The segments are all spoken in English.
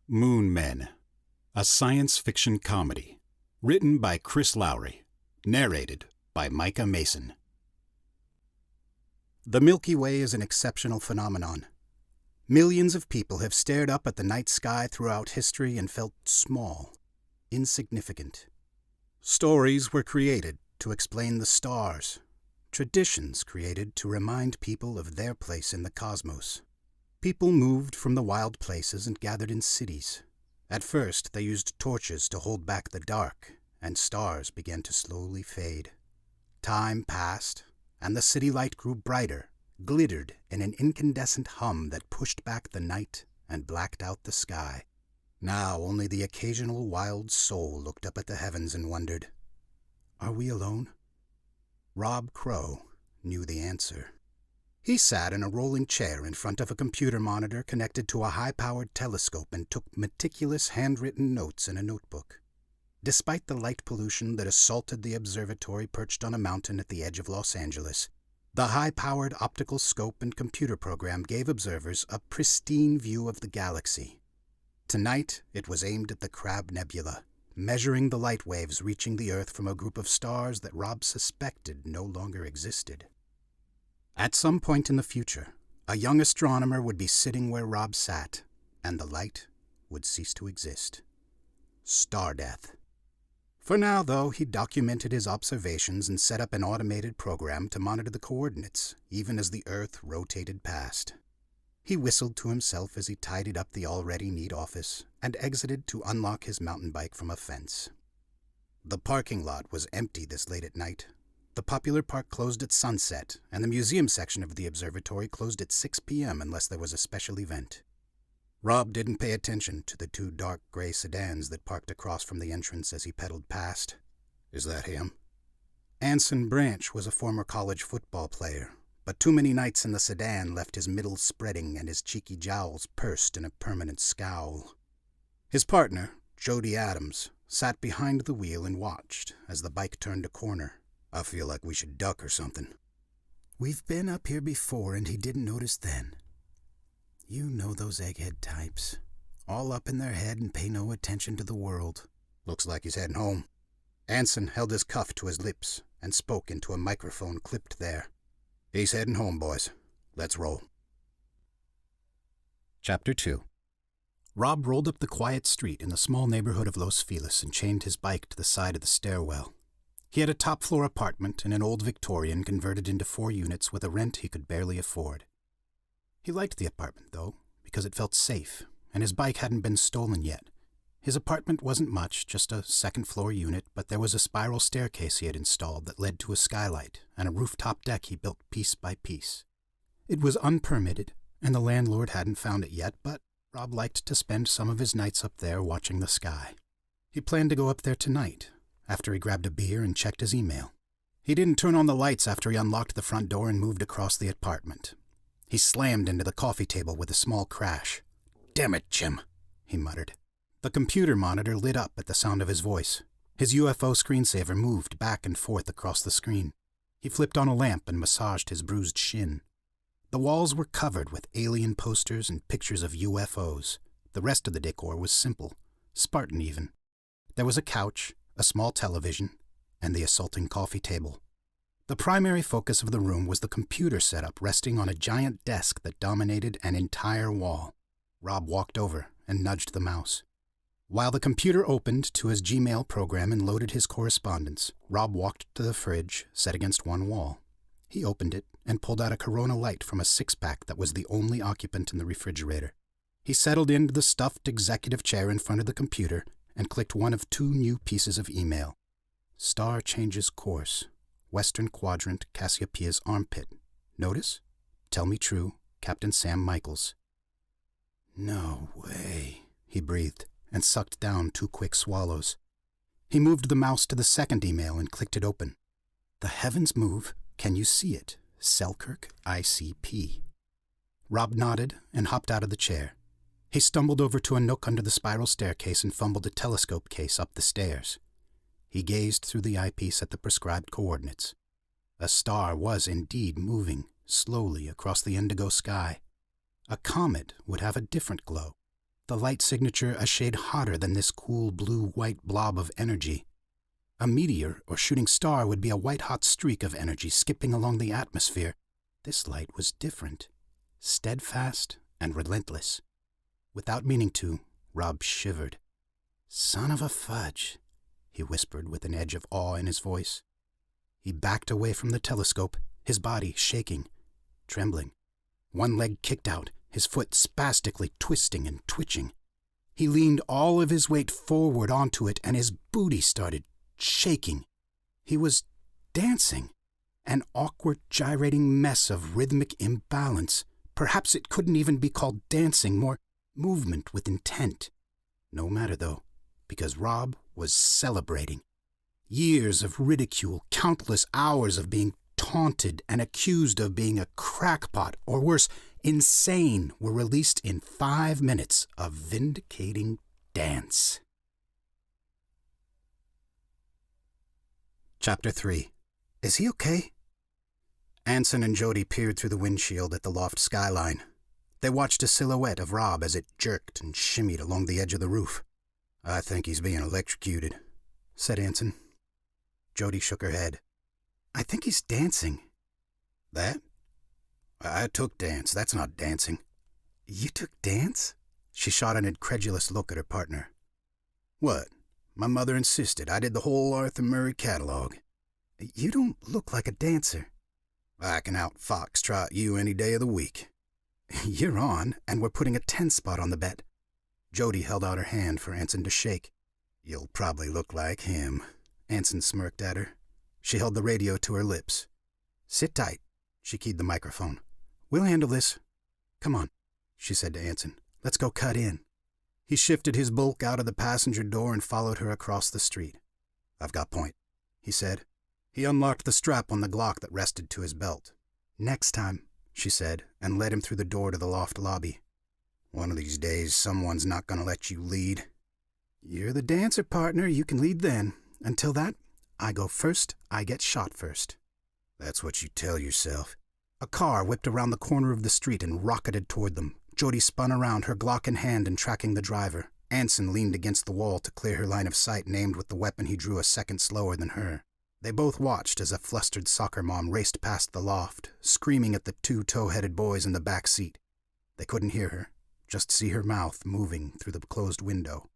Moon Men, a science fiction comedy, written by Chris Lowry, narrated by Micah Mason. The Milky Way is an exceptional phenomenon. Millions of people have stared up at the night sky throughout history and felt small, insignificant. Stories were created to explain the stars, traditions created to remind people of their place in the cosmos. People moved from the wild places and gathered in cities. At first, they used torches to hold back the dark, and stars began to slowly fade. Time passed, and the city light grew brighter, glittered in an incandescent hum that pushed back the night and blacked out the sky. Now only the occasional wild soul looked up at the heavens and wondered, "Are we alone?" Rob Crowe knew the answer. He sat in a rolling chair in front of a computer monitor connected to a high-powered telescope and took meticulous handwritten notes in a notebook. Despite the light pollution that assaulted the observatory perched on a mountain at the edge of Los Angeles, the high-powered optical scope and computer program gave observers a pristine view of the galaxy. Tonight, it was aimed at the Crab Nebula, measuring the light waves reaching the Earth from a group of stars that Rob suspected no longer existed. At some point in the future, a young astronomer would be sitting where Rob sat, and the light would cease to exist. Star death. For now, though, he documented his observations and set up an automated program to monitor the coordinates, even as the Earth rotated past. He whistled to himself as he tidied up the already neat office and exited to unlock his mountain bike from a fence. The parking lot was empty this late at night. The popular park closed at sunset, and the museum section of the observatory closed at 6 p.m. unless there was a special event. Rob didn't pay attention to the two dark gray sedans that parked across from the entrance as he pedaled past. Is that him? Anson Branch was a former college football player, but too many nights in the sedan left his middle spreading and his cheeky jowls pursed in a permanent scowl. His partner, Jody Adams, sat behind the wheel and watched as the bike turned a corner. "I feel like we should duck or something." "We've been up here before and he didn't notice then. You know those egghead types. All up in their head and pay no attention to the world." "Looks like he's heading home." Anson held his cuff to his lips and spoke into a microphone clipped there. "He's heading home, boys. Let's roll." Chapter 2. Rob rolled up the quiet street in the small neighborhood of Los Feliz and chained his bike to the side of the stairwell. He had a top-floor apartment in an old Victorian converted into 4 units with a rent he could barely afford. He liked the apartment, though, because it felt safe, and his bike hadn't been stolen yet. His apartment wasn't much, just a second-floor unit, but there was a spiral staircase he had installed that led to a skylight and a rooftop deck he built piece by piece. It was unpermitted, and the landlord hadn't found it yet, but Rob liked to spend some of his nights up there watching the sky. He planned to go up there tonight, after he grabbed a beer and checked his email. He didn't turn on the lights after he unlocked the front door and moved across the apartment. He slammed into the coffee table with a small crash. "Damn it, Jim," he muttered. The computer monitor lit up at the sound of his voice. His UFO screensaver moved back and forth across the screen. He flipped on a lamp and massaged his bruised shin. The walls were covered with alien posters and pictures of UFOs. The rest of the decor was simple, Spartan even. There was a couch, a small television, and the assaulting coffee table. The primary focus of the room was the computer setup resting on a giant desk that dominated an entire wall. Rob walked over and nudged the mouse. While the computer opened to his Gmail program and loaded his correspondence, Rob walked to the fridge set against one wall. He opened it and pulled out a Corona Light from a 6-pack that was the only occupant in the refrigerator. He settled into the stuffed executive chair in front of the computer and clicked one of 2 new pieces of email. "Star changes course. Western quadrant, Cassiopeia's armpit. Notice? Tell me true, Captain Sam Michaels." "No way," he breathed, and sucked down 2 quick swallows. He moved the mouse to the second email and clicked it open. "The heavens move. Can you see it? Selkirk, ICP." Rob nodded and hopped out of the chair. He stumbled over to a nook under the spiral staircase and fumbled a telescope case up the stairs. He gazed through the eyepiece at the prescribed coordinates. A star was indeed moving slowly across the indigo sky. A comet would have a different glow. the light signature a shade hotter than this cool blue-white blob of energy. A meteor or shooting star would be a white-hot streak of energy skipping along the atmosphere. This light was different, steadfast and relentless. Without meaning to, Rob shivered. "Son of a fudge," he whispered with an edge of awe in his voice. He backed away from the telescope, his body shaking, trembling. One leg kicked out, his foot spastically twisting and twitching. He leaned all of his weight forward onto it, and his booty started shaking. He was dancing, an awkward, gyrating mess of rhythmic imbalance. Perhaps it couldn't even be called dancing, more movement with intent. No matter, though, because Rob was celebrating. Years of ridicule, countless hours of being taunted and accused of being a crackpot, or worse, insane, were released in 5 minutes of vindicating dance. Chapter 3. Is he okay? Anson and Jody peered through the windshield at the loft skyline. They watched a silhouette of Rob as it jerked and shimmied along the edge of the roof. "I think he's being electrocuted," said Anson. Jody shook her head. "I think he's dancing." "That? I took dance. That's not dancing." "You took dance?" She shot an incredulous look at her partner. "What? My mother insisted. I did the whole Arthur Murray catalog." "You don't look like a dancer." "I can out-foxtrot you any day of the week." "You're on, and we're putting a 10 spot on the bet." Jody held out her hand for Anson to shake. "You'll probably look like him." Anson smirked at her. She held the radio to her lips. "Sit tight." She keyed the microphone. "We'll handle this. Come on," she said to Anson. "Let's go cut in." He shifted his bulk out of the passenger door and followed her across the street. "I've got point," he said. He unlocked the strap on the Glock that rested to his belt. "Next time," she said, and led him through the door to the loft lobby. "One of these days, someone's not going to let you lead." "You're the dancer, partner. You can lead then. Until that, I go first, I get shot first." "That's what you tell yourself." A car whipped around the corner of the street and rocketed toward them. Jody spun around, her Glock in hand and tracking the driver. Anson leaned against the wall to clear her line of sight and aimed with the weapon he drew a second slower than her. They both watched as a flustered soccer mom raced past the loft, screaming at the 2 tow-headed boys in the back seat. They couldn't hear her, just see her mouth moving through the closed window.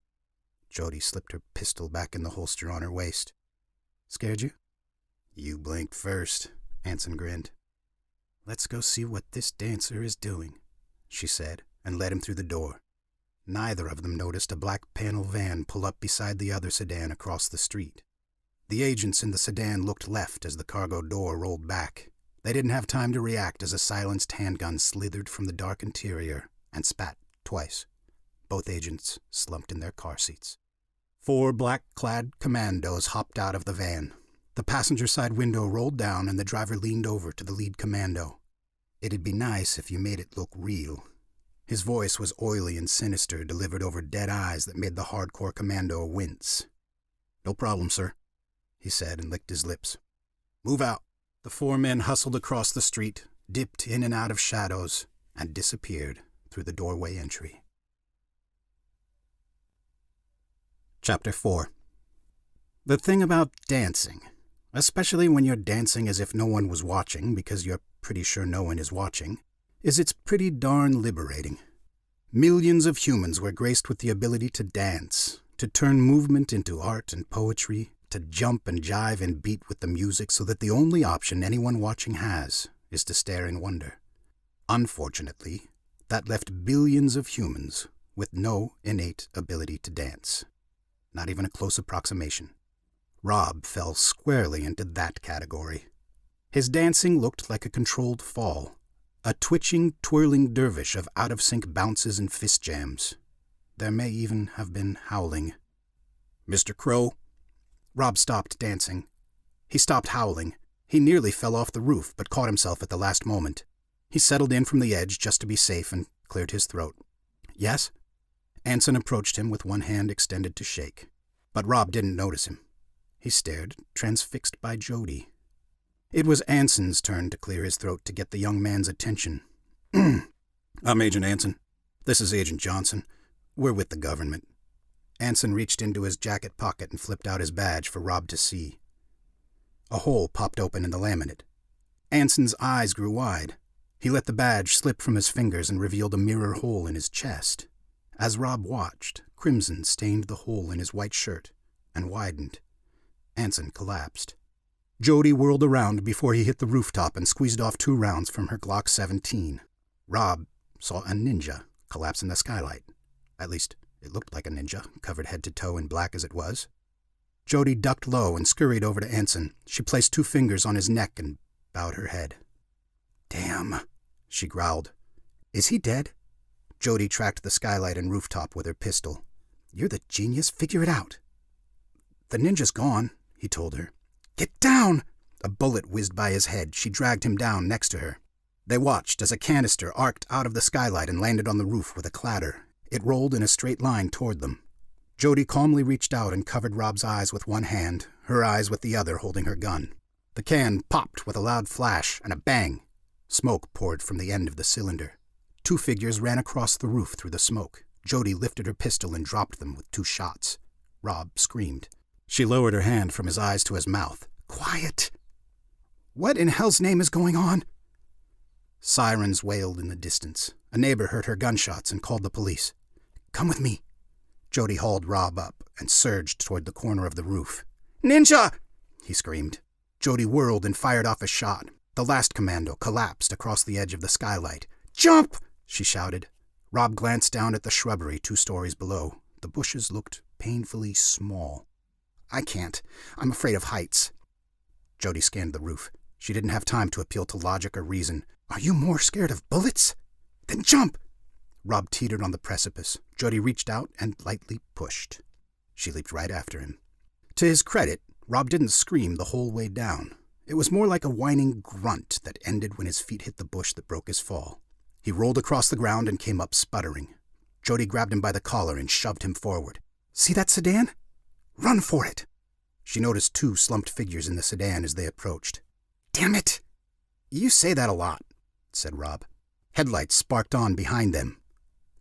Jody slipped her pistol back in the holster on her waist. "Scared you?" "You blinked first," Anson grinned. "Let's go see what this dancer is doing," she said, and led him through the door. Neither of them noticed a black panel van pull up beside the other sedan across the street. The agents in the sedan looked left as the cargo door rolled back. They didn't have time to react as a silenced handgun slithered from the dark interior and spat twice. Both agents slumped in their car seats. 4 black-clad commandos hopped out of the van. The passenger side window rolled down and the driver leaned over to the lead commando. "It'd be nice if you made it look real." His voice was oily and sinister, delivered over dead eyes that made the hardcore commando wince. "No problem, sir," he said and licked his lips. "Move out." The 4 men hustled across the street, dipped in and out of shadows, and disappeared through the doorway entry. Chapter 4. The thing about dancing, especially when you're dancing as if no one was watching because you're pretty sure no one is watching, is it's pretty darn liberating. Millions of humans were graced with the ability to dance, to turn movement into art and poetry, to jump and jive and beat with the music so that the only option anyone watching has is to stare in wonder. Unfortunately, that left billions of humans with no innate ability to dance. Not even a close approximation. Rob fell squarely into that category. His dancing looked like a controlled fall, a twitching, twirling dervish of out-of-sync bounces and fist jams. There may even have been howling. "Mr. Crowe?" Rob stopped dancing. He stopped howling. He nearly fell off the roof, but caught himself at the last moment. He settled in from the edge just to be safe and cleared his throat. "Yes?" Anson approached him with one hand extended to shake. But Rob didn't notice him. He stared, transfixed by Jody. It was Anson's turn to clear his throat to get the young man's attention. "I'm Agent Anson. This is Agent Johnson. We're with the government. Anson reached into his jacket pocket and flipped out his badge for Rob to see. A hole popped open in the laminate. Anson's eyes grew wide. He let the badge slip from his fingers and revealed a mirror hole in his chest. As Rob watched, crimson stained the hole in his white shirt and widened. Anson collapsed. Jody whirled around before he hit the rooftop and squeezed off 2 rounds from her Glock 17. Rob saw a ninja collapse in the skylight. At least, it looked like a ninja, covered head to toe in black as it was. Jody ducked low and scurried over to Anson. She placed 2 fingers on his neck and bowed her head. "Damn," she growled. "Is he dead?" Jody tracked the skylight and rooftop with her pistol. "You're the genius. Figure it out." "The ninja's gone," he told her. "Get down!" A bullet whizzed by his head. She dragged him down next to her. They watched as a canister arced out of the skylight and landed on the roof with a clatter. It rolled in a straight line toward them. Jody calmly reached out and covered Rob's eyes with one hand, her eyes with the other holding her gun. The can popped with a loud flash and a bang. Smoke poured from the end of the cylinder. 2 figures ran across the roof through the smoke. Jody lifted her pistol and dropped them with 2 shots. Rob screamed. She lowered her hand from his eyes to his mouth. "Quiet!" "What in hell's name is going on?" Sirens wailed in the distance. A neighbor heard her gunshots and called the police. "Come with me." Jody hauled Rob up and surged toward the corner of the roof. "Ninja!" he screamed. Jody whirled and fired off a shot. The last commando collapsed across the edge of the skylight. "Jump!" she shouted. Rob glanced down at the shrubbery 2 stories below. The bushes looked painfully small. "I can't. I'm afraid of heights." Jody scanned the roof. She didn't have time to appeal to logic or reason. "Are you more scared of bullets? Then jump!" Rob teetered on the precipice. Jody reached out and lightly pushed. She leaped right after him. To his credit, Rob didn't scream the whole way down. It was more like a whining grunt that ended when his feet hit the bush that broke his fall. He rolled across the ground and came up sputtering. Jody grabbed him by the collar and shoved him forward. "See that sedan? Run for it!" She noticed 2 slumped figures in the sedan as they approached. "Damn it!" "You say that a lot," said Rob. Headlights sparked on behind them.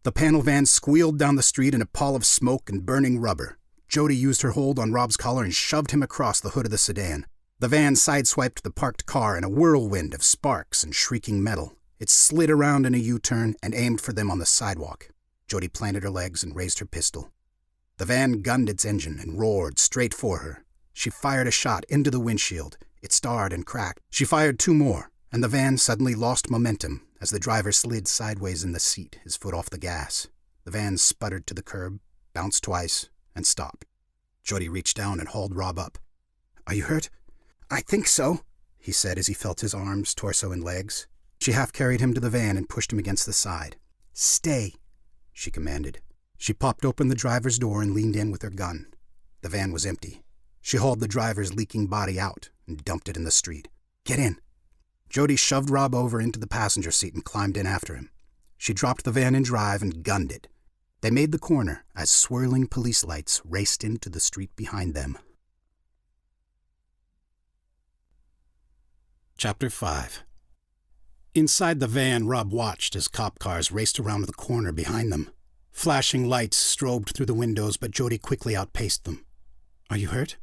The panel van squealed down the street in a pall of smoke and burning rubber. Jody used her hold on Rob's collar and shoved him across the hood of the sedan. The van sideswiped the parked car in a whirlwind of sparks and shrieking metal. It slid around in a U-turn and aimed for them on the sidewalk. Jody planted her legs and raised her pistol. The van gunned its engine and roared straight for her. She fired a shot into the windshield. It starred and cracked. She fired 2 more, and the van suddenly lost momentum as the driver slid sideways in the seat, his foot off the gas. The van sputtered to the curb, bounced twice, and stopped. Jody reached down and hauled Rob up. "Are you hurt?" "I think so," he said as he felt his arms, torso, and legs. She half-carried him to the van and pushed him against the side. "Stay," she commanded. She popped open the driver's door and leaned in with her gun. The van was empty. She hauled the driver's leaking body out and dumped it in the street. "Get in." Jody shoved Rob over into the passenger seat and climbed in after him. She dropped the van in drive and gunned it. They made the corner as swirling police lights raced into the street behind them. Chapter 5. Inside the van, Rob watched as cop cars raced around the corner behind them. Flashing lights strobed through the windows, but Jody quickly outpaced them. "Are you hurt?"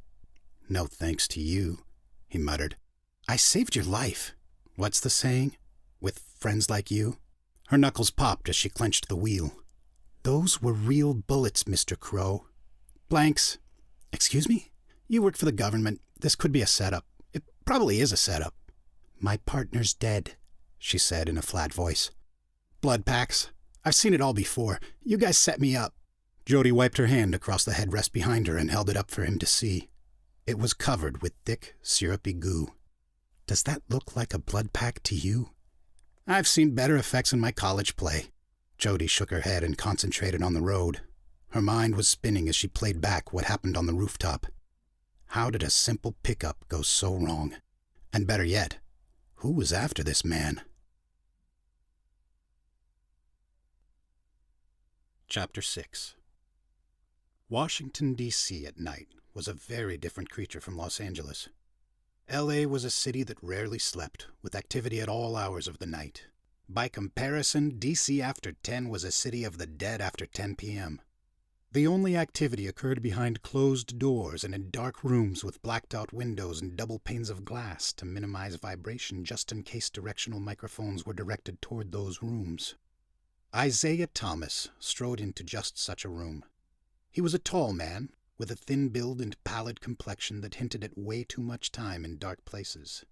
"No thanks to you," he muttered. "I saved your life. What's the saying? With friends like you?" Her knuckles popped as she clenched the wheel. "Those were real bullets, Mr. Crowe." "Blanks." "Excuse me? You work for the government. This could be a setup. It probably is a setup." "My partner's dead," she said in a flat voice. "Blood packs. I've seen it all before. You guys set me up." Jody wiped her hand across the headrest behind her and held it up for him to see. It was covered with thick, syrupy goo. "Does that look like a blood pack to you?" "I've seen better effects in my college play." Jody shook her head and concentrated on the road. Her mind was spinning as she played back what happened on the rooftop. How did a simple pickup go so wrong? And better yet, who was after this man? Chapter 6. Washington, D.C. at night was a very different creature from Los Angeles. L.A. was a city that rarely slept, with activity at all hours of the night. By comparison, DC after 10 was a city of the dead after 10 p.m. The only activity occurred behind closed doors and in dark rooms with blacked-out windows and double panes of glass to minimize vibration just in case directional microphones were directed toward those rooms. Isaiah Thomas strode into just such a room. He was a tall man, with a thin build and pallid complexion that hinted at way too much time in dark places.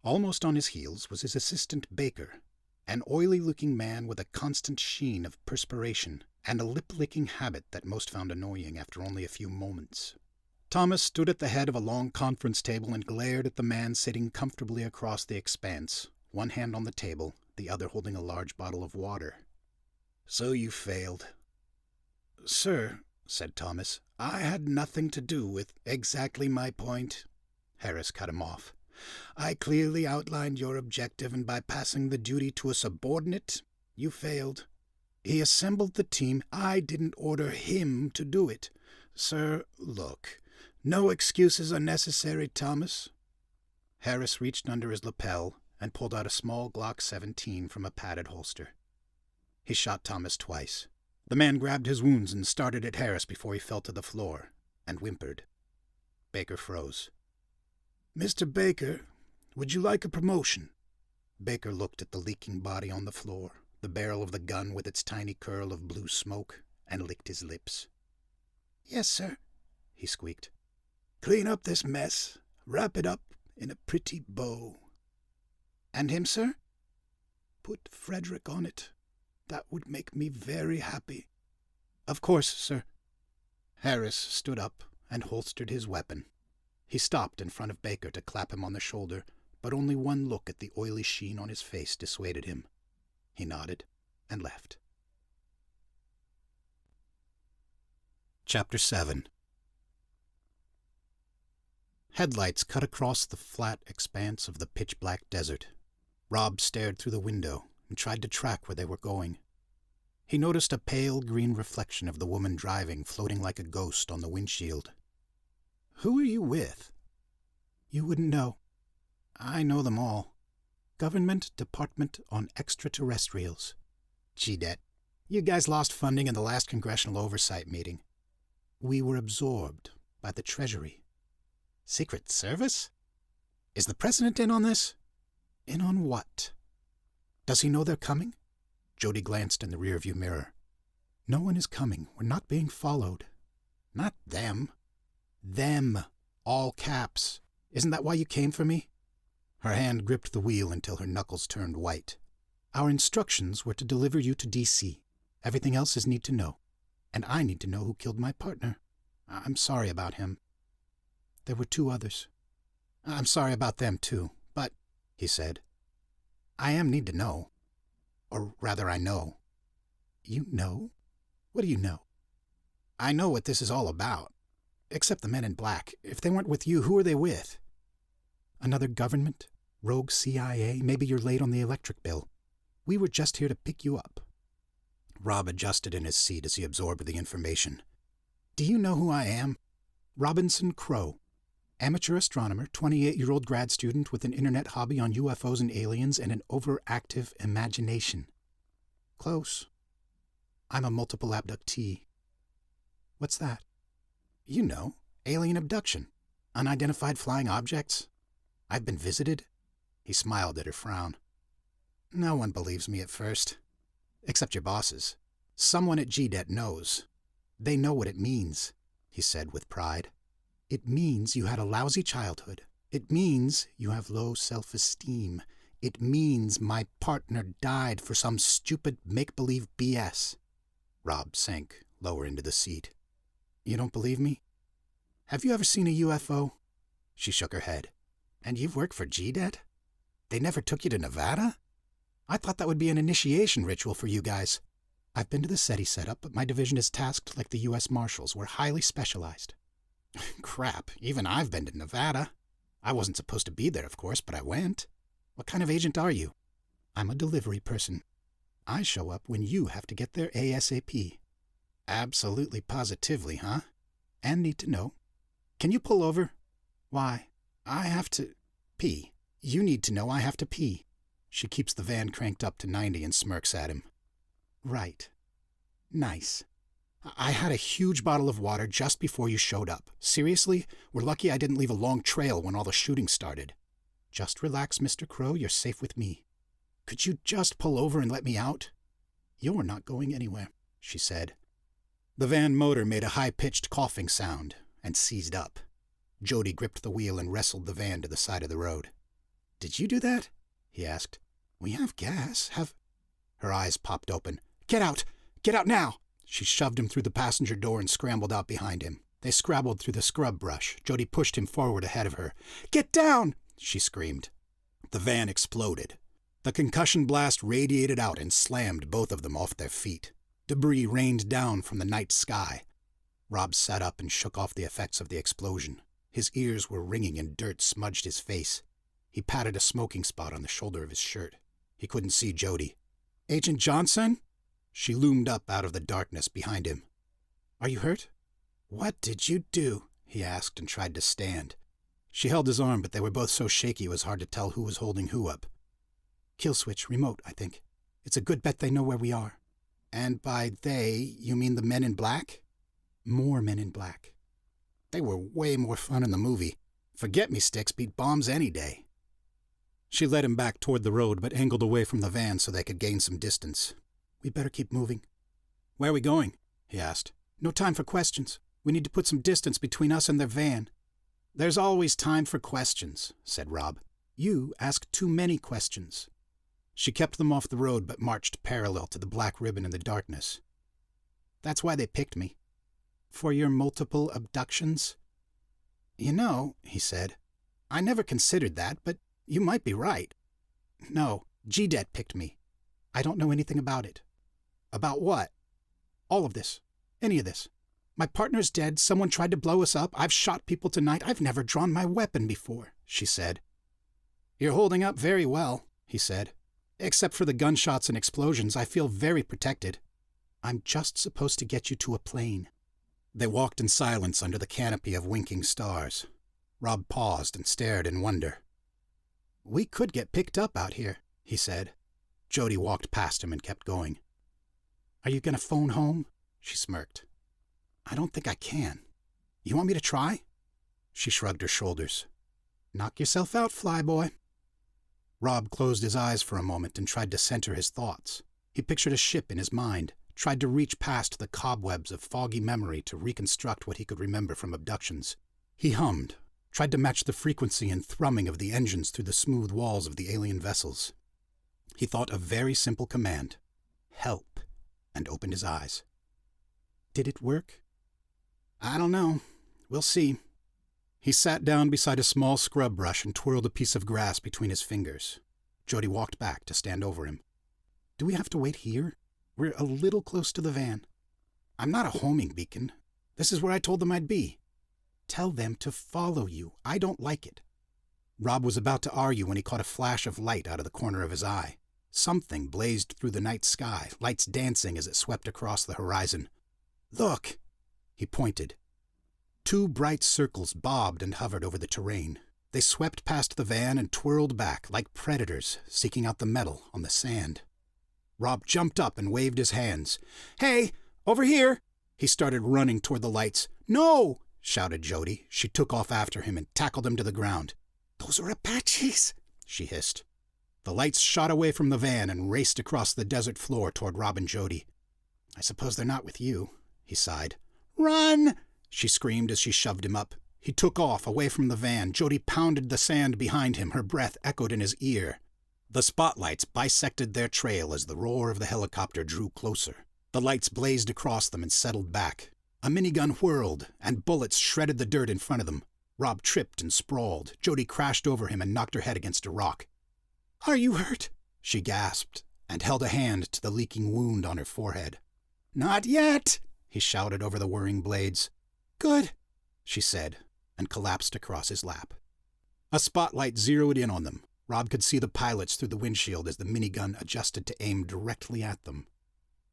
Almost on his heels was his assistant Baker, an oily-looking man with a constant sheen of perspiration and a lip-licking habit that most found annoying after only a few moments. Thomas stood at the head of a long conference table and glared at the man sitting comfortably across the expanse, one hand on the table, the other holding a large bottle of water. "So you failed." "Sir," said Thomas, "I had nothing to do with exactly my point." Harris cut him off. "I clearly outlined your objective, and by passing the duty to a subordinate, you failed. He assembled the team. I didn't order him to do it. Sir, look, no excuses are necessary, Thomas." Harris reached under his lapel and pulled out a small Glock 17 from a padded holster. He shot Thomas twice. The man grabbed his wounds and started at Harris before he fell to the floor, and whimpered. Baker froze. "Mr. Baker, would you like a promotion?" Baker looked at the leaking body on the floor, the barrel of the gun with its tiny curl of blue smoke, and licked his lips. "Yes, sir," he squeaked. "Clean up this mess. Wrap it up in a pretty bow." "And him, sir?" "Put Frederick on it. That would make me very happy." "Of course, sir." Harris stood up and holstered his weapon. He stopped in front of Baker to clap him on the shoulder, but only one look at the oily sheen on his face dissuaded him. He nodded and left. Chapter 7. Headlights cut across the flat expanse of the pitch-black desert. Rob stared through the window and tried to track where they were going. He noticed a pale green reflection of the woman driving floating like a ghost on the windshield. "Who are you with?" "You wouldn't know." "I know them all." "Government Department on Extraterrestrials." "GDET. You guys lost funding in the last Congressional Oversight meeting." "We were absorbed by the Treasury." "Secret Service? Is the President in on this?" "In on what?" "Does he know they're coming?" Jody glanced in the rearview mirror. "No one is coming. We're not being followed." "Not them." "Them. All caps. Isn't that why you came for me?" Her hand gripped the wheel until her knuckles turned white. "Our instructions were to deliver you to D.C. Everything else is need to know. And I need to know who killed my partner. I'm sorry about him." "There were 2 others." "I'm sorry about them, too. But," he said, "I am need to know. Or rather, I know." "You know? What do you know?" "I know what this is all about. Except the men in black. If they weren't with you, who are they with?" "Another government? Rogue CIA? Maybe you're late on the electric bill. We were just here to pick you up." Rob adjusted in his seat as he absorbed the information. "Do you know who I am?" "Robinson Crowe. Amateur astronomer, 28-year-old grad student with an internet hobby on UFOs and aliens and an overactive imagination." "Close." "I'm a multiple abductee." "What's that?" "You know, alien abduction. Unidentified flying objects. I've been visited." He smiled at her frown. "No one believes me at first. Except your bosses. Someone at GDET knows. They know what it means," he said with pride. "It means you had a lousy childhood. It means you have low self-esteem. It means my partner died for some stupid make-believe BS." Rob sank lower into the seat. "You don't believe me?" "Have you ever seen a UFO?" She shook her head. "And you've worked for GDET? They never took you to Nevada? I thought that would be an initiation ritual for you guys." "I've been to the SETI setup, but my division is tasked like the U.S. Marshals. We're highly specialized." "Crap, even I've been to Nevada. I wasn't supposed to be there, of course, but I went. What kind of agent are you?" "I'm a delivery person. I show up when you have to get there ASAP." "Absolutely positively, huh? And need to know. Can you pull over?" "Why?" "I have to pee. You need to know I have to pee." She keeps the van cranked up to 90 and smirks at him. Right. Nice. I had a huge bottle of water just before you showed up. Seriously, we're lucky I didn't leave a long trail when all the shooting started. Just relax, Mr. Crowe. You're safe with me. Could you just pull over and let me out? You're not going anywhere, she said. The van motor made a high-pitched coughing sound and seized up. Jody gripped the wheel and wrestled the van to the side of the road. Did you do that? He asked. We have gas. Her eyes popped open. Get out! Get out now! She shoved him through the passenger door and scrambled out behind him. They scrabbled through the scrub brush. Jody pushed him forward ahead of her. Get down! She screamed. The van exploded. The concussion blast radiated out and slammed both of them off their feet. Debris rained down from the night sky. Rob sat up and shook off the effects of the explosion. His ears were ringing and dirt smudged his face. He patted a smoking spot on the shoulder of his shirt. He couldn't see Jody. Agent Johnson? She loomed up out of the darkness behind him. Are you hurt? What did you do? He asked and tried to stand. She held his arm, but they were both so shaky it was hard to tell who was holding who up. Kill switch, remote, I think. It's a good bet they know where we are. And by they, you mean the men in black? More men in black. They were way more fun in the movie. Forget-me-sticks beat bombs any day. She led him back toward the road, but angled away from the van so they could gain some distance. We better keep moving. Where are we going? He asked. No time for questions. We need to put some distance between us and their van. There's always time for questions, said Rob. You ask too many questions. She kept them off the road, but marched parallel to the black ribbon in the darkness. That's why they picked me. For your multiple abductions? You know, he said, I never considered that, but you might be right. No, GDET picked me. I don't know anything about it. About what? All of this. Any of this. My partner's dead. Someone tried to blow us up. I've shot people tonight. I've never drawn my weapon before, she said. You're holding up very well, he said. Except for the gunshots and explosions, I feel very protected. I'm just supposed to get you to a plane. They walked in silence under the canopy of winking stars. Rob paused and stared in wonder. We could get picked up out here, he said. Jody walked past him and kept going. Are you going to phone home? She smirked. I don't think I can. You want me to try? She shrugged her shoulders. Knock yourself out, flyboy. Rob closed his eyes for a moment and tried to center his thoughts. He pictured a ship in his mind, tried to reach past the cobwebs of foggy memory to reconstruct what he could remember from abductions. He hummed, tried to match the frequency and thrumming of the engines through the smooth walls of the alien vessels. He thought a very simple command, help, and opened his eyes. Did it work? I don't know. We'll see. He sat down beside a small scrub brush and twirled a piece of grass between his fingers. Jody walked back to stand over him. Do we have to wait here? We're a little close to the van. I'm not a homing beacon. This is where I told them I'd be. Tell them to follow you. I don't like it. Rob was about to argue when he caught a flash of light out of the corner of his eye. Something blazed through the night sky, lights dancing as it swept across the horizon. Look! He pointed. Two bright circles bobbed and hovered over the terrain. They swept past the van and twirled back like predators seeking out the metal on the sand. Rob jumped up and waved his hands. Hey, over here! He started running toward the lights. No! Shouted Jody. She took off after him and tackled him to the ground. Those are Apaches, she hissed. The lights shot away from the van and raced across the desert floor toward Rob and Jody. I suppose they're not with you, he sighed. Run! She screamed as she shoved him up. He took off, away from the van. Jody pounded the sand behind him. Her breath echoed in his ear. The spotlights bisected their trail as the roar of the helicopter drew closer. The lights blazed across them and settled back. A minigun whirled, and bullets shredded the dirt in front of them. Rob tripped and sprawled. Jody crashed over him and knocked her head against a rock. Are you hurt? She gasped, and held a hand to the leaking wound on her forehead. Not yet, he shouted over the whirring blades. Good, she said, and collapsed across his lap. A spotlight zeroed in on them. Rob could see the pilots through the windshield as the minigun adjusted to aim directly at them.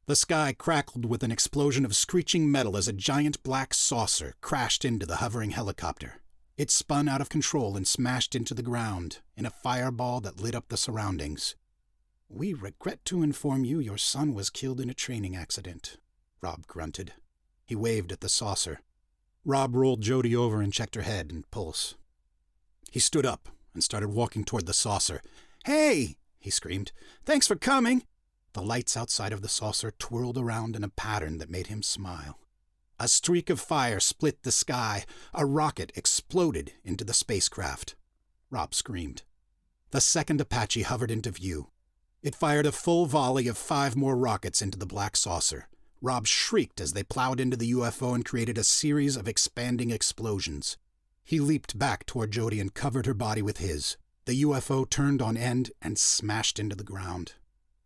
The sky crackled with an explosion of screeching metal as a giant black saucer crashed into the hovering helicopter. It spun out of control and smashed into the ground in a fireball that lit up the surroundings. "We regret to inform you your son was killed in a training accident," Rob grunted. He waved at the saucer. Rob rolled Jody over and checked her head and pulse. He stood up and started walking toward the saucer. "Hey!" he screamed. "Thanks for coming!" The lights outside of the saucer twirled around in a pattern that made him smile. A streak of fire split the sky. A rocket exploded into the spacecraft. Rob screamed. The second Apache hovered into view. It fired a full volley of 5 more rockets into the black saucer. Rob shrieked as they plowed into the UFO and created a series of expanding explosions. He leaped back toward Jody and covered her body with his. The UFO turned on end and smashed into the ground.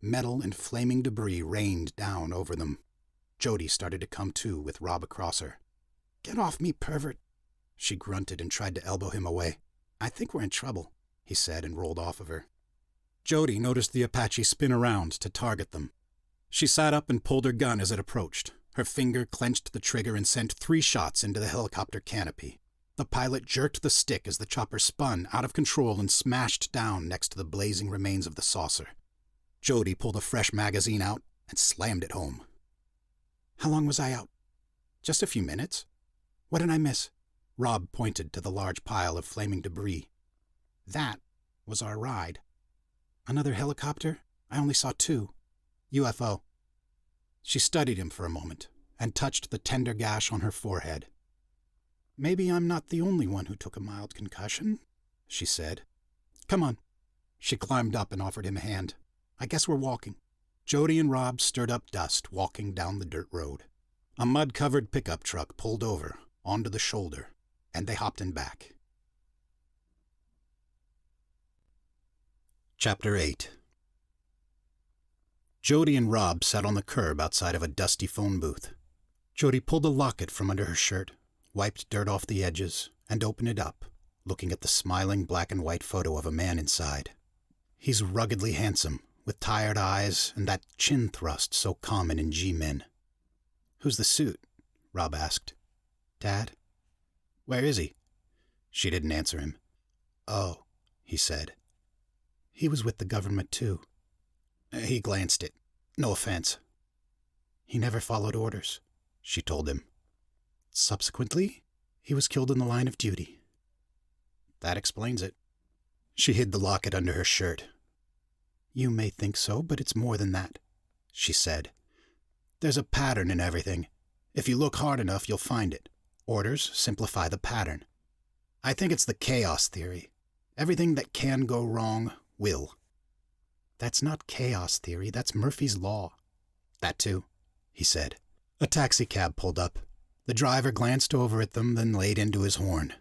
Metal and flaming debris rained down over them. Jody started to come to with Rob across her. "Get off me, pervert!" She grunted and tried to elbow him away. "I think we're in trouble," he said and rolled off of her. Jody noticed the Apache spin around to target them. She sat up and pulled her gun as it approached. Her finger clenched the trigger and sent 3 shots into the helicopter canopy. The pilot jerked the stick as the chopper spun out of control and smashed down next to the blazing remains of the saucer. Jody pulled a fresh magazine out and slammed it home. "How long was I out?" "Just a few minutes." "What did I miss?" Rob pointed to the large pile of flaming debris. "That was our ride." "Another helicopter? I only saw 2. UFO. She studied him for a moment and touched the tender gash on her forehead. "Maybe I'm not the only one who took a mild concussion," she said. "Come on." She climbed up and offered him a hand. "I guess we're walking." Jody and Rob stirred up dust walking down the dirt road. A mud-covered pickup truck pulled over onto the shoulder, and they hopped in back. Chapter 8. Jody and Rob sat on the curb outside of a dusty phone booth. Jody pulled a locket from under her shirt, wiped dirt off the edges, and opened it up, looking at the smiling black and white photo of a man inside. He's ruggedly handsome, with tired eyes and that chin thrust so common in G-men. "Who's the suit?" Rob asked. "Dad." "Where is he?" She didn't answer him. "Oh," he said. "He was with the government, too." He glanced it. "No offense." "He never followed orders," she told him. "Subsequently, he was killed in the line of duty." "That explains it." She hid the locket under her shirt. "You may think so, but it's more than that," she said. "There's a pattern in everything. If you look hard enough, you'll find it. Orders simplify the pattern. I think it's the chaos theory. Everything that can go wrong will." "That's not chaos theory, that's Murphy's Law." "That too," he said. A taxicab pulled up. The driver glanced over at them, then laid into his horn.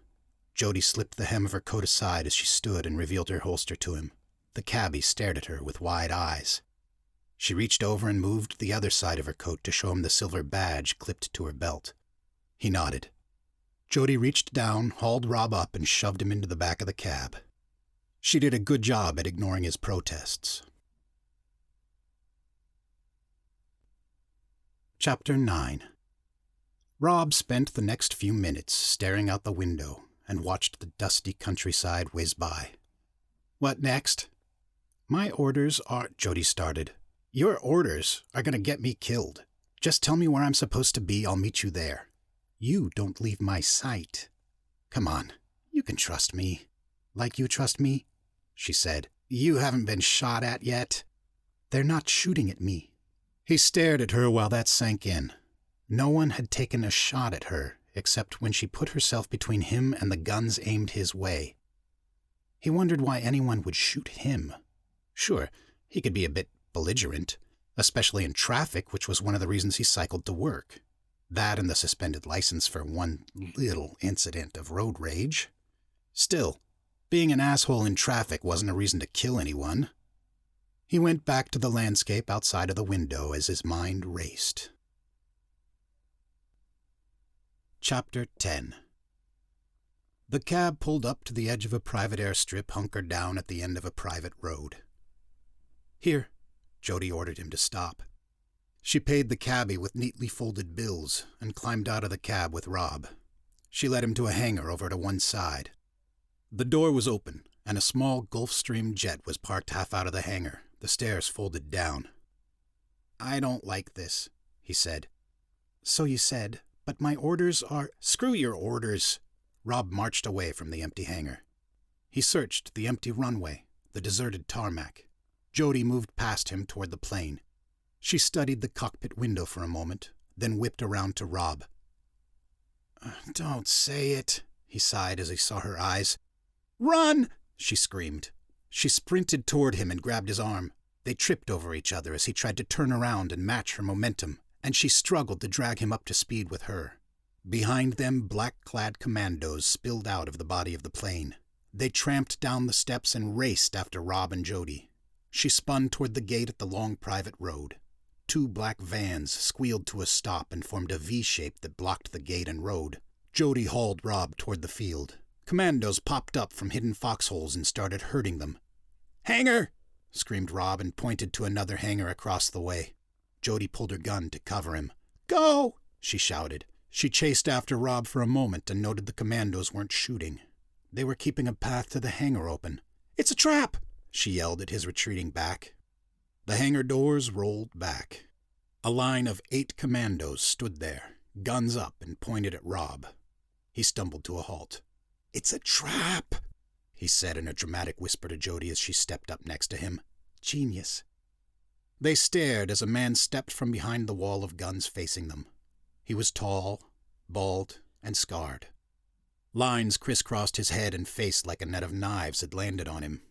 Jody slipped the hem of her coat aside as she stood and revealed her holster to him. The cabbie stared at her with wide eyes. She reached over and moved the other side of her coat to show him the silver badge clipped to her belt. He nodded. Jody reached down, hauled Rob up, and shoved him into the back of the cab. She did a good job at ignoring his protests. Chapter 9. Rob spent the next few minutes staring out the window and watched the dusty countryside whiz by. "What next?" "My orders are—" Jody started. "Your orders are going to get me killed. Just tell me where I'm supposed to be, I'll meet you there. You don't leave my sight. Come on, you can trust me." "Like you trust me?" she said. "You haven't been shot at yet." "They're not shooting at me." He stared at her while that sank in. No one had taken a shot at her, except when she put herself between him and the guns aimed his way. He wondered why anyone would shoot him. Sure, he could be a bit belligerent, especially in traffic, which was one of the reasons he cycled to work. That and the suspended license for one little incident of road rage. Still, being an asshole in traffic wasn't a reason to kill anyone. He went back to the landscape outside of the window as his mind raced. Chapter 10. The cab pulled up to the edge of a private airstrip hunkered down at the end of a private road. "Here," Jody ordered him to stop. She paid the cabbie with neatly folded bills and climbed out of the cab with Rob. She led him to a hangar over to one side. The door was open, and a small Gulfstream jet was parked half out of the hangar, the stairs folded down. "I don't like this," he said. "So you said, but my orders are—" "Screw your orders." Rob marched away from the empty hangar. He searched the empty runway, the deserted tarmac. Jody moved past him toward the plane. She studied the cockpit window for a moment, then whipped around to Rob. "Don't say it," he sighed as he saw her eyes. "Run!" she screamed. She sprinted toward him and grabbed his arm. They tripped over each other as he tried to turn around and match her momentum, and she struggled to drag him up to speed with her. Behind them, black-clad commandos spilled out of the body of the plane. They tramped down the steps and raced after Rob and Jody. She spun toward the gate at the long private road. 2 black vans squealed to a stop and formed a V-shape that blocked the gate and road. Jody hauled Rob toward the field. Commandos popped up from hidden foxholes and started herding them. "Hangar!" screamed Rob and pointed to another hangar across the way. Jody pulled her gun to cover him. "Go!" she shouted. She chased after Rob for a moment and noted the commandos weren't shooting. They were keeping a path to the hangar open. "It's a trap!" she yelled at his retreating back. The hangar doors rolled back. A line of 8 commandos stood there, guns up and pointed at Rob. He stumbled to a halt. "It's a trap," he said in a dramatic whisper to Jody as she stepped up next to him. "Genius." They stared as a man stepped from behind the wall of guns facing them. He was tall, bald, and scarred. Lines crisscrossed his head and face like a net of knives had landed on him.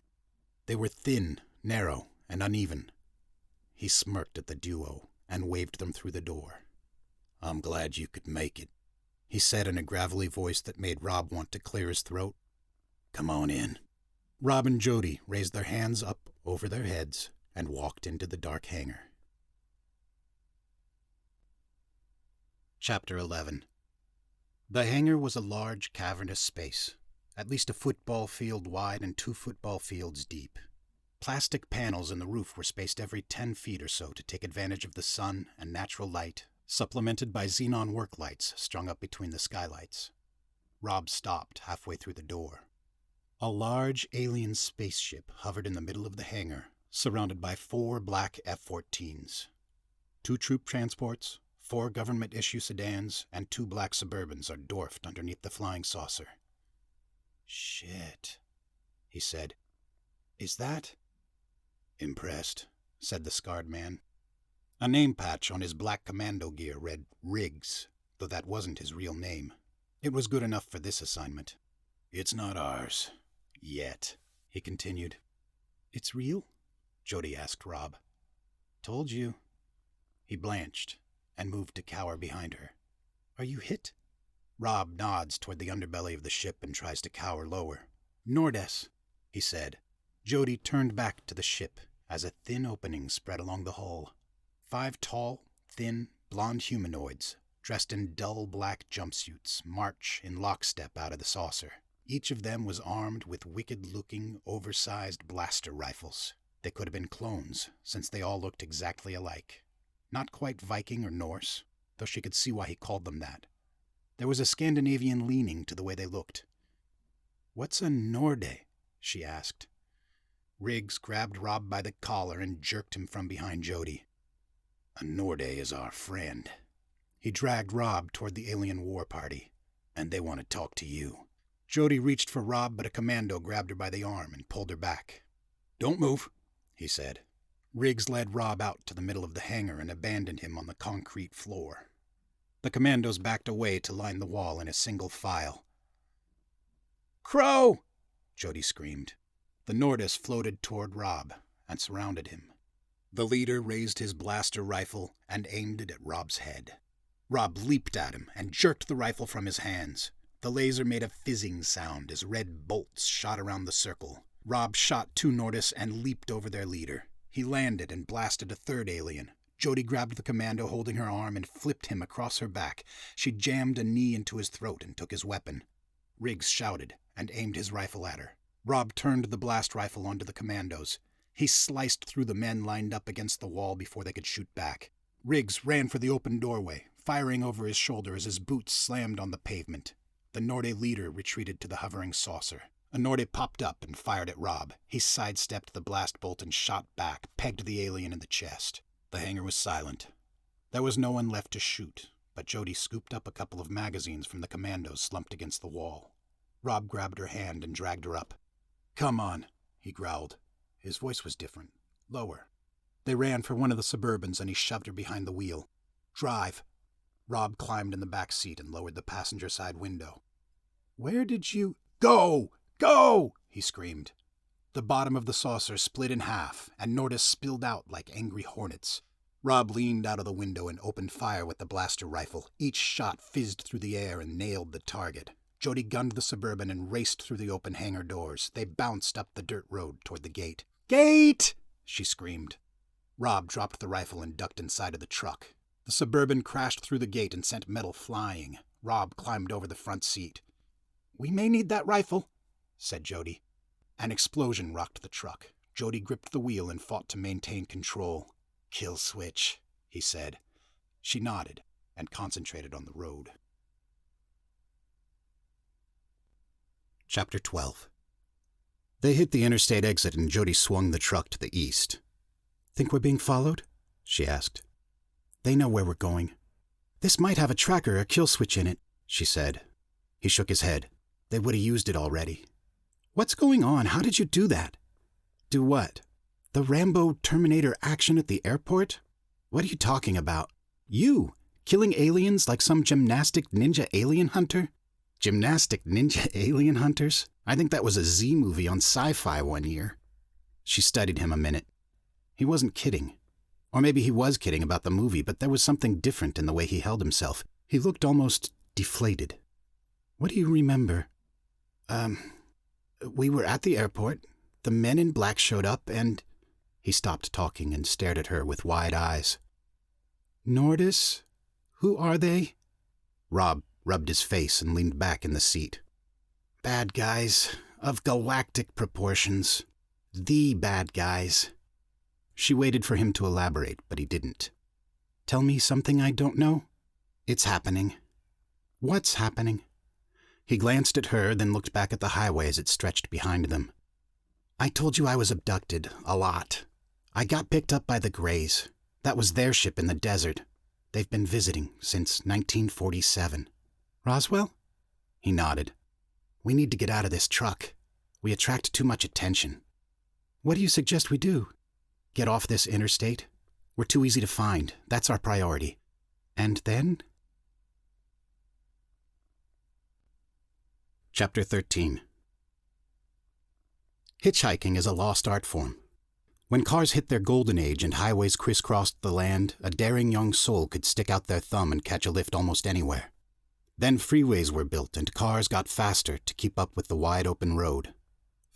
They were thin, narrow, and uneven. He smirked at the duo and waved them through the door. "I'm glad you could make it," he said in a gravelly voice that made Rob want to clear his throat. "Come on in." Rob and Jody raised their hands up over their heads and walked into the dark hangar. Chapter 11. The hangar was a large, cavernous space, at least a football field wide and 2 football fields deep. Plastic panels in the roof were spaced every 10 feet or so to take advantage of the sun and natural light, supplemented by xenon work lights strung up between the skylights. Rob stopped halfway through the door. A large alien spaceship hovered in the middle of the hangar, surrounded by 4 black F-14s. 2 troop transports, 4 government-issue sedans, and 2 black Suburbans are dwarfed underneath the flying saucer. "Shit," he said. "Is that—" "Impressed," said the scarred man. A name patch on his black commando gear read Riggs, though that wasn't his real name. It was good enough for this assignment. "It's not ours. Yet," he continued. "It's real?" Jody asked Rob. "Told you." He blanched and moved to cower behind her. "Are you hit?" Rob nods toward the underbelly of the ship and tries to cower lower. "Nordes," he said. Jody turned back to the ship as a thin opening spread along the hull. 5 tall, thin, blonde humanoids, dressed in dull black jumpsuits, march in lockstep out of the saucer. Each of them was armed with wicked-looking, oversized blaster rifles. They could have been clones, since they all looked exactly alike. Not quite Viking or Norse, though she could see why he called them that. There was a Scandinavian leaning to the way they looked. "What's a Norde?" she asked. Riggs grabbed Rob by the collar and jerked him from behind Jody. "A Norde is our friend." He dragged Rob toward the alien war party. "And they want to talk to you." Jody reached for Rob, but a commando grabbed her by the arm and pulled her back. "Don't move," he said. Riggs led Rob out to the middle of the hangar and abandoned him on the concrete floor. The commandos backed away to line the wall in a single file. "Crowe!" Jody screamed. The Nordis floated toward Rob and surrounded him. The leader raised his blaster rifle and aimed it at Rob's head. Rob leaped at him and jerked the rifle from his hands. The laser made a fizzing sound as red bolts shot around the circle. Rob shot 2 Nordis and leaped over their leader. He landed and blasted a 3rd alien. Jody grabbed the commando holding her arm and flipped him across her back. She jammed a knee into his throat and took his weapon. Riggs shouted and aimed his rifle at her. Rob turned the blast rifle onto the commandos. He sliced through the men lined up against the wall before they could shoot back. Riggs ran for the open doorway, firing over his shoulder as his boots slammed on the pavement. The Norde leader retreated to the hovering saucer. A Nordy popped up and fired at Rob. He sidestepped the blast bolt and shot back, pegged the alien in the chest. The hangar was silent. There was no one left to shoot, but Jody scooped up a couple of magazines from the commandos slumped against the wall. Rob grabbed her hand and dragged her up. "Come on," he growled. His voice was different, lower. They ran for one of the Suburbans and he shoved her behind the wheel. "Drive." Rob climbed in the back seat and lowered the passenger side window. "Where did you—" "Go! Go!" he screamed. The bottom of the saucer split in half, and Nordis spilled out like angry hornets. Rob leaned out of the window and opened fire with the blaster rifle. Each shot fizzed through the air and nailed the target. Jody gunned the Suburban and raced through the open hangar doors. They bounced up the dirt road toward the gate. "Gate!" she screamed. Rob dropped the rifle and ducked inside of the truck. The Suburban crashed through the gate and sent metal flying. Rob climbed over the front seat. "We may need that rifle," said Jody. An explosion rocked the truck. Jody gripped the wheel and fought to maintain control. "Kill switch," he said. She nodded and concentrated on the road. Chapter 12. They hit the interstate exit and Jody swung the truck to the east. "Think we're being followed?" she asked. "They know where we're going." "This might have a tracker or kill switch in it," she said. He shook his head. "They would have used it already." "What's going on? How did you do that?" "Do what?" "The Rambo Terminator action at the airport?" "What are you talking about?" "You, killing aliens like some gymnastic ninja alien hunter?" "Gymnastic ninja alien hunters? I think that was a Z movie on sci-fi one year." She studied him a minute. He wasn't kidding. Or maybe he was kidding about the movie, but there was something different in the way he held himself. He looked almost deflated. "What do you remember?" We were at the airport. The men in black showed up and..." He stopped talking and stared at her with wide eyes. "Nordis? Who are they?" Rob rubbed his face and leaned back in the seat. "Bad guys, of galactic proportions. The bad guys." She waited for him to elaborate, but he didn't. "Tell me something I don't know?" "It's happening." "What's happening?" He glanced at her, then looked back at the highway as it stretched behind them. "I told you I was abducted, a lot. I got picked up by the Greys. That was their ship in the desert. They've been visiting since 1947. "Roswell?" He nodded. "We need to get out of this truck. We attract too much attention." "What do you suggest we do?" "Get off this interstate. We're too easy to find. That's our priority." "And then?" Chapter 13. Hitchhiking is a lost art form. When cars hit their golden age and highways crisscrossed the land, a daring young soul could stick out their thumb and catch a lift almost anywhere. Then freeways were built and cars got faster to keep up with the wide open road.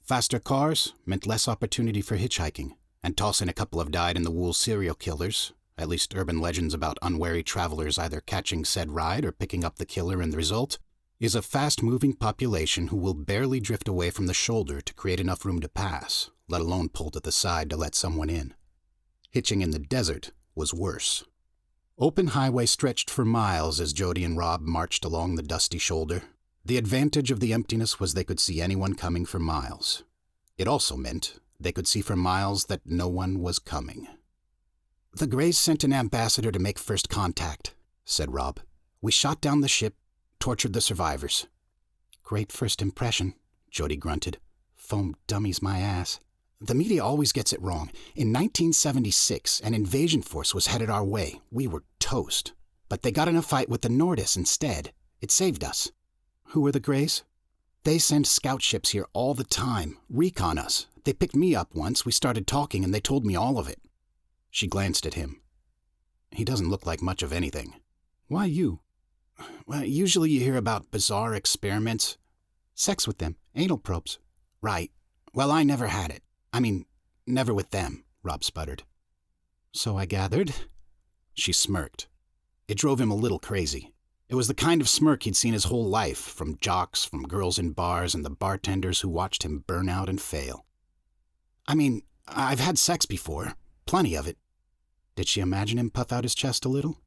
Faster cars meant less opportunity for hitchhiking, and toss in a couple of dyed-in-the-wool serial killers, at least urban legends about unwary travelers either catching said ride or picking up the killer and the result, is a fast-moving population who will barely drift away from the shoulder to create enough room to pass, let alone pull to the side to let someone in. Hitching in the desert was worse. Open highway stretched for miles as Jody and Rob marched along the dusty shoulder. The advantage of the emptiness was they could see anyone coming for miles. It also meant they could see for miles that no one was coming. "The Greys sent an ambassador to make first contact," said Rob. "We shot down the ship, tortured the survivors." "Great first impression," Jody grunted. "Foam dummies my ass." "The media always gets it wrong. In 1976, an invasion force was headed our way. We were toast. But they got in a fight with the Nordis instead. It saved us." "Who were the Greys?" "They send scout ships here all the time, recon us. They picked me up once. We started talking and they told me all of it." She glanced at him. "He doesn't look like much of anything." "Why you?" "Well, usually you hear about bizarre experiments." "Sex with them, anal probes." "Right. Well, I never had it. I mean, never with them," Rob sputtered. "So I gathered." She smirked. It drove him a little crazy. It was the kind of smirk he'd seen his whole life, from jocks, from girls in bars, and the bartenders who watched him burn out and fail. "I mean, I've had sex before. Plenty of it." Did she imagine him puff out his chest a little?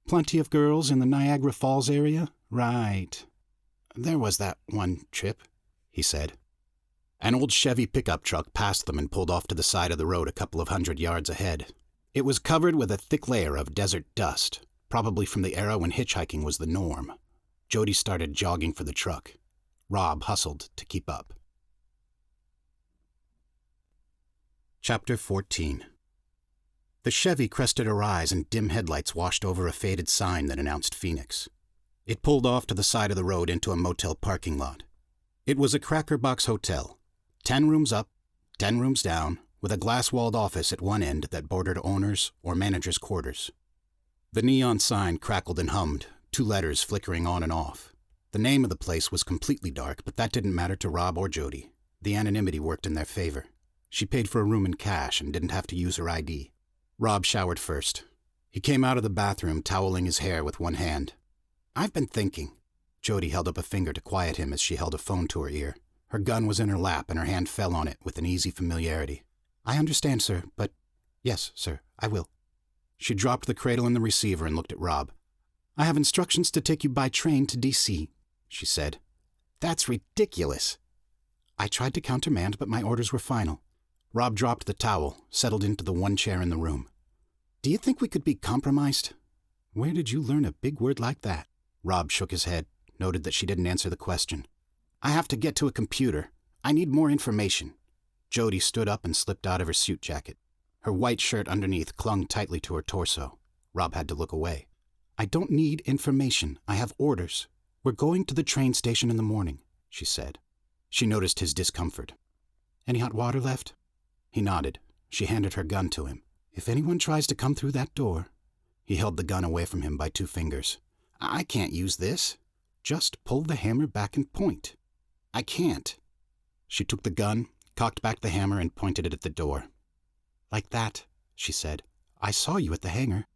"Plenty of girls in the Niagara Falls area? Right." "There was that one trip," he said. An old Chevy pickup truck passed them and pulled off to the side of the road a couple of 100 yards ahead. It was covered with a thick layer of desert dust, probably from the era when hitchhiking was the norm. Jody started jogging for the truck. Rob hustled to keep up. Chapter 14. The Chevy crested a rise and dim headlights washed over a faded sign that announced Phoenix. It pulled off to the side of the road into a motel parking lot. It was a cracker box hotel, 10 rooms up, 10 rooms down, with a glass-walled office at one end that bordered owners' or managers' quarters. The neon sign crackled and hummed, 2 letters flickering on and off. The name of the place was completely dark, but that didn't matter to Rob or Jody. The anonymity worked in their favor. She paid for a room in cash and didn't have to use her ID. Rob showered first. He came out of the bathroom, toweling his hair with one hand. "I've been thinking." Jody held up a finger to quiet him as she held a phone to her ear. Her gun was in her lap and her hand fell on it with an easy familiarity. "I understand, sir, but yes, sir, I will." She dropped the cradle and the receiver and looked at Rob. "I have instructions to take you by train to D.C., she said. "That's ridiculous." "I tried to countermand, but my orders were final." Rob dropped the towel, settled into the one chair in the room. "Do you think we could be compromised?" "Where did you learn a big word like that?" Rob shook his head, noted that she didn't answer the question. "I have to get to a computer. I need more information." Jody stood up and slipped out of her suit jacket. Her white shirt underneath clung tightly to her torso. Rob had to look away. "I don't need information. I have orders. We're going to the train station in the morning," she said. She noticed his discomfort. "Any hot water left?" He nodded. She handed her gun to him. "If anyone tries to come through that door..." He held the gun away from him by 2 fingers. "I can't use this." "Just pull the hammer back and point." "I can't." She took the gun, cocked back the hammer, and pointed it at the door. "Like that," she said. "I saw you at the hangar."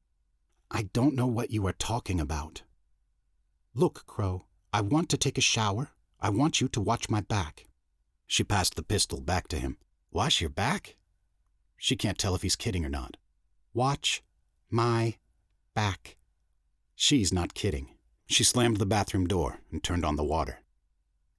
"I don't know what you are talking about." "Look, Crowe, I want to take a shower. I want you to watch my back." She passed the pistol back to him. "Wash your back?" She can't tell if he's kidding or not. "Watch my back." She's not kidding. She slammed the bathroom door and turned on the water.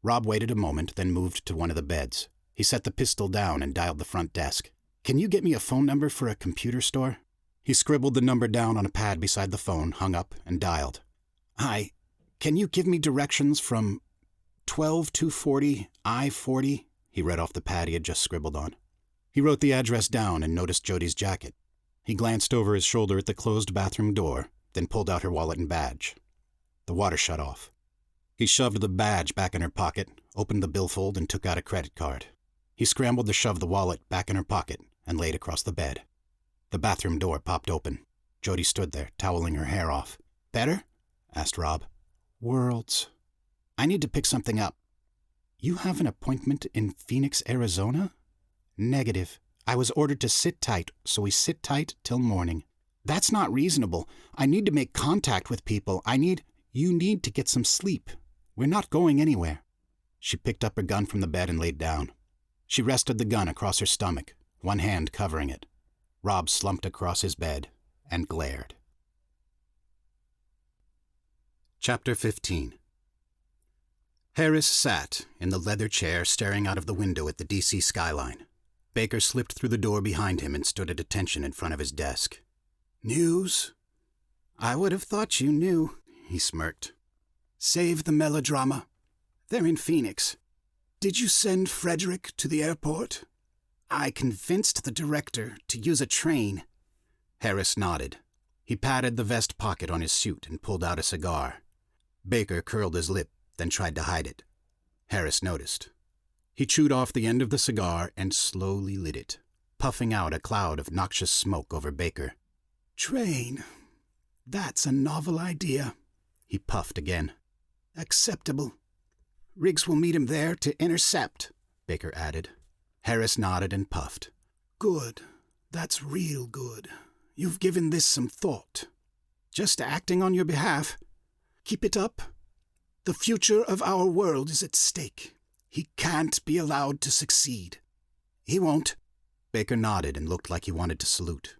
Rob waited a moment, then moved to one of the beds. He set the pistol down and dialed the front desk. "Can you get me a phone number for a computer store?" He scribbled the number down on a pad beside the phone, hung up, and dialed. "Hi, can you give me directions from 12240 I-40? He read off the pad he had just scribbled on. He wrote the address down and noticed Jody's jacket. He glanced over his shoulder at the closed bathroom door, then pulled out her wallet and badge. The water shut off. He shoved the badge back in her pocket, opened the billfold, and took out a credit card. He scrambled to shove the wallet back in her pocket and laid across the bed. The bathroom door popped open. Jody stood there, toweling her hair off. "Better?" asked Rob. "Worlds. I need to pick something up." "You have an appointment in Phoenix, Arizona?" "Negative. I was ordered to sit tight, so we sit tight till morning." "That's not reasonable. I need to make contact with people. You need to get some sleep. We're not going anywhere." She picked up her gun from the bed and laid down. She rested the gun across her stomach, one hand covering it. Rob slumped across his bed and glared. Chapter 15. Harris sat in the leather chair staring out of the window at the D.C. skyline. Baker slipped through the door behind him and stood at attention in front of his desk. "News? I would have thought you knew," he smirked. "Save the melodrama. They're in Phoenix. Did you send Frederick to the airport?" "I convinced the director to use a train." Harris nodded. He patted the vest pocket on his suit and pulled out a cigar. Baker curled his lip, then tried to hide it. Harris noticed. He chewed off the end of the cigar and slowly lit it, puffing out a cloud of noxious smoke over Baker. "Train. That's a novel idea." He puffed again. "Acceptable. Riggs will meet him there to intercept," Baker added. Harris nodded and puffed. "Good. That's real good. You've given this some thought." "Just acting on your behalf." "Keep it up. The future of our world is at stake. He can't be allowed to succeed." "He won't." Baker nodded and looked like he wanted to salute.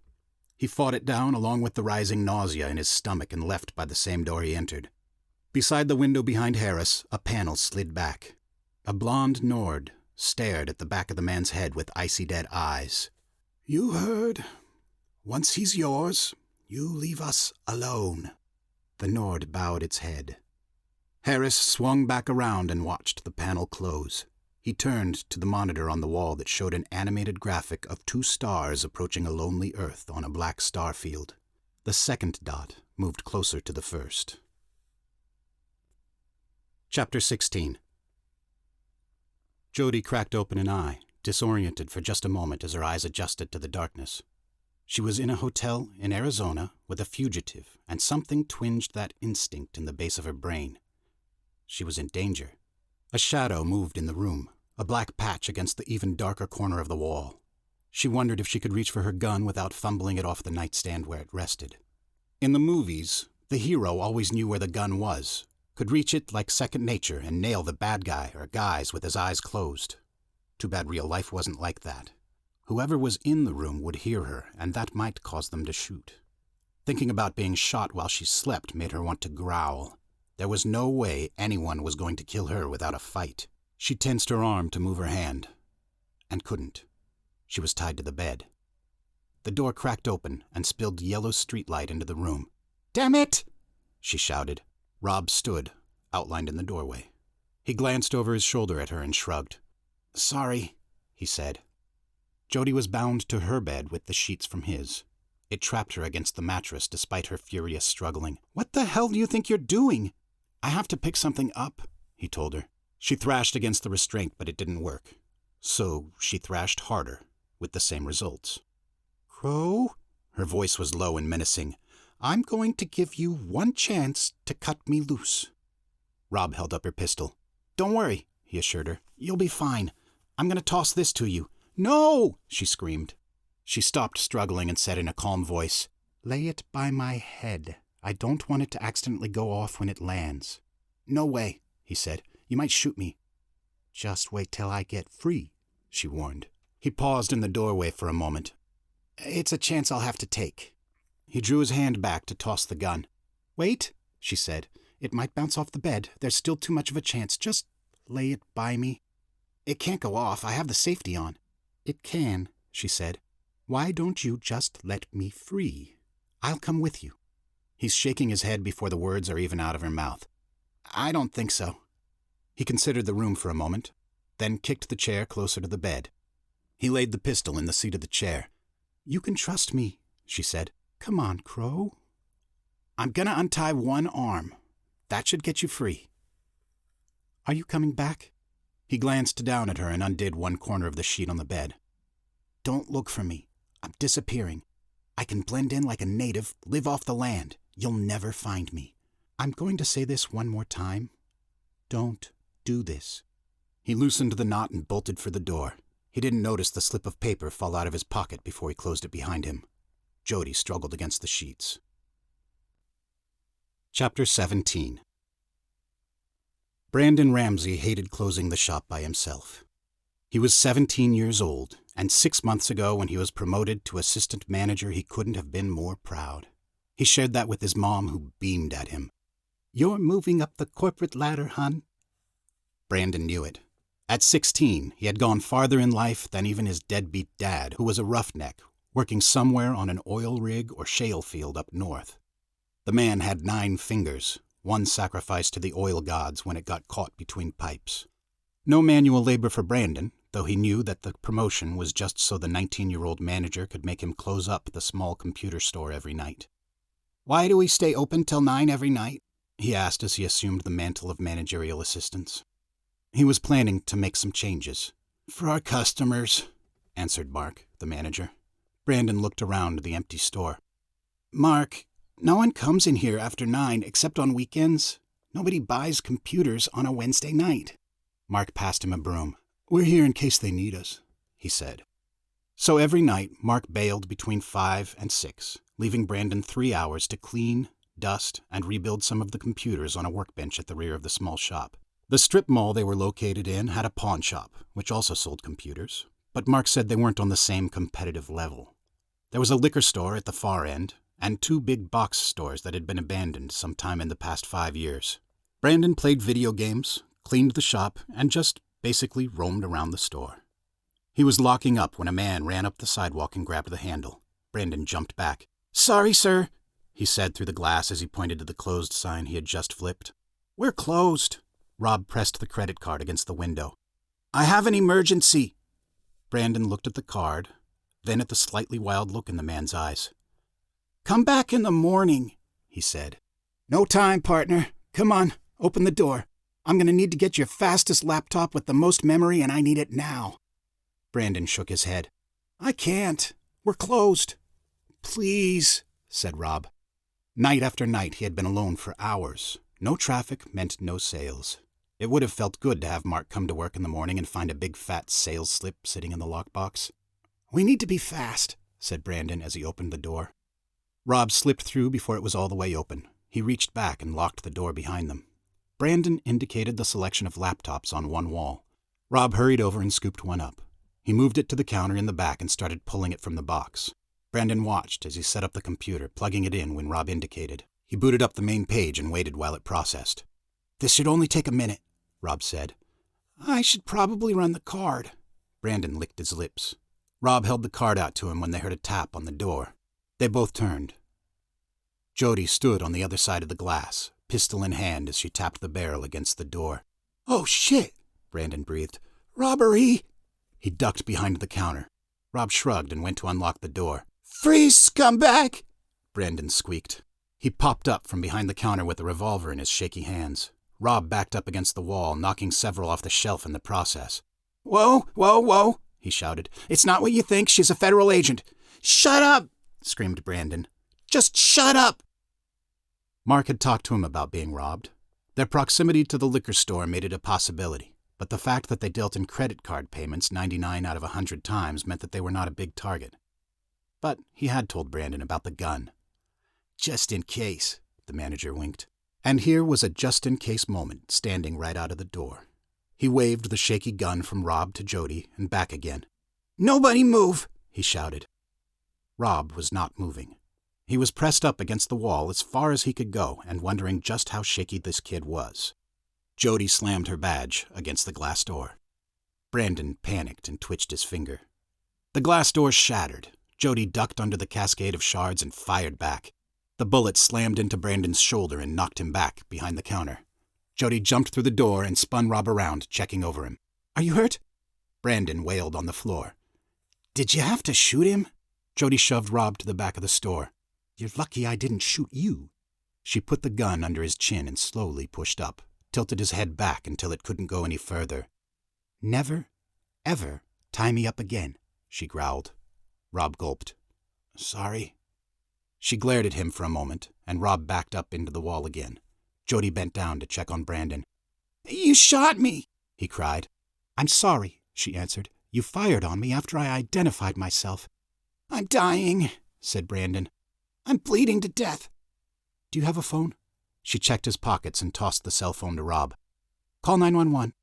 He fought it down along with the rising nausea in his stomach and left by the same door he entered. Beside the window behind Harris, a panel slid back. A blonde Nord, stared at the back of the man's head with icy dead eyes. "You heard. Once he's yours, you leave us alone." The Nord bowed its head. Harris swung back around and watched the panel close. He turned to the monitor on the wall that showed an animated graphic of 2 stars approaching a lonely Earth on a black star field. The second dot moved closer to the first. Chapter 16. Jody cracked open an eye, disoriented for just a moment as her eyes adjusted to the darkness. She was in a hotel in Arizona with a fugitive, and something twinged that instinct in the base of her brain. She was in danger. A shadow moved in the room, a black patch against the even darker corner of the wall. She wondered if she could reach for her gun without fumbling it off the nightstand where it rested. In the movies, the hero always knew where the gun was, could reach it like second nature and nail the bad guy or guys with his eyes closed. Too bad real life wasn't like that. Whoever was in the room would hear her, and that might cause them to shoot. Thinking about being shot while she slept made her want to growl. There was no way anyone was going to kill her without a fight. She tensed her arm to move her hand, and couldn't. She was tied to the bed. The door cracked open and spilled yellow streetlight into the room. "Damn it!" she shouted. Rob stood, outlined in the doorway. He glanced over his shoulder at her and shrugged. "Sorry," he said. Jody was bound to her bed with the sheets from his. It trapped her against the mattress despite her furious struggling. "What the hell do you think you're doing?" "I have to pick something up," he told her. She thrashed against the restraint, but it didn't work. So she thrashed harder, with the same results. "Crowe," her voice was low and menacing, "I'm going to give you one chance to cut me loose." Rob held up her pistol. "Don't worry," he assured her. "You'll be fine. I'm going to toss this to you." "No!" she screamed. She stopped struggling and said in a calm voice, "Lay it by my head. I don't want it to accidentally go off when it lands." "No way," he said. "You might shoot me." "Just wait till I get free," she warned. He paused in the doorway for a moment. "It's a chance I'll have to take." He drew his hand back to toss the gun. "Wait," she said. "It might bounce off the bed. There's still too much of a chance. Just lay it by me." "It can't go off. I have the safety on." "It can," she said. "Why don't you just let me free? I'll come with you." He's shaking his head before the words are even out of her mouth. "I don't think so." He considered the room for a moment, then kicked the chair closer to the bed. He laid the pistol in the seat of the chair. "You can trust me," she said. "Come on, Crowe." "I'm gonna untie one arm. That should get you free." "Are you coming back?" He glanced down at her and undid one corner of the sheet on the bed. "Don't look for me. I'm disappearing. I can blend in like a native, live off the land. You'll never find me." "I'm going to say this one more time. Don't do this." He loosened the knot and bolted for the door. He didn't notice the slip of paper fall out of his pocket before he closed it behind him. Jody struggled against the sheets. Chapter 17. Brandon Ramsey hated closing the shop by himself. He was 17 years old, and 6 months ago when he was promoted to assistant manager, he couldn't have been more proud. He shared that with his mom, who beamed at him. "You're moving up the corporate ladder, hon." Brandon knew it. At 16, he had gone farther in life than even his deadbeat dad, who was a roughneck, working somewhere on an oil rig or shale field up north. The man had 9 fingers, one sacrificed to the oil gods when it got caught between pipes. No manual labor for Brandon, though he knew that the promotion was just so the 19-year-old manager could make him close up the small computer store every night. "Why do we stay open till 9 every night?" he asked as he assumed the mantle of managerial assistance. He was planning to make some changes. "For our customers," answered Mark, the manager. Brandon looked around the empty store. "Mark, no one comes in here after 9 except on weekends. Nobody buys computers on a Wednesday night." Mark passed him a broom. "We're here in case they need us," he said. So every night, Mark bailed between 5 and 6, leaving Brandon 3 hours to clean, dust, and rebuild some of the computers on a workbench at the rear of the small shop. The strip mall they were located in had a pawn shop, which also sold computers, but Mark said they weren't on the same competitive level. There was a liquor store at the far end, and 2 big box stores that had been abandoned sometime in the past 5 years. Brandon played video games, cleaned the shop, and just basically roamed around the store. He was locking up when a man ran up the sidewalk and grabbed the handle. Brandon jumped back. "Sorry, sir," he said through the glass as he pointed to the closed sign he had just flipped. "We're closed." Rob pressed the credit card against the window. "I have an emergency." Brandon looked at the card, then at the slightly wild look in the man's eyes. "Come back in the morning," he said. "No time, partner. Come on, open the door. I'm going to need to get your fastest laptop with the most memory, and I need it now." Brandon shook his head. "I can't. We're closed." "Please," said Rob. Night after night he had been alone for hours. No traffic meant no sales. It would have felt good to have Mark come to work in the morning and find a big fat sales slip sitting in the lockbox. "We need to be fast," said Brandon as he opened the door. Rob slipped through before it was all the way open. He reached back and locked the door behind them. Brandon indicated the selection of laptops on one wall. Rob hurried over and scooped one up. He moved it to the counter in the back and started pulling it from the box. Brandon watched as he set up the computer, plugging it in when Rob indicated. He booted up the main page and waited while it processed. "This should only take a minute," Rob said. "I should probably run the card." Brandon licked his lips. Rob held the card out to him when they heard a tap on the door. They both turned. Jody stood on the other side of the glass, pistol in hand as she tapped the barrel against the door. "Oh, shit," Brandon breathed. "Robbery!" He ducked behind the counter. Rob shrugged and went to unlock the door. "Freeze, scumbag!" Brandon squeaked. He popped up from behind the counter with a revolver in his shaky hands. Rob backed up against the wall, knocking several off the shelf in the process. "Whoa, whoa, whoa," he shouted. "It's not what you think. She's a federal agent." "Shut up!" screamed Brandon. "Just shut up!" Mark had talked to him about being robbed. Their proximity to the liquor store made it a possibility, but the fact that they dealt in credit card payments 99 out of 100 times meant that they were not a big target. But he had told Brandon about the gun. "Just in case," the manager winked. And here was a just-in-case moment standing right out of the door. He waved the shaky gun from Rob to Jody and back again. "Nobody move!" he shouted. Rob was not moving. He was pressed up against the wall as far as he could go and wondering just how shaky this kid was. Jody slammed her badge against the glass door. Brandon panicked and twitched his finger. The glass door shattered. Jody ducked under the cascade of shards and fired back. The bullet slammed into Brandon's shoulder and knocked him back behind the counter. Jody jumped through the door and spun Rob around, checking over him. "Are you hurt?" Brandon wailed on the floor. "Did you have to shoot him?" Jody shoved Rob to the back of the store. "You're lucky I didn't shoot you." She put the gun under his chin and slowly pushed up, tilted his head back until it couldn't go any further. "Never, ever tie me up again," she growled. Rob gulped. "Sorry." She glared at him for a moment, and Rob backed up into the wall again. Jody bent down to check on Brandon. "You shot me!" he cried. "I'm sorry," she answered. "You fired on me after I identified myself." "I'm dying," said Brandon. "I'm bleeding to death." "Do you have a phone?" She checked his pockets and tossed the cell phone to Rob. "Call 911.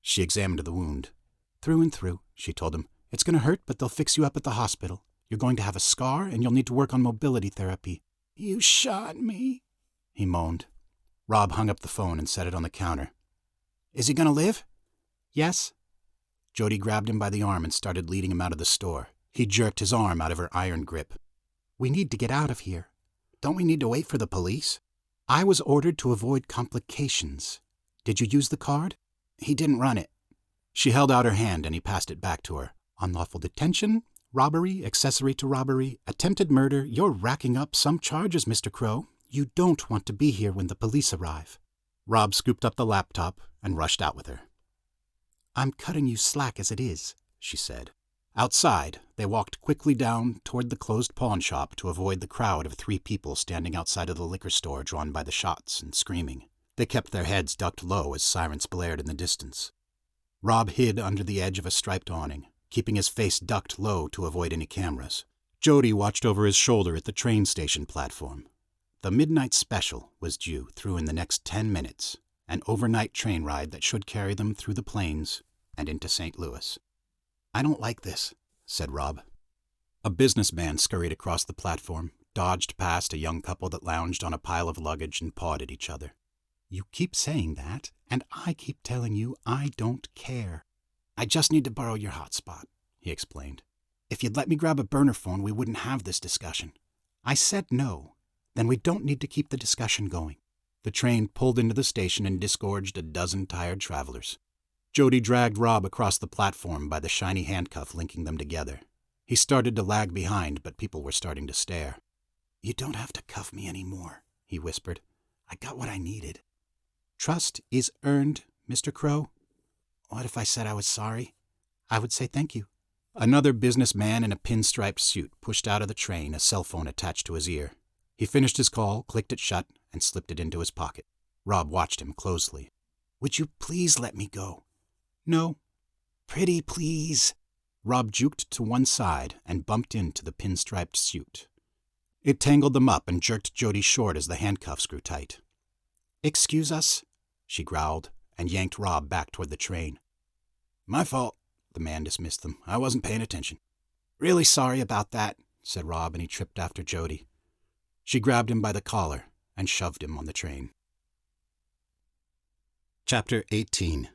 She examined the wound. "Through and through," she told him. "It's going to hurt, but they'll fix you up at the hospital. You're going to have a scar, and you'll need to work on mobility therapy." "You shot me," he moaned. Rob hung up the phone and set it on the counter. "Is he going to live?" "Yes." Jody grabbed him by the arm and started leading him out of the store. He jerked his arm out of her iron grip. "We need to get out of here." "Don't we need to wait for the police?" "I was ordered to avoid complications. Did you use the card?" "He didn't run it." She held out her hand and he passed it back to her. "Unlawful detention, robbery, accessory to robbery, attempted murder. You're racking up some charges, Mr. Crowe. You don't want to be here when the police arrive." Rob scooped up the laptop and rushed out with her. "I'm cutting you slack as it is," she said. Outside, they walked quickly down toward the closed pawn shop to avoid the crowd of 3 people standing outside of the liquor store drawn by the shots and screaming. They kept their heads ducked low as sirens blared in the distance. Rob hid under the edge of a striped awning, keeping his face ducked low to avoid any cameras. Jody watched over his shoulder at the train station platform. The midnight special was due through in the next 10 minutes, an overnight train ride that should carry them through the plains and into St. Louis. "I don't like this," said Rob. A businessman scurried across the platform, dodged past a young couple that lounged on a pile of luggage and pawed at each other. You keep saying that, and I keep telling you I don't care. I just need to borrow your hotspot, he explained. If you'd let me grab a burner phone, we wouldn't have this discussion. I said no. Then we don't need to keep the discussion going. The train pulled into the station and disgorged a dozen tired travelers. Jody dragged Rob across the platform by the shiny handcuff linking them together. He started to lag behind, but people were starting to stare. You don't have to cuff me anymore, he whispered. I got what I needed. Trust is earned, Mr. Crowe. What if I said I was sorry? I would say thank you. Another businessman in a pinstriped suit pushed out of the train, a cell phone attached to his ear. He finished his call, clicked it shut, and slipped it into his pocket. Rob watched him closely. Would you please let me go? No. Pretty please. Rob juked to one side and bumped into the pinstriped suit. It tangled them up and jerked Jody short as the handcuffs grew tight. Excuse us, she growled, and yanked Rob back toward the train. My fault, the man dismissed them. I wasn't paying attention. Really sorry about that, said Rob, and he tripped after Jody. She grabbed him by the collar and shoved him on the train. Chapter 18.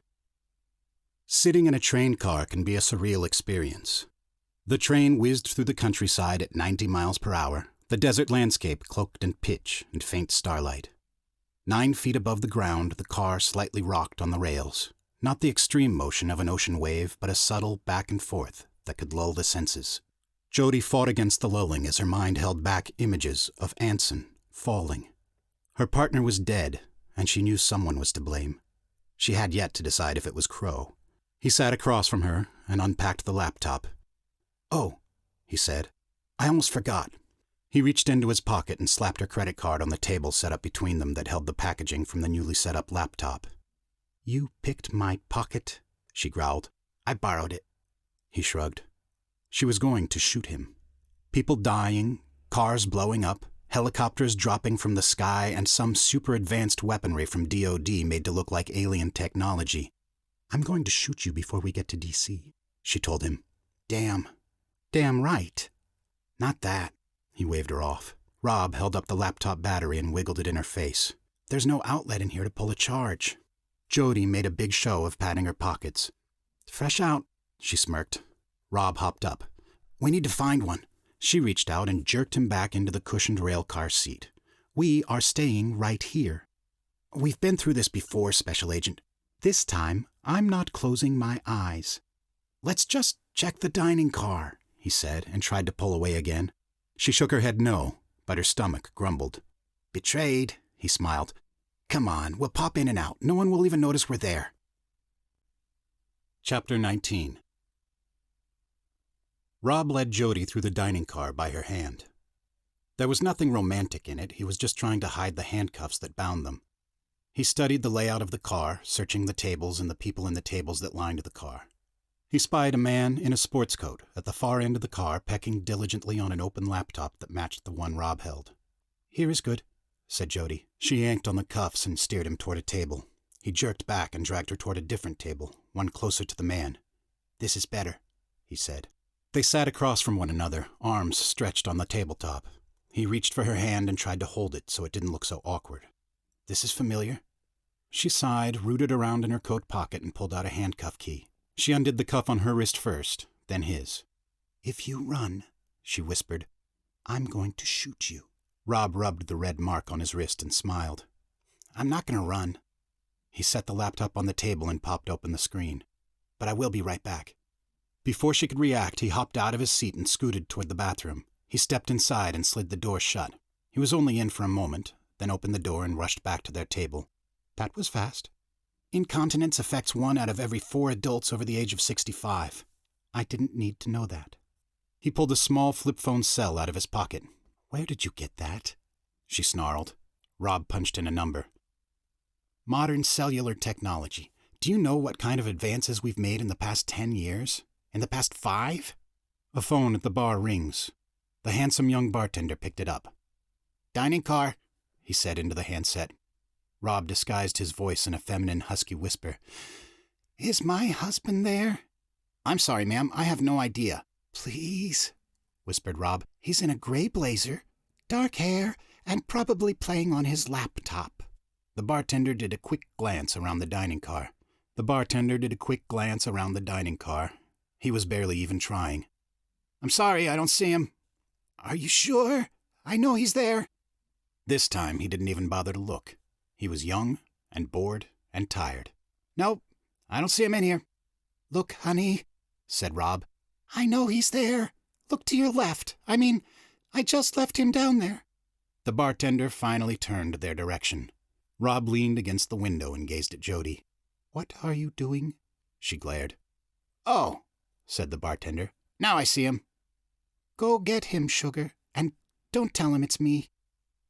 Sitting in a train car can be a surreal experience. The train whizzed through the countryside at 90 miles per hour, the desert landscape cloaked in pitch and faint starlight. 9 feet above the ground, the car slightly rocked on the rails. Not the extreme motion of an ocean wave, but a subtle back and forth that could lull the senses. Jody fought against the lulling as her mind held back images of Anson falling. Her partner was dead, and she knew someone was to blame. She had yet to decide if it was Crowe. He sat across from her and unpacked the laptop. Oh, he said. I almost forgot. He reached into his pocket and slapped her credit card on the table set up between them that held the packaging from the newly set up laptop. You picked my pocket, she growled. I borrowed it. He shrugged. She was going to shoot him. People dying, cars blowing up, helicopters dropping from the sky, and some super-advanced weaponry from DOD made to look like alien technology. I'm going to shoot you before we get to D.C., she told him. Damn. Damn right. Not that. He waved her off. Rob held up the laptop battery and wiggled it in her face. There's no outlet in here to pull a charge. Jody made a big show of patting her pockets. Fresh out, she smirked. Rob hopped up. We need to find one. She reached out and jerked him back into the cushioned rail car seat. We are staying right here. We've been through this before, Special Agent. This time, I'm not closing my eyes. Let's just check the dining car, he said, and tried to pull away again. She shook her head no, but her stomach grumbled. Betrayed, he smiled. Come on, we'll pop in and out. No one will even notice we're there. Chapter 19. Rob led Jody through the dining car by her hand. There was nothing romantic in it. He was just trying to hide the handcuffs that bound them. He studied the layout of the car, searching the tables and the people in the tables that lined the car. He spied a man in a sports coat at the far end of the car, pecking diligently on an open laptop that matched the one Rob held. Here is good, said Jody. She yanked on the cuffs and steered him toward a table. He jerked back and dragged her toward a different table, one closer to the man. This is better, he said. They sat across from one another, arms stretched on the tabletop. He reached for her hand and tried to hold it so it didn't look so awkward. This is familiar. She sighed, rooted around in her coat pocket, and pulled out a handcuff key. She undid the cuff on her wrist first, then his. If you run, she whispered, I'm going to shoot you. Rob rubbed the red mark on his wrist and smiled. I'm not going to run. He set the laptop on the table and popped open the screen. But I will be right back. Before she could react, he hopped out of his seat and scooted toward the bathroom. He stepped inside and slid the door shut. He was only in for a moment, then opened the door and rushed back to their table. That was fast. Incontinence affects 1 out of every 4 adults over the age of 65. I didn't need to know that. He pulled a small flip phone cell out of his pocket. Where did you get that? She snarled. Rob punched in a number. Modern cellular technology. Do you know what kind of advances we've made in the past 10 years? In the past 5? A phone at the bar rings. The handsome young bartender picked it up. Dining car, he said into the handset. Rob disguised his voice in a feminine, husky whisper. Is my husband there? I'm sorry, ma'am. I have no idea. Please, whispered Rob. He's in a gray blazer, dark hair, and probably playing on his laptop. The bartender did a quick glance around the dining car. He was barely even trying. "I'm sorry, I don't see him." "Are you sure? I know he's there." This time he didn't even bother to look. He was young and bored and tired. "Nope, I don't see him in here." "Look, honey," said Rob. "I know he's there. Look to your left. I just left him down there." The bartender finally turned their direction. Rob leaned against the window and gazed at Jody. "What are you doing?" she glared. "Oh," said the bartender. "Now I see him." "Go get him, sugar, and don't tell him it's me."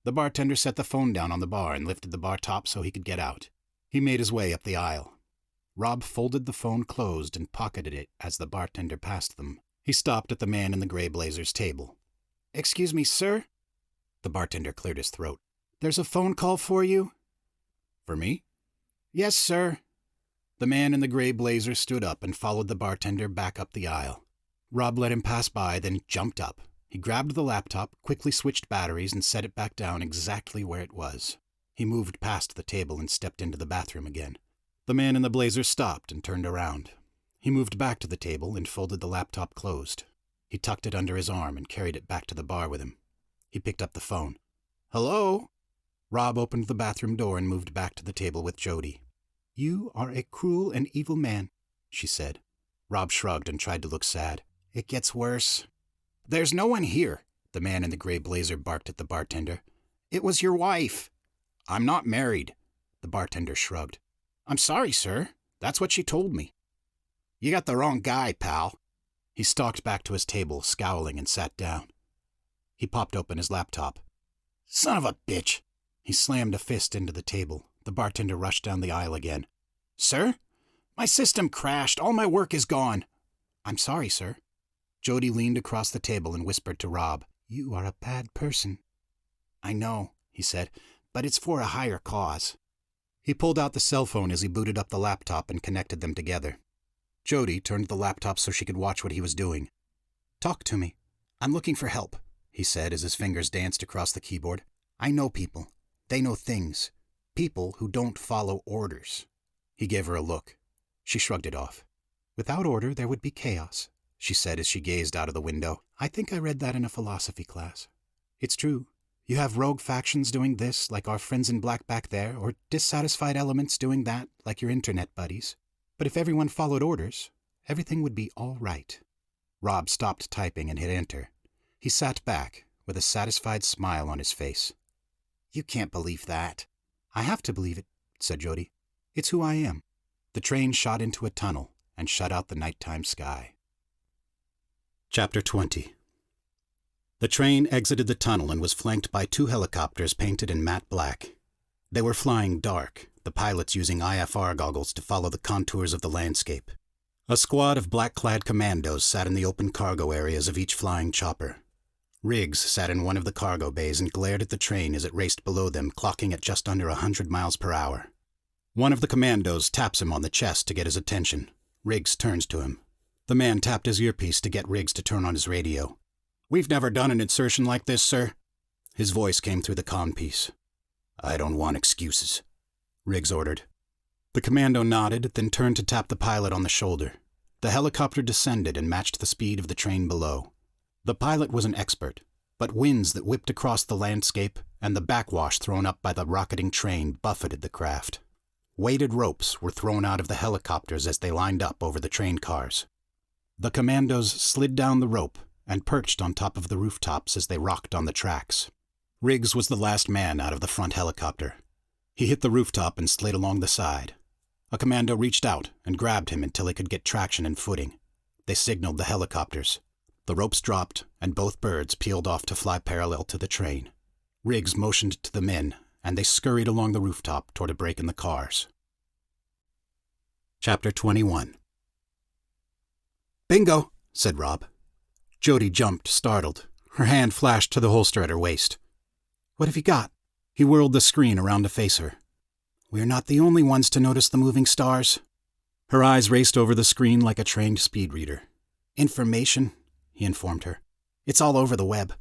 The bartender set the phone down on the bar and lifted the bar top so he could get out. He made his way up the aisle. Rob folded the phone closed and pocketed it as the bartender passed them. He stopped at the man in the gray blazer's table. "Excuse me, sir?" The bartender cleared his throat. "There's a phone call for you." "For me?" "Yes, sir." The man in the gray blazer stood up and followed the bartender back up the aisle. Rob let him pass by, then jumped up. He grabbed the laptop, quickly switched batteries, and set it back down exactly where it was. He moved past the table and stepped into the bathroom again. The man in the blazer stopped and turned around. He moved back to the table and folded the laptop closed. He tucked it under his arm and carried it back to the bar with him. He picked up the phone. "Hello?" Rob opened the bathroom door and moved back to the table with Jody. "You are a cruel and evil man," she said. Rob shrugged and tried to look sad. "It gets worse." "There's no one here," the man in the gray blazer barked at the bartender. "It was your wife." "I'm not married." The bartender shrugged. "I'm sorry, sir. That's what she told me." "You got the wrong guy, pal." He stalked back to his table, scowling, and sat down. He popped open his laptop. "Son of a bitch!" He slammed a fist into the table. The bartender rushed down the aisle again. "Sir? My system crashed. All my work is gone." "I'm sorry, sir." Jody leaned across the table and whispered to Rob. "You are a bad person." "I know," he said, "but it's for a higher cause." He pulled out the cell phone as he booted up the laptop and connected them together. Jody turned the laptop so she could watch what he was doing. "Talk to me. I'm looking for help," he said as his fingers danced across the keyboard. "I know people. They know things. People who don't follow orders." He gave her a look. She shrugged it off. "Without order, there would be chaos," she said as she gazed out of the window. "I think I read that in a philosophy class. It's true. You have rogue factions doing this, like our friends in black back there, or dissatisfied elements doing that, like your internet buddies. But if everyone followed orders, everything would be all right." Rob stopped typing and hit enter. He sat back, with a satisfied smile on his face. "You can't believe that." "I have to believe it," said Jody. "It's who I am." The train shot into a tunnel and shut out the nighttime sky. Chapter 20. The train exited the tunnel and was flanked by 2 helicopters painted in matte black. They were flying dark, the pilots using IFR goggles to follow the contours of the landscape. A squad of black-clad commandos sat in the open cargo areas of each flying chopper. Riggs sat in one of the cargo bays and glared at the train as it raced below them, clocking at just under 100 miles per hour. One of the commandos taps him on the chest to get his attention. Riggs turns to him. The man tapped his earpiece to get Riggs to turn on his radio. "We've never done an insertion like this, sir." His voice came through the comm piece. "I don't want excuses," Riggs ordered. The commando nodded, then turned to tap the pilot on the shoulder. The helicopter descended and matched the speed of the train below. The pilot was an expert, but winds that whipped across the landscape and the backwash thrown up by the rocketing train buffeted the craft. Weighted ropes were thrown out of the helicopters as they lined up over the train cars. The commandos slid down the rope and perched on top of the rooftops as they rocked on the tracks. Riggs was the last man out of the front helicopter. He hit the rooftop and slid along the side. A commando reached out and grabbed him until he could get traction and footing. They signaled the helicopters. The ropes dropped, and both birds peeled off to fly parallel to the train. Riggs motioned to the men, and they scurried along the rooftop toward a break in the cars. Chapter 21. "Bingo," said Rob. Jody jumped, startled. Her hand flashed to the holster at her waist. "What have you got?" He whirled the screen around to face her. "We're not the only ones to notice the moving stars." Her eyes raced over the screen like a trained speed reader. "Information," he informed her. "It's all over the web.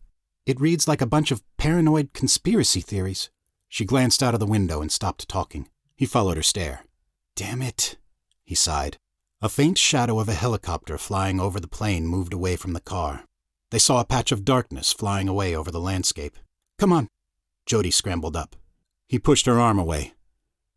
It reads like a bunch of paranoid conspiracy theories." She glanced out of the window and stopped talking. He followed her stare. "Damn it," he sighed. A faint shadow of a helicopter flying over the plane moved away from the car. They saw a patch of darkness flying away over the landscape. "Come on." Jody scrambled up. He pushed her arm away.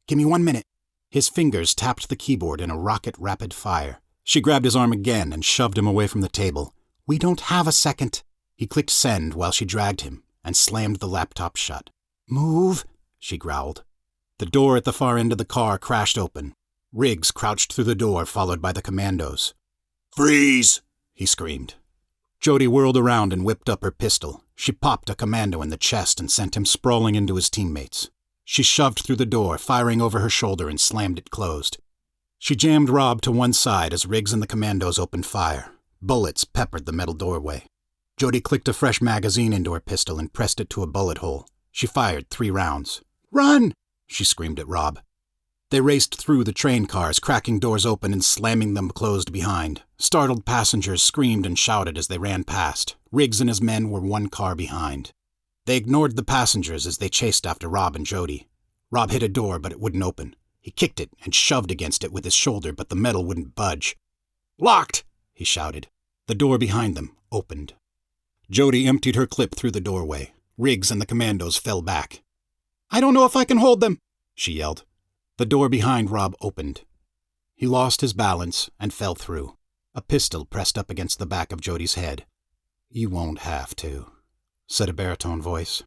"Give me 1 minute." His fingers tapped the keyboard in a rocket rapid fire. She grabbed his arm again and shoved him away from the table. "We don't have a second." He clicked send while she dragged him and slammed the laptop shut. "Move," she growled. The door at the far end of the car crashed open. Riggs crouched through the door, followed by the commandos. "Freeze!" he screamed. Jody whirled around and whipped up her pistol. She popped a commando in the chest and sent him sprawling into his teammates. She shoved through the door, firing over her shoulder, and slammed it closed. She jammed Rob to one side as Riggs and the commandos opened fire. Bullets peppered the metal doorway. Jody clicked a fresh magazine into her pistol and pressed it to a bullet hole. She fired 3 rounds. "Run!" she screamed at Rob. They raced through the train cars, cracking doors open and slamming them closed behind. Startled passengers screamed and shouted as they ran past. Riggs and his men were 1 car behind. They ignored the passengers as they chased after Rob and Jody. Rob hit a door, but it wouldn't open. He kicked it and shoved against it with his shoulder, but the metal wouldn't budge. "Locked!" he shouted. The door behind them opened. Jody emptied her clip through the doorway. Riggs and the commandos fell back. "I don't know if I can hold them," she yelled. The door behind Rob opened. He lost his balance and fell through. A pistol pressed up against the back of Jody's head. "You won't have to," said a baritone voice.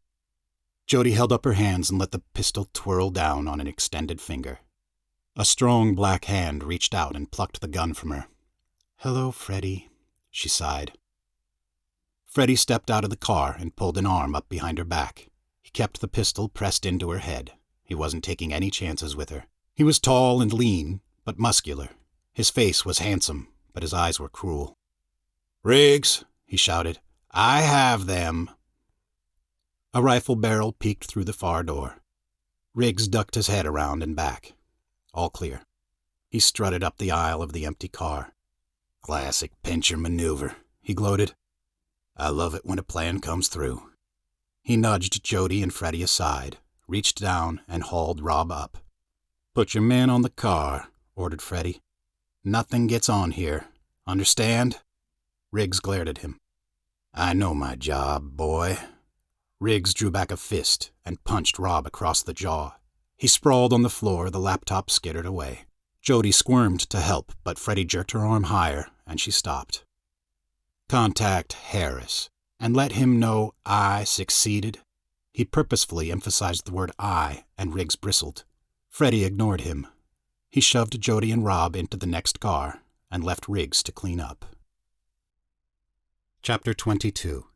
Jody held up her hands and let the pistol twirl down on an extended finger. A strong black hand reached out and plucked the gun from her. "Hello, Freddie," she sighed. Freddie stepped out of the car and pulled an arm up behind her back. He kept the pistol pressed into her head. He wasn't taking any chances with her. He was tall and lean, but muscular. His face was handsome, but his eyes were cruel. "Riggs," he shouted, "I have them." A rifle barrel peeked through the far door. Riggs ducked his head around and back. All clear. He strutted up the aisle of the empty car. "Classic pincher maneuver," he gloated. "I love it when a plan comes through." He nudged Jody and Freddie aside, reached down, and hauled Rob up. "Put your men on the car," ordered Freddie. "Nothing gets on here. Understand?" Riggs glared at him. "I know my job, boy." Riggs drew back a fist and punched Rob across the jaw. He sprawled on the floor, the laptop skittered away. Jody squirmed to help, but Freddie jerked her arm higher, and she stopped. "Contact Harris, and let him know I succeeded." He purposefully emphasized the word I, and Riggs bristled. Freddie ignored him. He shoved Jody and Rob into the next car and left Riggs to clean up. Chapter 22.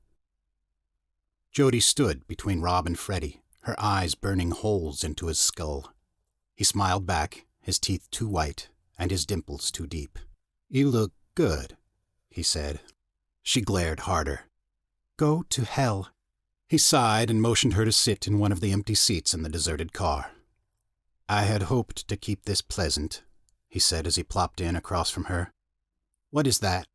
Jody stood between Rob and Freddie, her eyes burning holes into his skull. He smiled back, his teeth too white and his dimples too deep. "You look good," he said. She glared harder. "Go to hell." He sighed and motioned her to sit in one of the empty seats in the deserted car. "I had hoped to keep this pleasant," he said as he plopped in across from her. "What is that?"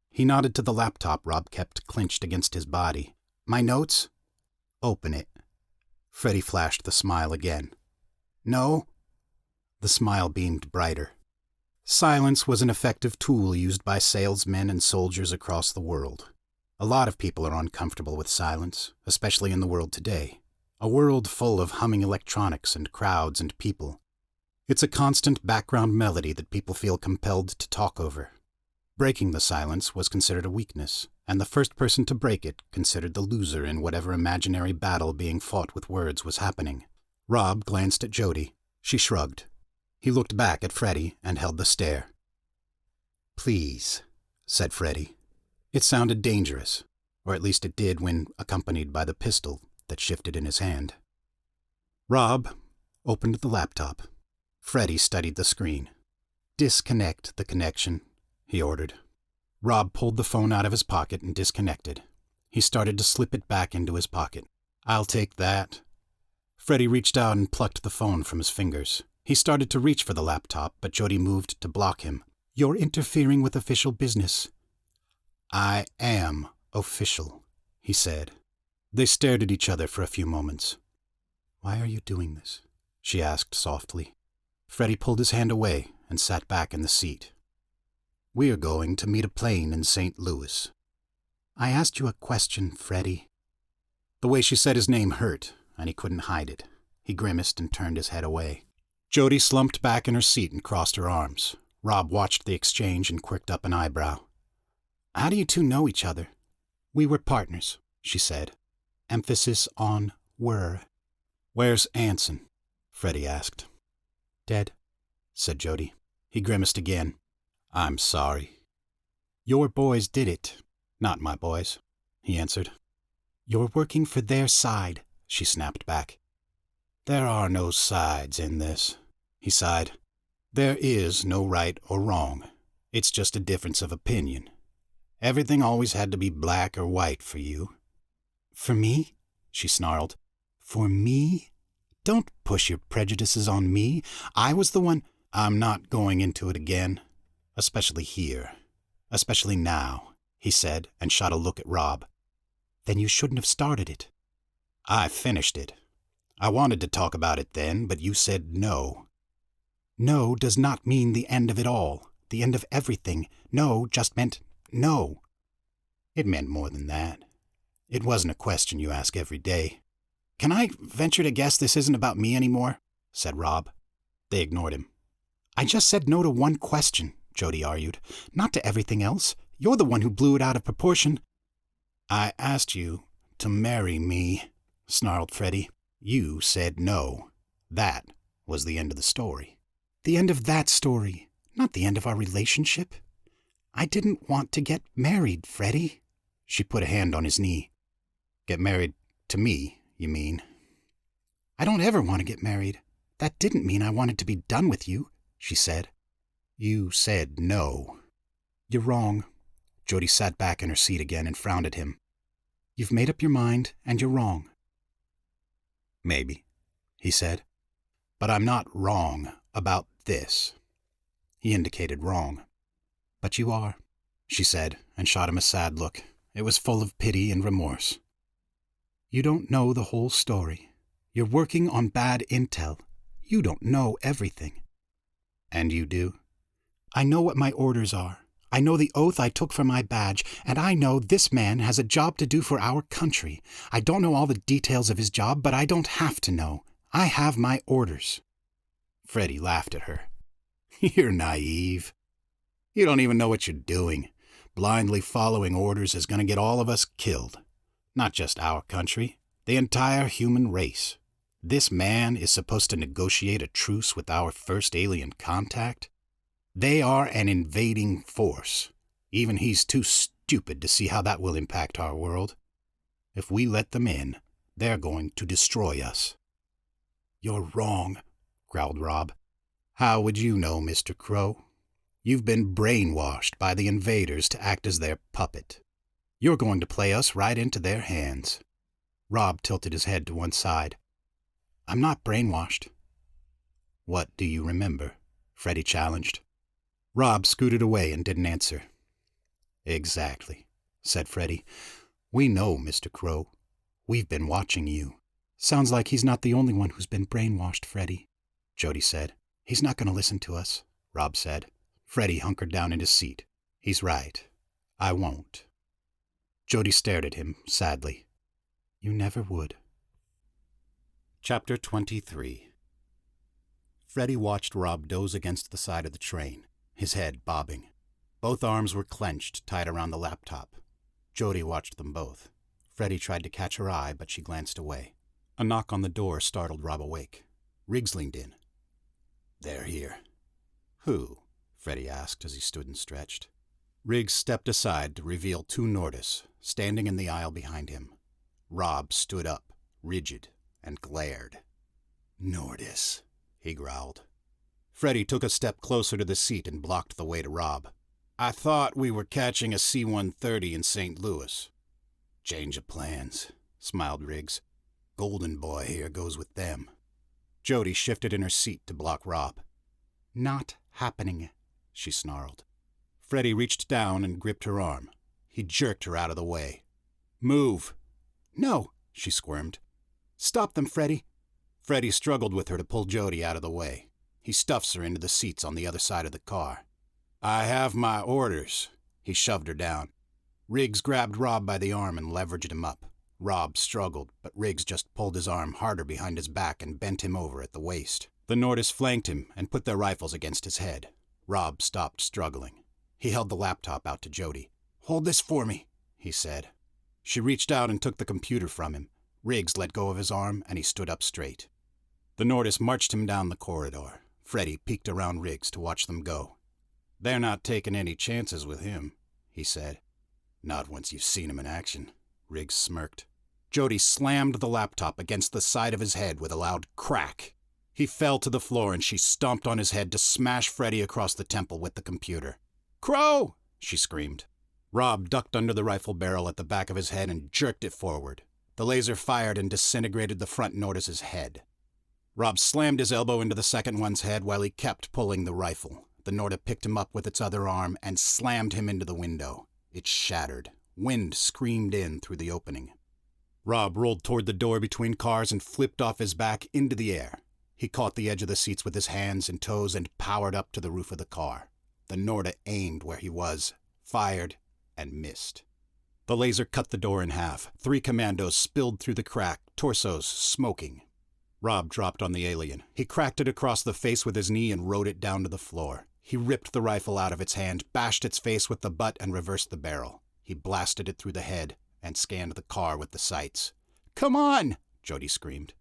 He nodded to the laptop Rob kept clenched against his body. "My notes?" "Open it." Freddie flashed the smile again. "No?" The smile beamed brighter. Silence was an effective tool used by salesmen and soldiers across the world. A lot of people are uncomfortable with silence, especially in the world today. A world full of humming electronics and crowds and people. It's a constant background melody that people feel compelled to talk over. Breaking the silence was considered a weakness, and the first person to break it considered the loser in whatever imaginary battle being fought with words was happening. Rob glanced at Jody. She shrugged. He looked back at Freddie and held the stare. "Please," said Freddie. It sounded dangerous, or at least it did when accompanied by the pistol that shifted in his hand. Rob opened the laptop. Freddie studied the screen. "Disconnect the connection," he ordered. Rob pulled the phone out of his pocket and disconnected. He started to slip it back into his pocket. "I'll take that." Freddie reached out and plucked the phone from his fingers. He started to reach for the laptop, but Jody moved to block him. "You're interfering with official business." "I am official," he said. They stared at each other for a few moments. "Why are you doing this?" she asked softly. Freddie pulled his hand away and sat back in the seat. "We're going to meet a plane in St. Louis." "I asked you a question, Freddie." The way she said his name hurt, and he couldn't hide it. He grimaced and turned his head away. Jody slumped back in her seat and crossed her arms. Rob watched the exchange and quirked up an eyebrow. "How do you two know each other?" "We were partners," she said. Emphasis on were. "Where's Anson?" Freddie asked. "Dead," said Jody. He grimaced again. "I'm sorry." "Your boys did it, not my boys," he answered. "You're working for their side," she snapped back. "There are no sides in this," he sighed. "There is no right or wrong. It's just a difference of opinion. Everything always had to be black or white for you." "For me?" she snarled. "For me? Don't push your prejudices on me. I was the one—" "I'm not going into it again. Especially here. Especially now," he said, and shot a look at Rob. "Then you shouldn't have started it." "I finished it. I wanted to talk about it then, but you said no." "No does not mean the end of it all, the end of everything. No just meant no." "It meant more than that. It wasn't a question you ask every day." "Can I venture to guess this isn't about me anymore?" said Rob. They ignored him. "I just said no to one question," Jody argued. "Not to everything else. You're the one who blew it out of proportion." "I asked you to marry me," snarled Freddie. "You said no. That was the end of the story." "The end of that story, not the end of our relationship. I didn't want to get married, Freddie." She put a hand on his knee. "Get married to me, you mean?" "I don't ever want to get married. That didn't mean I wanted to be done with you," she said. "You said no." "You're wrong." Jody sat back in her seat again and frowned at him. "You've made up your mind, and you're wrong." "Maybe," he said. "But I'm not wrong about this." He indicated wrong. "But you are," she said, and shot him a sad look. It was full of pity and remorse. "You don't know the whole story. You're working on bad intel. You don't know everything." "And you do?" "I know what my orders are. I know the oath I took for my badge, and I know this man has a job to do for our country. I don't know all the details of his job, but I don't have to know. I have my orders." Freddie laughed at her. "You're naive. You don't even know what you're doing. Blindly following orders is going to get all of us killed. Not just our country, the entire human race. This man is supposed to negotiate a truce with our first alien contact. They are an invading force. Even he's too stupid to see how that will impact our world. If we let them in, they're going to destroy us." "You're wrong," growled Rob. "How would you know, Mr. Crowe? You've been brainwashed by the invaders to act as their puppet. You're going to play us right into their hands." Rob tilted his head to one side. "I'm not brainwashed." "What do you remember?" Freddie challenged. Rob scooted away and didn't answer. "Exactly," said Freddie. "We know, Mr. Crowe. We've been watching you." "Sounds like he's not the only one who's been brainwashed, Freddie," Jody said. "He's not going to listen to us," Rob said. Freddie hunkered down in his seat. "He's right. I won't." Jody stared at him sadly. "You never would." Chapter 23. Freddie watched Rob doze against the side of the train, his head bobbing. Both arms were clenched, tied around the laptop. Jody watched them both. Freddie tried to catch her eye, but she glanced away. A knock on the door startled Rob awake. Riggs leaned in. "They're here." "Who?" Freddie asked as he stood and stretched. Riggs stepped aside to reveal two Nordis, standing in the aisle behind him. Rob stood up, rigid, and glared. "Nordis," he growled. Freddie took a step closer to the seat and blocked the way to Rob. "I thought we were catching a C-130 in St. Louis." "Change of plans," smiled Riggs. "Golden Boy here goes with them." Jody shifted in her seat to block Rob. "Not happening," she snarled. Freddie reached down and gripped her arm. He jerked her out of the way. "Move." "No," she squirmed. "Stop them, Freddie." Freddie struggled with her to pull Jody out of the way. He stuffs her into the seats on the other side of the car. "I have my orders." He shoved her down. Riggs grabbed Rob by the arm and leveraged him up. Rob struggled, but Riggs just pulled his arm harder behind his back and bent him over at the waist. The Nordis flanked him and put their rifles against his head. Rob stopped struggling. He held the laptop out to Jody. "Hold this for me," he said. She reached out and took the computer from him. Riggs let go of his arm and he stood up straight. The Nordis marched him down the corridor. Freddie peeked around Riggs to watch them go. "They're not taking any chances with him," he said. "Not once you've seen him in action," Riggs smirked. Jody slammed the laptop against the side of his head with a loud crack. He fell to the floor and she stomped on his head to smash Freddie across the temple with the computer. "Crowe!" she screamed. Rob ducked under the rifle barrel at the back of his head and jerked it forward. The laser fired and disintegrated the front Nordis's head. Rob slammed his elbow into the second one's head while he kept pulling the rifle. The Norda picked him up with its other arm and slammed him into the window. It shattered. Wind screamed in through the opening. Rob rolled toward the door between cars and flipped off his back into the air. He caught the edge of the seats with his hands and toes and powered up to the roof of the car. The Norda aimed where he was, fired, and missed. The laser cut the door in half. 3 commandos spilled through the crack, torsos smoking. Rob dropped on the alien. He cracked it across the face with his knee and rode it down to the floor. He ripped the rifle out of its hand, bashed its face with the butt, and reversed the barrel. He blasted it through the head and scanned the car with the sights. "Come on!" Jody screamed.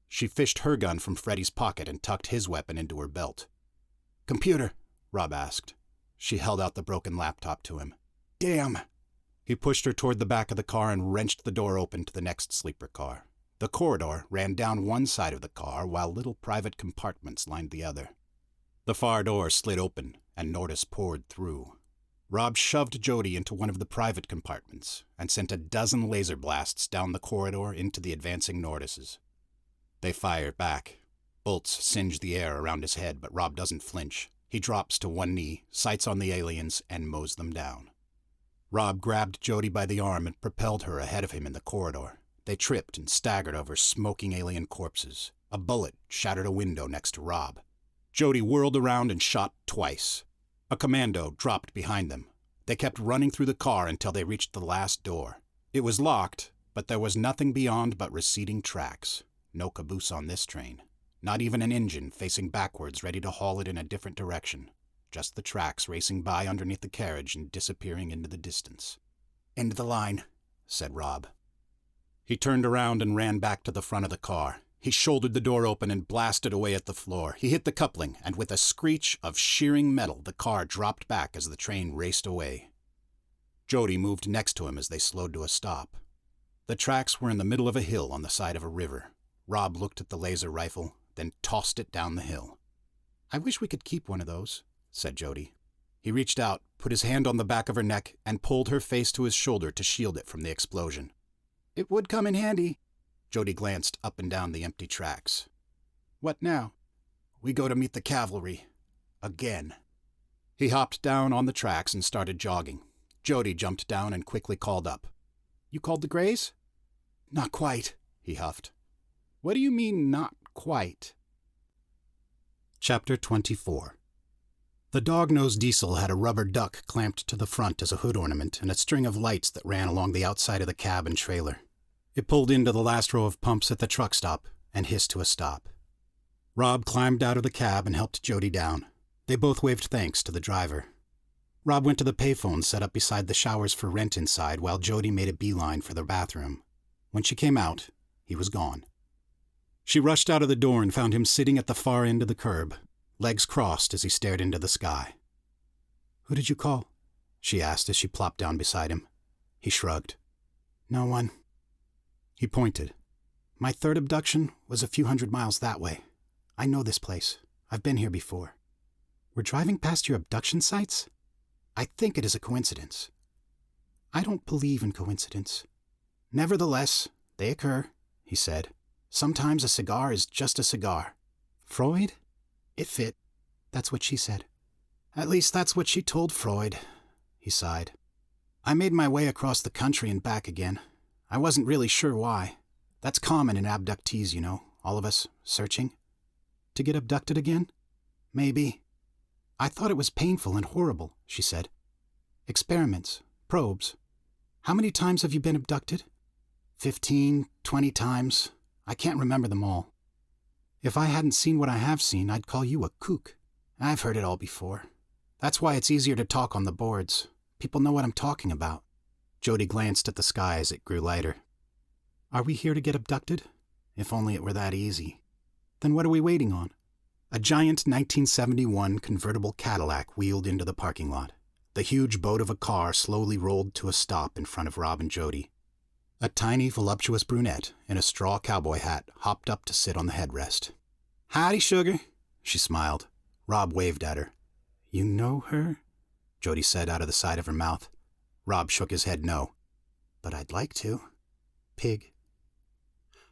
She fished her gun from Freddie's pocket and tucked his weapon into her belt. "Computer?" Rob asked. She held out the broken laptop to him. "Damn!" He pushed her toward the back of the car and wrenched the door open to the next sleeper car. The corridor ran down one side of the car while little private compartments lined the other. The far door slid open and Nordis poured through. Rob shoved Jody into one of the private compartments and sent a dozen laser blasts down the corridor into the advancing Nordises. They fired back. Bolts singe the air around his head, but Rob doesn't flinch. He drops to one knee, sights on the aliens, and mows them down. Rob grabbed Jody by the arm and propelled her ahead of him in the corridor. They tripped and staggered over smoking alien corpses. A bullet shattered a window next to Rob. Jody whirled around and shot twice. A commando dropped behind them. They kept running through the car until they reached the last door. It was locked, but there was nothing beyond but receding tracks. No caboose on this train. Not even an engine facing backwards ready to haul it in a different direction. Just the tracks racing by underneath the carriage and disappearing into the distance. "End of the line," said Rob. He turned around and ran back to the front of the car. He shouldered the door open and blasted away at the floor. He hit the coupling, and with a screech of shearing metal, the car dropped back as the train raced away. Jody moved next to him as they slowed to a stop. The tracks were in the middle of a hill on the side of a river. Rob looked at the laser rifle, then tossed it down the hill. "I wish we could keep one of those," said Jody. He reached out, put his hand on the back of her neck, and pulled her face to his shoulder to shield it from the explosion. "It would come in handy." Jody glanced up and down the empty tracks. "What now?" "We go to meet the cavalry. Again." He hopped down on the tracks and started jogging. Jody jumped down and quickly called up. "You called the Greys?" "Not quite," he huffed. "What do you mean, not quite?" Chapter 24. The dog-nosed diesel had a rubber duck clamped to the front as a hood ornament and a string of lights that ran along the outside of the cab and trailer. It pulled into the last row of pumps at the truck stop and hissed to a stop. Rob climbed out of the cab and helped Jody down. They both waved thanks to the driver. Rob went to the payphone set up beside the showers for rent inside while Jody made a beeline for the bathroom. When she came out, he was gone. She rushed out of the door and found him sitting at the far end of the curb, legs crossed as he stared into the sky. "Who did you call?" she asked as she plopped down beside him. He shrugged. "No one." He pointed. "My third abduction was a few hundred miles that way. I know this place. I've been here before." "We're driving past your abduction sites?" "I think it is a coincidence." "I don't believe in coincidence." "Nevertheless, they occur," he said. "Sometimes a cigar is just a cigar." "Freud?" "It fit." "That's what she said." "At least that's what she told Freud." He sighed. "I made my way across the country and back again. I wasn't really sure why. That's common in abductees, you know. all of us searching? To get abducted again? Maybe. I thought it was painful and horrible, she said. Experiments, probes. How many times have you been abducted? 15, 20 times. I can't remember them all. If I hadn't seen what I have seen, I'd call you a kook. I've heard it all before. That's why it's easier to talk on the boards. People know what I'm talking about. Jody glanced at the sky as it grew lighter. Are we here to get abducted? If only it were that easy. Then what are we waiting on? A giant 1971 convertible Cadillac wheeled into the parking lot. The huge boat of a car slowly rolled to a stop in front of Rob and Jody. A tiny, voluptuous brunette in a straw cowboy hat hopped up to sit on the headrest. Howdy, sugar, she smiled. Rob waved at her. You know her? Jody said out of the side of her mouth. Rob shook his head no. But I'd like to. Pig.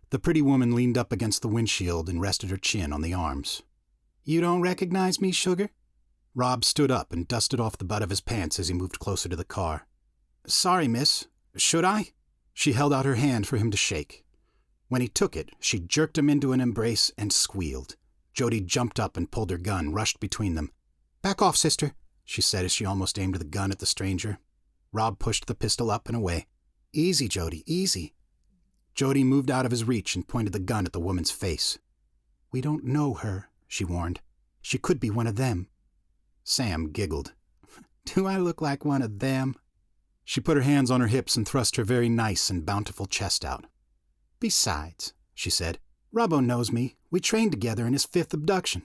The pretty woman leaned up against the windshield and rested her chin on the arms. You don't recognize me, sugar? Rob stood up and dusted off the butt of his pants as he moved closer to the car. Sorry, miss. Should I? She held out her hand for him to shake. When he took it, she jerked him into an embrace and squealed. Jody jumped up and pulled her gun, rushed between them. Back off, sister, she said as she almost aimed the gun at the stranger. Rob pushed the pistol up and away. Easy, Jody, easy. Jody moved out of his reach and pointed the gun at the woman's face. We don't know her, she warned. She could be one of them. Sam giggled. Do I look like one of them? She put her hands on her hips and thrust her very nice and bountiful chest out. Besides, she said, Robbo knows me. We trained together in his 5th abduction.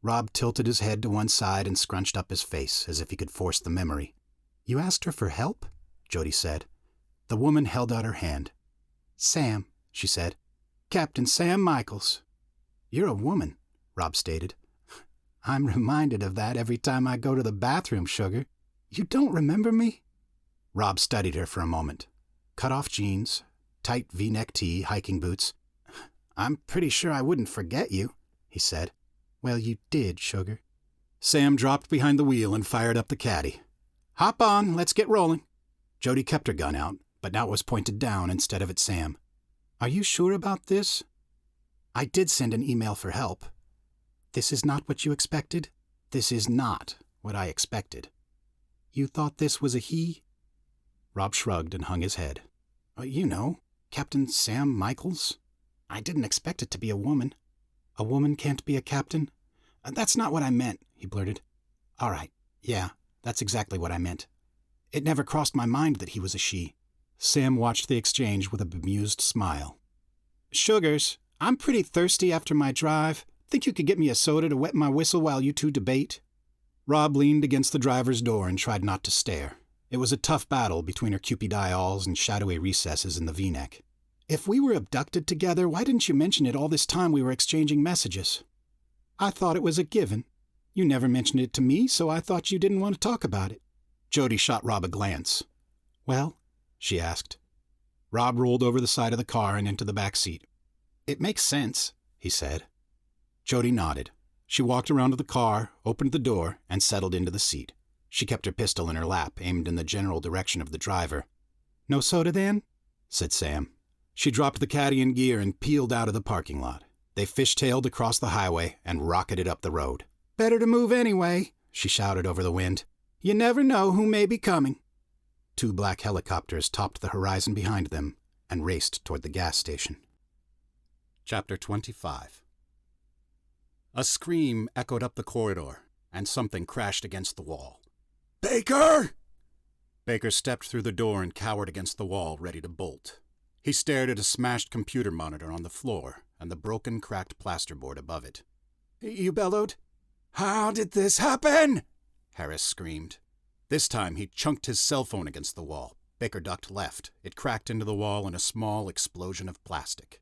Rob tilted his head to one side and scrunched up his face as if he could force the memory. You asked her for help? Jody said. The woman held out her hand. Sam, she said. Captain Sam Michaels. You're a woman, Rob stated. I'm reminded of that every time I go to the bathroom, sugar. You don't remember me? Rob studied her for a moment. Cut-off jeans, tight V-neck tee, hiking boots. I'm pretty sure I wouldn't forget you, he said. Well, you did, sugar. Sam dropped behind the wheel and fired up the caddy. Hop on, let's get rolling. Jody kept her gun out, but now it was pointed down instead of at Sam. Are you sure about this? I did send an email for help. This is not what you expected? This is not what I expected. You thought this was a he? Rob shrugged and hung his head. You know, Captain Sam Michaels. I didn't expect it to be a woman. A woman can't be a captain? That's not what I meant, he blurted. All right, yeah, that's exactly what I meant. It never crossed my mind that he was a she. Sam watched the exchange with a bemused smile. Sugars, I'm pretty thirsty after my drive. Think you could get me a soda to wet my whistle while you two debate? Rob leaned against the driver's door and tried not to stare. It was a tough battle between her cupidolls and shadowy recesses in the V-neck. If we were abducted together, why didn't you mention it all this time we were exchanging messages? I thought it was a given. You never mentioned it to me, so I thought you didn't want to talk about it. Jody shot Rob a glance. Well? She asked. Rob rolled over the side of the car and into the back seat. It makes sense, he said. Jody nodded. She walked around to the car, opened the door, and settled into the seat. She kept her pistol in her lap, aimed in the general direction of the driver. No soda, then? Said Sam. She dropped the caddy in gear and peeled out of the parking lot. They fishtailed across the highway and rocketed up the road. Better to move anyway, she shouted over the wind. You never know who may be coming. 2 black helicopters topped the horizon behind them and raced toward the gas station. Chapter 25. A scream echoed up the corridor, and something crashed against the wall. Baker! Baker stepped through the door and cowered against the wall, ready to bolt. He stared at a smashed computer monitor on the floor and the broken, cracked plasterboard above it. You bellowed? How did this happen? Harris screamed. This time he chunked his cell phone against the wall. Baker ducked left. It cracked into the wall in a small explosion of plastic.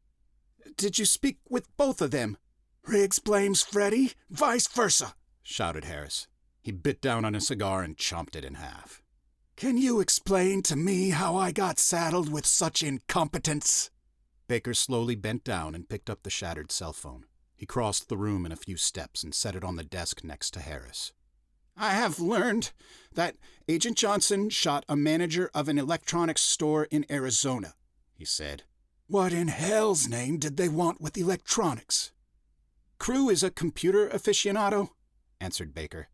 Did you speak with both of them? Riggs blames Freddy, vice versa, shouted Harris. He bit down on a cigar and chomped it in half. Can you explain to me how I got saddled with such incompetence? Baker slowly bent down and picked up the shattered cell phone. He crossed the room in a few steps and set it on the desk next to Harris. I have learned that Agent Johnson shot a manager of an electronics store in Arizona, he said. What in hell's name did they want with electronics? Crewe is a computer aficionado, answered Baker.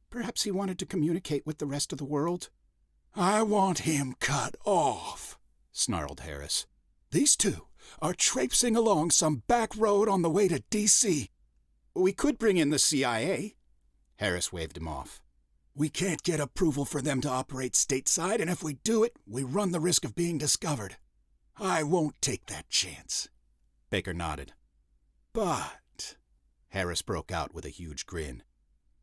Perhaps he wanted to communicate with the rest of the world. I want him cut off, snarled Harris. These two are traipsing along some back road on the way to D.C. We could bring in the CIA. Harris waved him off. We can't get approval for them to operate stateside, and if we do it, we run the risk of being discovered. I won't take that chance. Baker nodded. But, Harris broke out with a huge grin,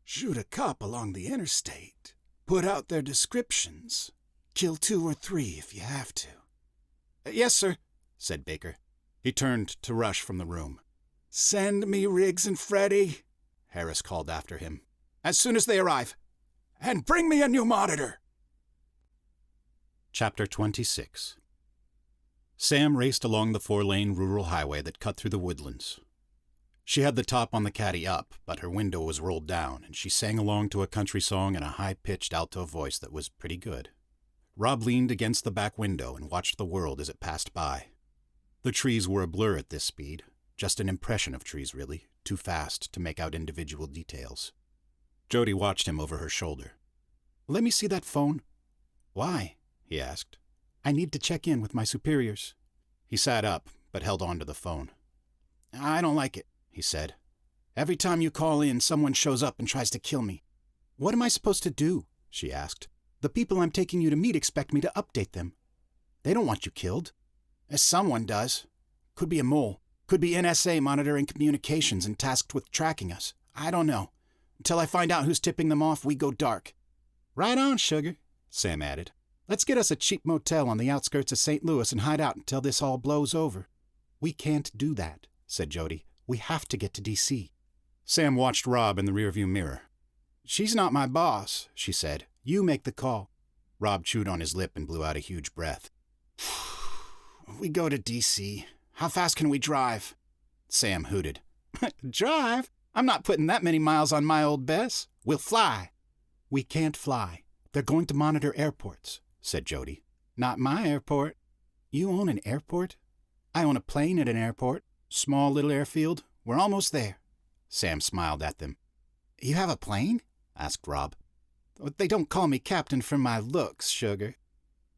shoot a cop along the interstate, put out their descriptions, kill 2 or 3 if you have to. Yes, sir, said Baker. He turned to rush from the room. Send me Riggs and Freddy, Harris called after him. As soon as they arrive. And bring me a new monitor. Chapter 26. Sam raced along the 4-lane rural highway that cut through the woodlands. She had the top on the caddy up, but her window was rolled down, and she sang along to a country song in a high-pitched alto voice that was pretty good. Rob leaned against the back window and watched the world as it passed by. The trees were a blur at this speed, just an impression of trees really, too fast to make out individual details. Jody watched him over her shoulder. Let me see that phone. Why? He asked. I need to check in with my superiors. He sat up, but held on to the phone. I don't like it, he said. Every time you call in, someone shows up and tries to kill me. What am I supposed to do? She asked. The people I'm taking you to meet expect me to update them. They don't want you killed. Someone does. Could be a mole. Could be NSA monitoring communications and tasked with tracking us. I don't know. Until I find out who's tipping them off, we go dark. Right on, sugar, Sam added. Let's get us a cheap motel on the outskirts of St. Louis and hide out until this all blows over. We can't do that, said Jody. We have to get to D.C. Sam watched Rob in the rearview mirror. She's not my boss, she said. You make the call. Rob chewed on his lip and blew out a huge breath. We go to D.C. How fast can we drive? Sam hooted. Drive? I'm not putting that many miles on my old Bess. We'll fly. We can't fly. They're going to monitor airports, said Jody. Not my airport. You own an airport? I own a plane at an airport. Small little airfield. We're almost there. Sam smiled at them. You have a plane? Asked Rob. They don't call me captain for my looks, sugar.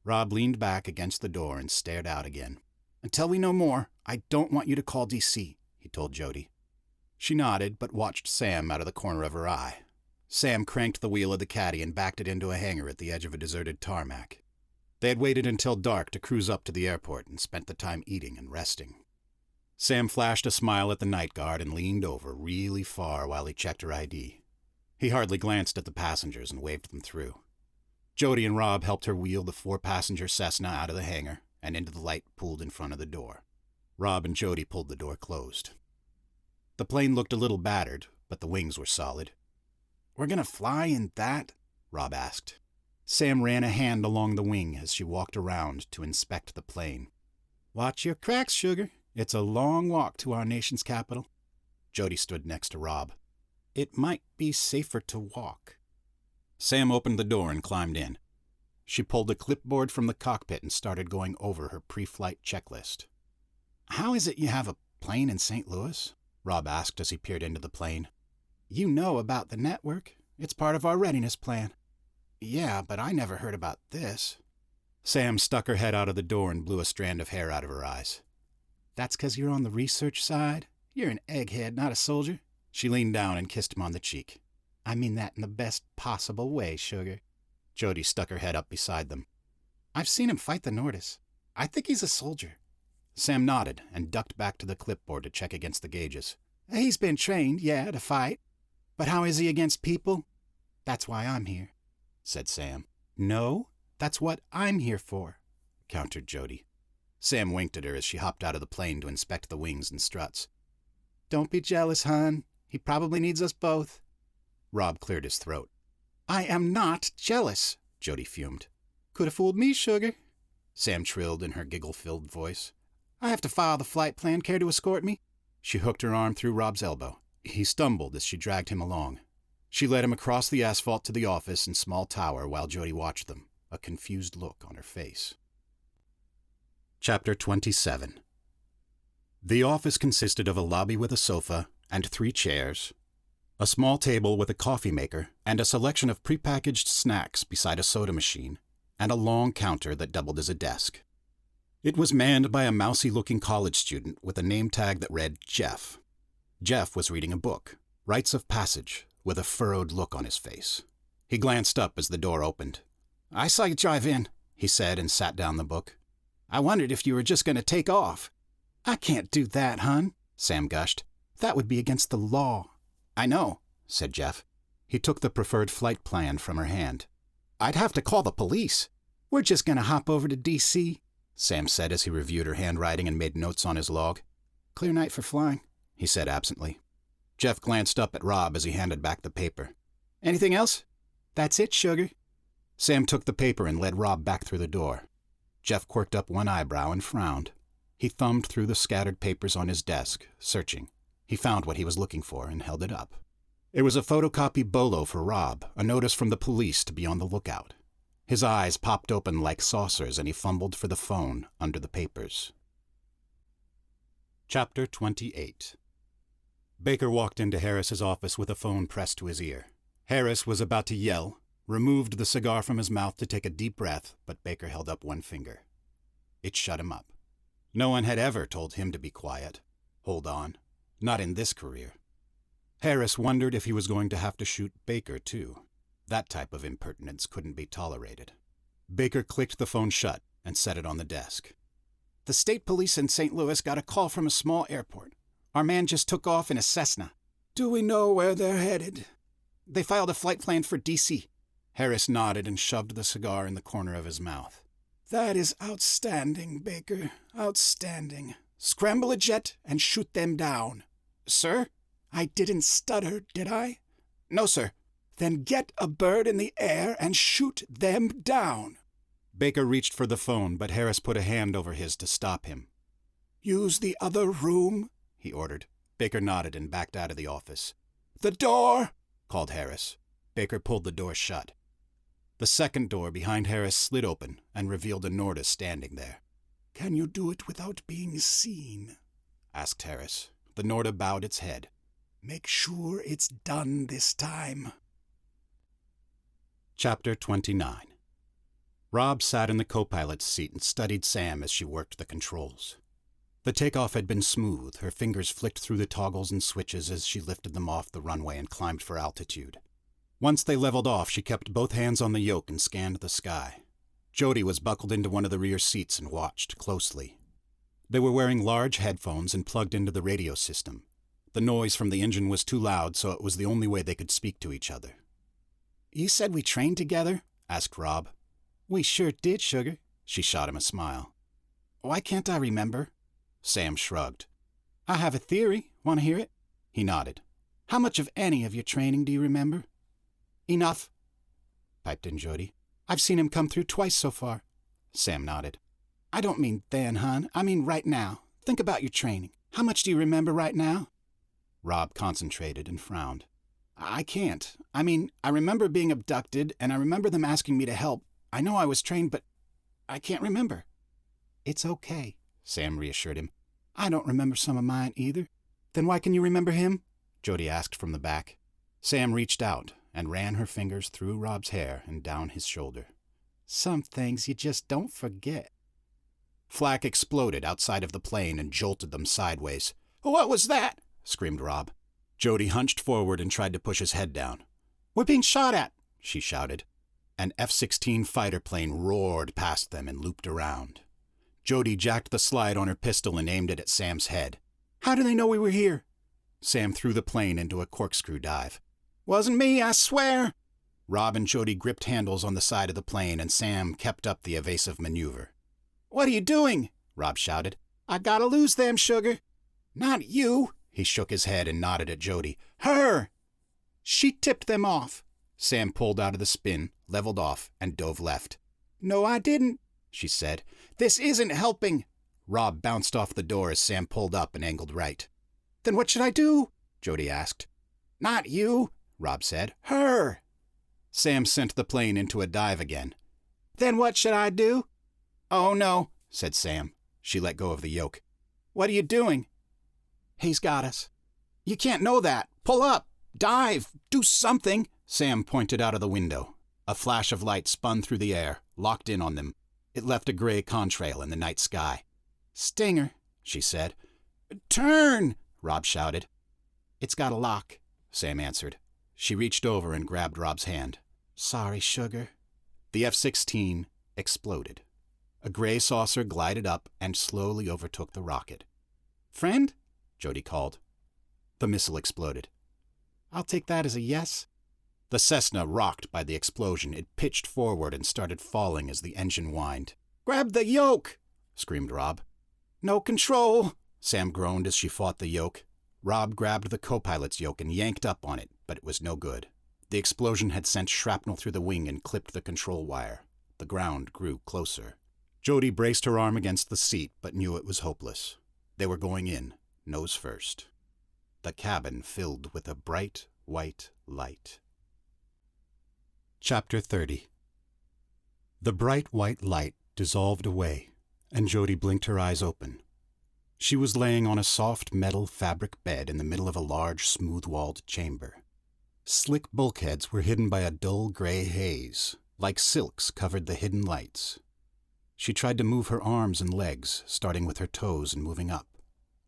Rob leaned back against the door and stared out again. Until we know more, I don't want you to call D.C., he told Jody. She nodded, but watched Sam out of the corner of her eye. Sam cranked the wheel of the caddy and backed it into a hangar at the edge of a deserted tarmac. They had waited until dark to cruise up to the airport and spent the time eating and resting. Sam flashed a smile at the night guard and leaned over really far while he checked her ID. He hardly glanced at the passengers and waved them through. Jody and Rob helped her wheel the 4-passenger Cessna out of the hangar and into the light pooled in front of the door. Rob and Jody pulled the door closed. The plane looked a little battered, but the wings were solid. We're going to fly in that? Rob asked. Sam ran a hand along the wing as she walked around to inspect the plane. Watch your cracks, sugar. It's a long walk to our nation's capital. Jody stood next to Rob. It might be safer to walk. Sam opened the door and climbed in. She pulled a clipboard from the cockpit and started going over her pre-flight checklist. How is it you have a plane in St. Louis? Rob asked as he peered into the plane. You know about the network. It's part of our readiness plan. Yeah, but I never heard about this. Sam stuck her head out of the door and blew a strand of hair out of her eyes. That's 'cause you're on the research side? You're an egghead, not a soldier. She leaned down and kissed him on the cheek. I mean that in the best possible way, sugar. Jody stuck her head up beside them. I've seen him fight the Nordis. I think he's a soldier. Sam nodded and ducked back to the clipboard to check against the gauges. He's been trained, yeah, to fight. But how is he against people? That's why I'm here, said Sam. No, that's what I'm here for, countered Jody. Sam winked at her as she hopped out of the plane to inspect the wings and struts. Don't be jealous, hon. He probably needs us both. Rob cleared his throat. I am not jealous, Jody fumed. Could have fooled me, sugar, Sam trilled in her giggle-filled voice. I have to file the flight plan. Care to escort me? She hooked her arm through Rob's elbow. He stumbled as she dragged him along. She led him across the asphalt to the office and small tower while Jody watched them, a confused look on her face. Chapter 27. The office consisted of a lobby with a sofa and 3 chairs, a small table with a coffee maker and a selection of prepackaged snacks beside a soda machine, and a long counter that doubled as a desk. It was manned by a mousy-looking college student with a name tag that read Jeff. Jeff was reading a book, Rites of Passage, with a furrowed look on his face. He glanced up as the door opened. "I saw you drive in," he said, and sat down the book. "I wondered if you were just going to take off." "I can't do that, hon," Sam gushed. "That would be against the law." "I know," said Jeff. He took the preferred flight plan from her hand. "I'd have to call the police." "We're just going to hop over to D.C., Sam said as he reviewed her handwriting and made notes on his log. "Clear night for flying," he said absently. Jeff glanced up at Rob as he handed back the paper. "Anything else?" "That's it, sugar." Sam took the paper and led Rob back through the door. Jeff quirked up one eyebrow and frowned. He thumbed through the scattered papers on his desk, searching. He found what he was looking for and held it up. It was a photocopy bolo for Rob, a notice from the police to be on the lookout. His eyes popped open like saucers and he fumbled for the phone under the papers. Chapter 28. Baker walked into Harris's office with a phone pressed to his ear. Harris was about to yell, removed the cigar from his mouth to take a deep breath, but Baker held up one finger. It shut him up. No one had ever told him to be quiet. Hold on. Not in this career. Harris wondered if he was going to have to shoot Baker, too. That type of impertinence couldn't be tolerated. Baker clicked the phone shut and set it on the desk. "The state police in St. Louis got a call from a small airport. Our man just took off in a Cessna." "Do we know where they're headed?" "They filed a flight plan for D.C. Harris nodded and shoved the cigar in the corner of his mouth. "That is outstanding, Baker. Outstanding. Scramble a jet and shoot them down." "Sir?" "I didn't stutter, did I?" "No, sir." "Then get a bird in the air and shoot them down." Baker reached for the phone, but Harris put a hand over his to stop him. "Use the other room," he ordered. Baker nodded and backed out of the office. "The door!" called Harris. Baker pulled the door shut. The second door behind Harris slid open and revealed a Norda standing there. "Can you do it without being seen?" asked Harris. The Norda bowed its head. "Make sure it's done this time." Chapter 29. Rob sat in the co-pilot's seat and studied Sam as she worked the controls. The takeoff had been smooth. Her fingers flicked through the toggles and switches as she lifted them off the runway and climbed for altitude. Once they leveled off, she kept both hands on the yoke and scanned the sky. Jody was buckled into one of the rear seats and watched closely. They were wearing large headphones and plugged into the radio system. The noise from the engine was too loud, so it was the only way they could speak to each other. "You said we trained together?" asked Rob. "We sure did, sugar." She shot him a smile. "Why can't I remember?" Sam shrugged. "I have a theory. Want to hear it?" He nodded. "How much of any of your training do you remember?" "Enough," piped in Jody. "I've seen him come through twice so far." Sam nodded. "I don't mean then, hon. I mean right now. Think about your training. How much do you remember right now?" Rob concentrated and frowned. "I can't. I mean, I remember being abducted, and I remember them asking me to help. I know I was trained, but I can't remember." "It's okay," Sam reassured him. "I don't remember some of mine either." "Then why can you remember him?" Jody asked from the back. Sam reached out and ran her fingers through Rob's hair and down his shoulder. "Some things you just don't forget." Flak exploded outside of the plane and jolted them sideways. "What was that?" screamed Rob. Jody hunched forward and tried to push his head down. "We're being shot at," she shouted. An F-16 fighter plane roared past them and looped around. Jody jacked the slide on her pistol and aimed it at Sam's head. "How do they know we were here?" Sam threw the plane into a corkscrew dive. "Wasn't me, I swear." Rob and Jody gripped handles on the side of the plane, and Sam kept up the evasive maneuver. "What are you doing?" Rob shouted. "I gotta lose them, sugar." "Not you." He shook his head and nodded at Jody. "Her!" "She tipped them off." Sam pulled out of the spin, leveled off, and dove left. "No, I didn't," she said. "This isn't helping." Rob bounced off the door as Sam pulled up and angled right. "Then what should I do?" Jody asked. "Not you," Rob said. "Her." Sam sent the plane into a dive again. "Then what should I do?" "Oh, no," said Sam. She let go of the yoke. What are you doing? He's got us. You can't know that. Pull up. Dive. Do something. Sam pointed out of the window. A flash of light spun through the air, locked in on them. It left a gray contrail in the night sky. Stinger, she said. Turn, Rob shouted. It's got a lock, Sam answered. She reached over and grabbed Rob's hand. Sorry, sugar. The F-16 exploded. A gray saucer glided up and slowly overtook the rocket. Friend? Jody called. The missile exploded. I'll take that as a yes. The Cessna rocked by the explosion. It pitched forward and started falling as the engine whined. Grab the yoke, screamed Rob. No control, Sam groaned as she fought the yoke. Rob grabbed the co-pilot's yoke and yanked up on it, but it was no good. The explosion had sent shrapnel through the wing and clipped the control wire. The ground grew closer. Jody braced her arm against the seat, but knew it was hopeless. They were going in, nose first. The cabin filled with a bright white light. Chapter 30. The bright white light dissolved away, and Jody blinked her eyes open. She was laying on a soft metal fabric bed in the middle of a large, smooth-walled chamber. Slick bulkheads were hidden by a dull gray haze, like silks covered the hidden lights. She tried to move her arms and legs, starting with her toes and moving up.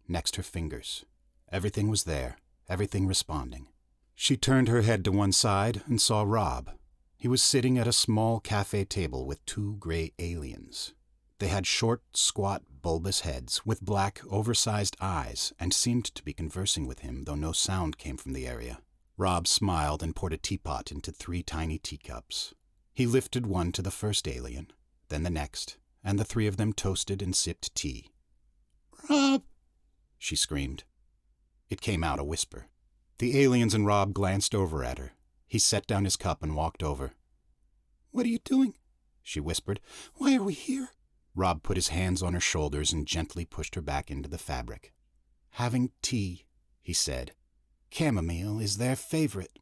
Next her fingers. Everything was there, everything responding. She turned her head to one side and saw Rob. He was sitting at a small cafe table with two gray aliens. They had short, squat, bulbous heads with black, oversized eyes and seemed to be conversing with him, though no sound came from the area. Rob smiled and poured a teapot into 3 tiny teacups. He lifted one to the first alien, then the next, and the 3 of them toasted and sipped tea. Rob, she screamed. It came out a whisper. The aliens and Rob glanced over at her. He set down his cup and walked over. What are you doing? She whispered. Why are we here? Rob put his hands on her shoulders and gently pushed her back into the fabric. Having tea, he said. Chamomile is their favorite.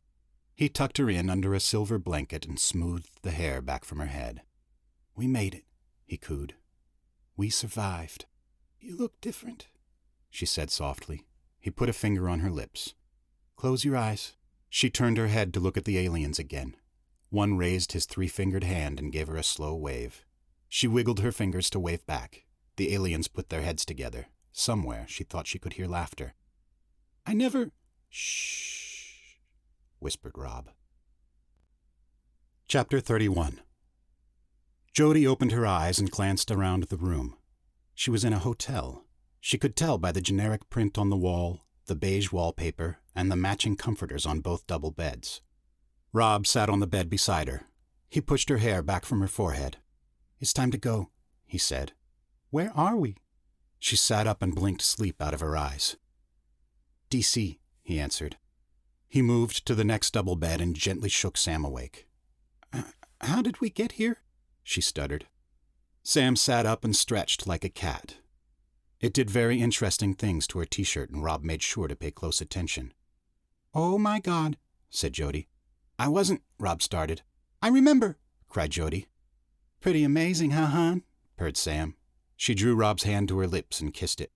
He tucked her in under a silver blanket and smoothed the hair back from her head. We made it, he cooed. We survived. You look different, she said softly. He put a finger on her lips. Close your eyes. She turned her head to look at the aliens again. One raised his 3-fingered hand and gave her a slow wave. She wiggled her fingers to wave back. The aliens put their heads together. Somewhere she thought she could hear laughter. I never... Shh, whispered Rob. Chapter 31. Jody opened her eyes and glanced around the room. She was in a hotel. She could tell by the generic print on the wall, the beige wallpaper, and the matching comforters on both double beds. Rob sat on the bed beside her. He pushed her hair back from her forehead. It's time to go, he said. Where are we? She sat up and blinked sleep out of her eyes. D.C., he answered. He moved to the next double bed and gently shook Sam awake. How did we get here? She stuttered. Sam sat up and stretched like a cat. It did very interesting things to her T-shirt, and Rob made sure to pay close attention. Oh, my God, said Jody. I wasn't, Rob started. I remember, cried Jody. Pretty amazing, huh, hon? Purred Sam. She drew Rob's hand to her lips and kissed it.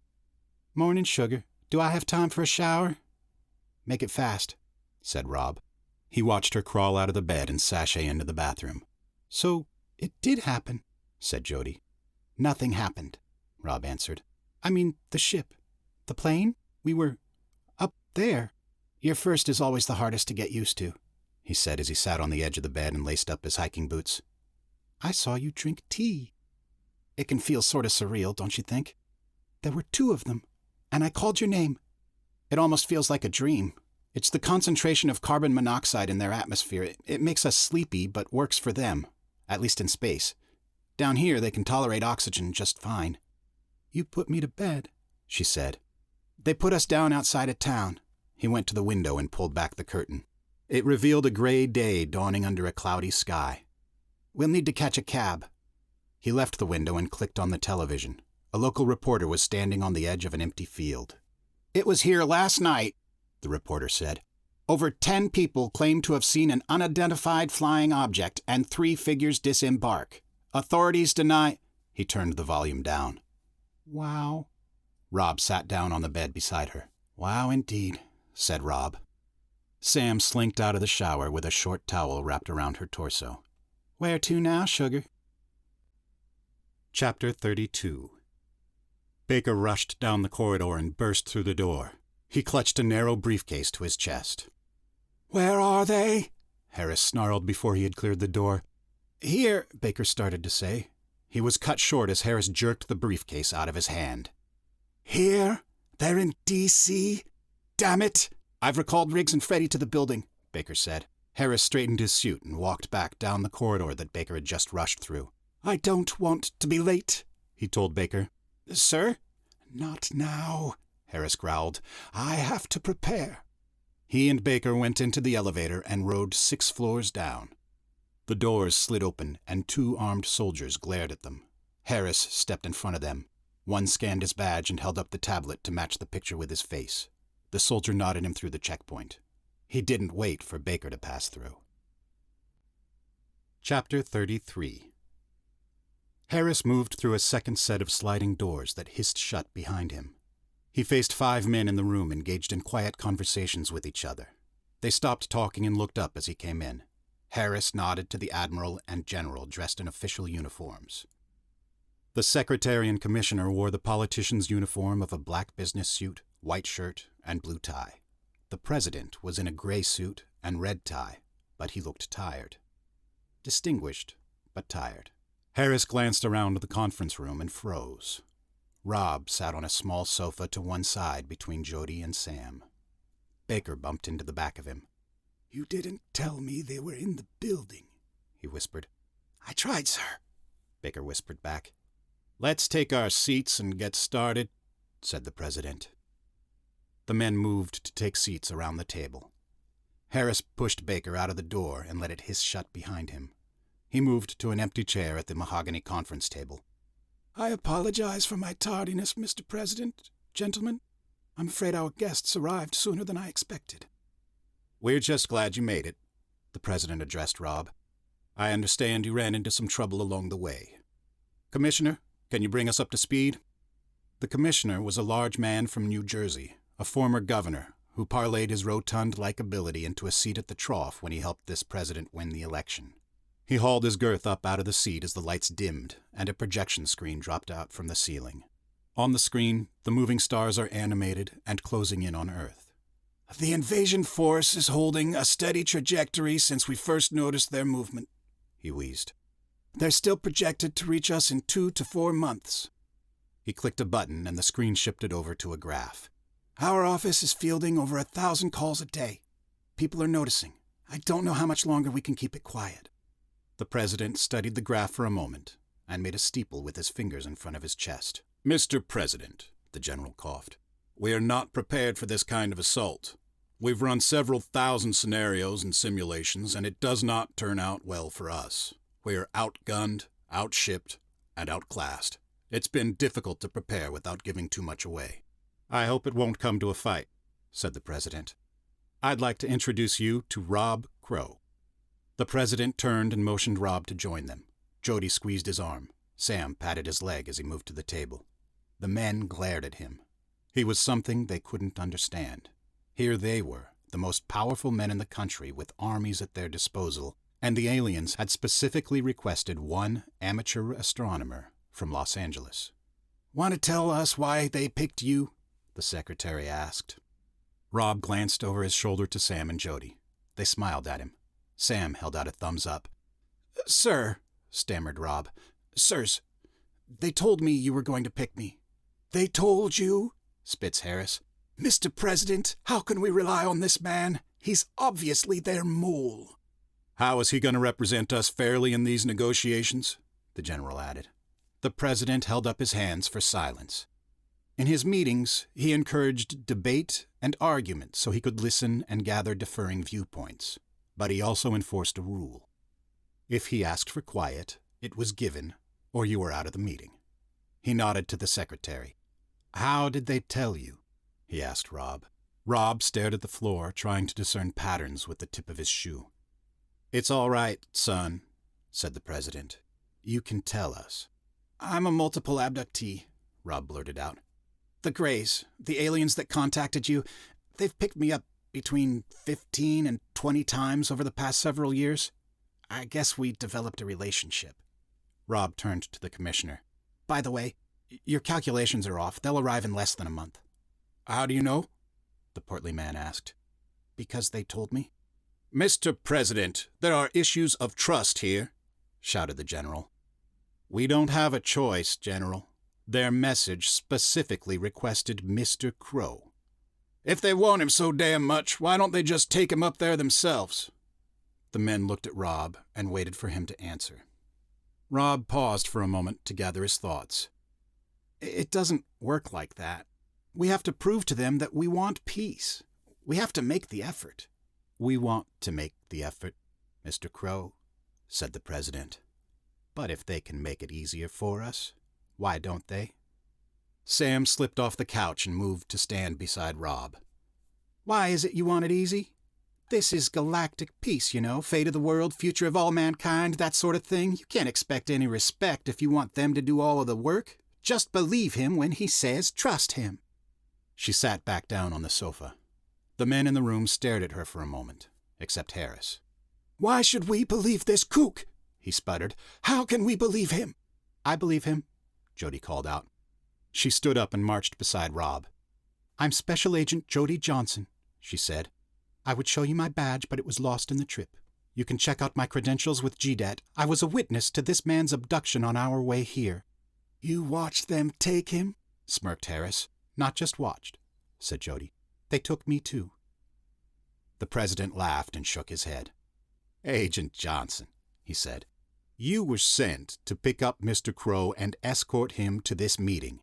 Morning, sugar. Do I have time for a shower? Make it fast, said Rob. He watched her crawl out of the bed and sashay into the bathroom. So, it did happen, said Jody. Nothing happened, Rob answered. I mean, the ship. The plane? We were up there. Your first is always the hardest to get used to, he said as he sat on the edge of the bed and laced up his hiking boots. I saw you drink tea. It can feel sort of surreal, don't you think? There were 2 of them, and I called your name. It almost feels like a dream. It's the concentration of carbon monoxide in their atmosphere. It makes us sleepy, but works for them, at least in space. Down here, they can tolerate oxygen just fine. You put me to bed, she said. They put us down outside of town. He went to the window and pulled back the curtain. It revealed a gray day dawning under a cloudy sky. We'll need to catch a cab. He left the window and clicked on the television. A local reporter was standing on the edge of an empty field. It was here last night, the reporter said. Over 10 people claim to have seen an unidentified flying object and 3 figures disembark. Authorities deny... He turned the volume down. Wow, Rob sat down on the bed beside her. "Wow, indeed," said Rob. Sam slinked out of the shower with a short towel wrapped around her torso. "Where to now, sugar?" Chapter 32. Baker rushed down the corridor and burst through the door. He clutched a narrow briefcase to his chest. "Where are they?" Harris snarled before he had cleared the door. "Here," Baker started to say. He was cut short as Harris jerked the briefcase out of his hand. "Here? They're in D.C.? Damn it!" "I've recalled Riggs and Freddie to the building," Baker said. Harris straightened his suit and walked back down the corridor that Baker had just rushed through. "I don't want to be late," he told Baker. "Sir?" "Not now," Harris growled. "I have to prepare." He and Baker went into the elevator and rode 6 floors down. The doors slid open and 2 armed soldiers glared at them. Harris stepped in front of them. One scanned his badge and held up the tablet to match the picture with his face. The soldier nodded him through the checkpoint. He didn't wait for Baker to pass through. Chapter 33. Harris moved through a second set of sliding doors that hissed shut behind him. He faced 5 men in the room engaged in quiet conversations with each other. They stopped talking and looked up as he came in. Harris nodded to the admiral and general dressed in official uniforms. The secretary and commissioner wore the politician's uniform of a black business suit, white shirt, and blue tie. The president was in a gray suit and red tie, but he looked tired. Distinguished, but tired. Harris glanced around the conference room and froze. Rob sat on a small sofa to one side between Jody and Sam. Baker bumped into the back of him. "You didn't tell me they were in the building," he whispered. "I tried, sir," Baker whispered back. "Let's take our seats and get started," said the president. The men moved to take seats around the table. Harris pushed Baker out of the door and let it hiss shut behind him. He moved to an empty chair at the mahogany conference table. "I apologize for my tardiness, Mr. President. Gentlemen, I'm afraid our guests arrived sooner than I expected." "We're just glad you made it," the president addressed Rob. "I understand you ran into some trouble along the way. Commissioner, can you bring us up to speed?" The commissioner was a large man from New Jersey, a former governor, who parlayed his rotund likability into a seat at the trough when he helped this president win the election. He hauled his girth up out of the seat as the lights dimmed and a projection screen dropped out from the ceiling. On the screen, the moving stars are animated and closing in on Earth. "The invasion force is holding a steady trajectory since we first noticed their movement," he wheezed. "They're still projected to reach us in 2 to 4 months. He clicked a button and the screen shifted over to a graph. "Our office is fielding over 1,000 calls a day. People are noticing. I don't know how much longer we can keep it quiet." The president studied the graph for a moment and made a steeple with his fingers in front of his chest. "Mr. President," the general coughed, "we are not prepared for this kind of assault. We've run several thousand scenarios and simulations, and it does not turn out well for us. We are outgunned, outshipped, and outclassed. It's been difficult to prepare without giving too much away." "I hope it won't come to a fight," said the president. "I'd like to introduce you to Rob Crowe." The president turned and motioned Rob to join them. Jody squeezed his arm. Sam patted his leg as he moved to the table. The men glared at him. He was something they couldn't understand. Here they were, the most powerful men in the country with armies at their disposal, and the aliens had specifically requested one amateur astronomer from Los Angeles. "Want to tell us why they picked you?" the secretary asked. Rob glanced over his shoulder to Sam and Jody. They smiled at him. Sam held out a thumbs up. "Sir," stammered Rob. "Sirs, they told me you were going to pick me." "They told you?" spits Harris. "Mr. President, how can we rely on this man? He's obviously their mole." "How is he going to represent us fairly in these negotiations?" the general added. The president held up his hands for silence. In his meetings, he encouraged debate and argument so he could listen and gather differing viewpoints. But he also enforced a rule. If he asked for quiet, it was given, or you were out of the meeting. He nodded to the secretary. "How did they tell you?" he asked Rob. Rob stared at the floor, trying to discern patterns with the tip of his shoe. "It's all right, son," said the president. "You can tell us." "I'm a multiple abductee," Rob blurted out. The Greys, the aliens that contacted you, they've picked me up between 15 and 20 times over the past several years. I guess we developed a relationship. Rob turned to the commissioner. By the way, your calculations are off. They'll arrive in less than a month. How do you know? The portly man asked. Because they told me. Mr. President, there are issues of trust here, shouted the general. We don't have a choice, General. Their message specifically requested Mr. Crowe. If they want him so damn much, why don't they just take him up there themselves? The men looked at Rob and waited for him to answer. Rob paused for a moment to gather his thoughts. It doesn't work like that. We have to prove to them that we want peace. We have to make the effort. We want to make the effort, Mr. Crowe, said the president. But if they can make it easier for us, why don't they? Sam slipped off the couch and moved to stand beside Rob. Why is it you want it easy? This is galactic peace, you know, fate of the world, future of all mankind, that sort of thing. You can't expect any respect if you want them to do all of the work. Just believe him when he says trust him. She sat back down on the sofa. The men in the room stared at her for a moment, except Harris. Why should we believe this kook? He sputtered. How can we believe him? I believe him, Jody called out. She stood up and marched beside Rob. I'm Special Agent Jody Johnson, she said. I would show you my badge, but it was lost in the trip. You can check out my credentials with GDAT. I was a witness to this man's abduction on our way here. You watched them take him? Smirked Harris. Not just watched, said Jody. They took me too. The president laughed and shook his head. Agent Johnson, he said, you were sent to pick up Mr. Crowe and escort him to this meeting.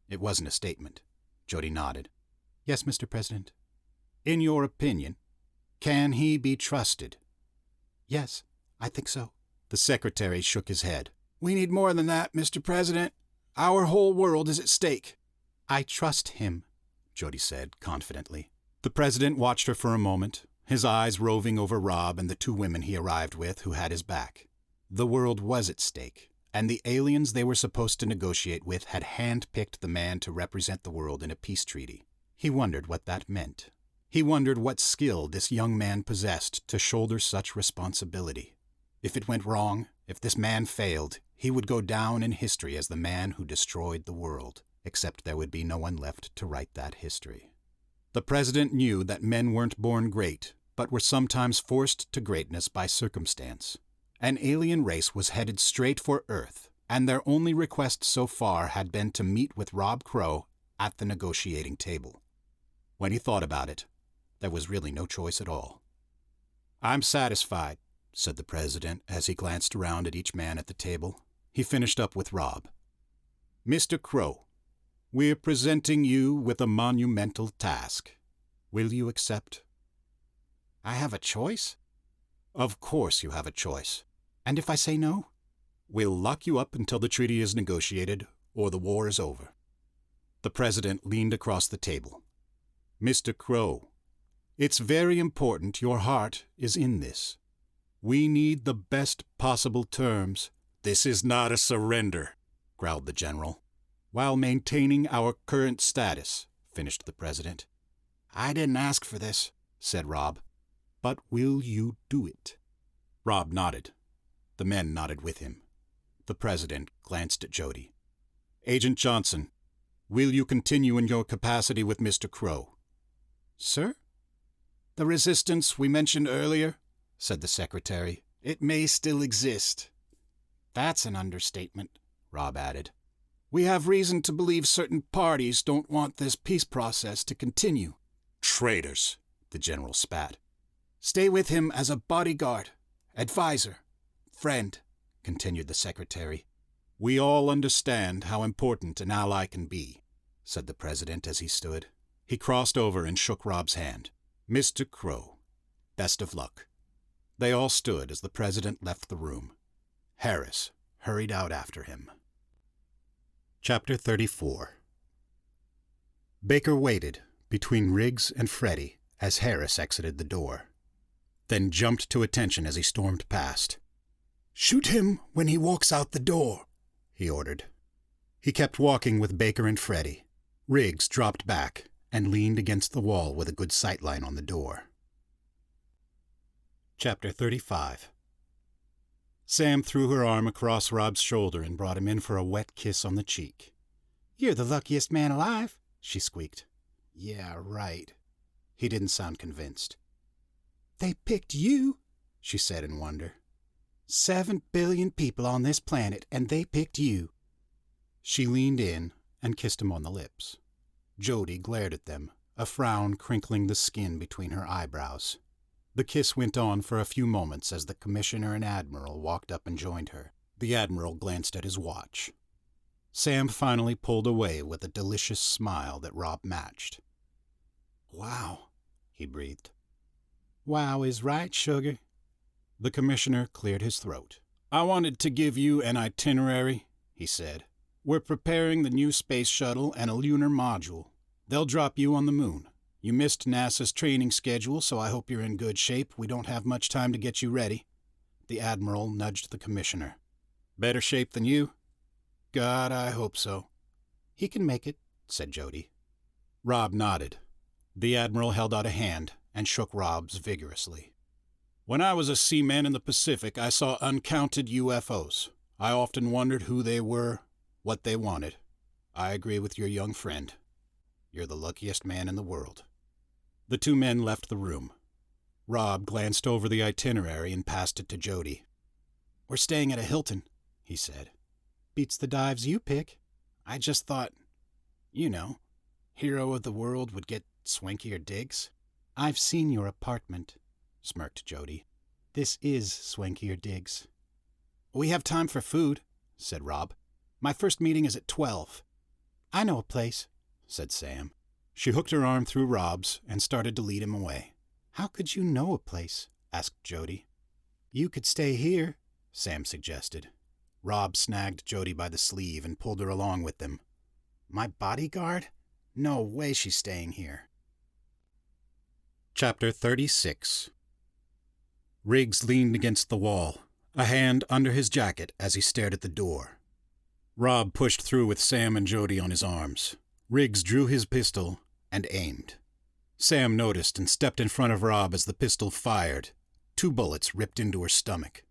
It wasn't a statement. Jody nodded. Yes, Mr. President. In your opinion, can he be trusted? Yes, I think so. The secretary shook his head. We need more than that, Mr. President. Our whole world is at stake. I trust him, Jody said confidently. The president watched her for a moment, his eyes roving over Rob and the two women he arrived with who had his back. The world was at stake, and the aliens they were supposed to negotiate with had hand-picked the man to represent the world in a peace treaty. He wondered what that meant. He wondered what skill this young man possessed to shoulder such responsibility. If it went wrong, if this man failed, he would go down in history as the man who destroyed the world, except there would be no one left to write that history. The president knew that men weren't born great, but were sometimes forced to greatness by circumstance. An alien race was headed straight for Earth, and their only request so far had been to meet with Rob Crowe at the negotiating table. When he thought about it, there was really no choice at all. I'm satisfied, said the president as he glanced around at each man at the table. He finished up with Rob. Mr. Crowe, we're presenting you with a monumental task. Will you accept? I have a choice? Of course you have a choice. And if I say no? We'll lock you up until the treaty is negotiated or the war is over. The president leaned across the table. Mr. Crowe, it's very important your heart is in this. We need the best possible terms. This is not a surrender, growled the general. While maintaining our current status, finished the president. I didn't ask for this, said Rob. But will you do it? Rob nodded. The men nodded with him. The president glanced at Jody. Agent Johnson, will you continue in your capacity with Mr. Crowe? Sir? The resistance we mentioned earlier, said the secretary. It may still exist. That's an understatement, Rob added. We have reason to believe certain parties don't want this peace process to continue. Traitors, the general spat. Stay with him as a bodyguard, advisor, friend, continued the secretary. We all understand how important an ally can be, said the president as he stood. He crossed over and shook Rob's hand. Mr. Crowe, best of luck. They all stood as the president left the room. Harris hurried out after him. Chapter 34. Baker waited between Riggs and Freddie as Harris exited the door, then jumped to attention as he stormed past. Shoot him when he walks out the door, he ordered. He kept walking with Baker and Freddie. Riggs dropped back and leaned against the wall with a good sightline on the door. Chapter 35. Sam threw her arm across Rob's shoulder and brought him in for a wet kiss on the cheek. "You're the luckiest man alive," she squeaked. "Yeah, right." He didn't sound convinced. "They picked you," she said in wonder. 7 billion people on this planet, and they picked you." She leaned in and kissed him on the lips. Jody glared at them, a frown crinkling the skin between her eyebrows. The kiss went on for a few moments as the commissioner and admiral walked up and joined her. The admiral glanced at his watch. Sam finally pulled away with a delicious smile that Rob matched. "Wow," he breathed. "Wow is right, sugar." The commissioner cleared his throat. "I wanted to give you an itinerary," he said. "We're preparing the new space shuttle and a lunar module. They'll drop you on the moon. You missed NASA's training schedule, so I hope you're in good shape. We don't have much time to get you ready." The admiral nudged the commissioner. "Better shape than you?" "God, I hope so." "He can make it," said Jody. Rob nodded. The admiral held out a hand and shook Rob's vigorously. "When I was a seaman in the Pacific, I saw uncounted UFOs. I often wondered who they were, what they wanted. I agree with your young friend. You're the luckiest man in the world." The two men left the room. Rob glanced over the itinerary and passed it to Jody. "We're staying at a Hilton," he said. "Beats the dives you pick. I just thought, hero of the world would get swankier digs." "I've seen your apartment," smirked Jody. "This is swankier digs." "We have time for food," said Rob. "My first meeting is at 12. "I know a place," said Sam. She hooked her arm through Rob's and started to lead him away. "How could you know a place?" asked Jody. "You could stay here," Sam suggested. Rob snagged Jody by the sleeve and pulled her along with them. "My bodyguard? No way she's staying here." Chapter 36. Riggs leaned against the wall, a hand under his jacket as he stared at the door. Rob pushed through with Sam and Jody on his arms. Riggs drew his pistol and aimed. Sam noticed and stepped in front of Rob as the pistol fired. 2 bullets ripped into her stomach.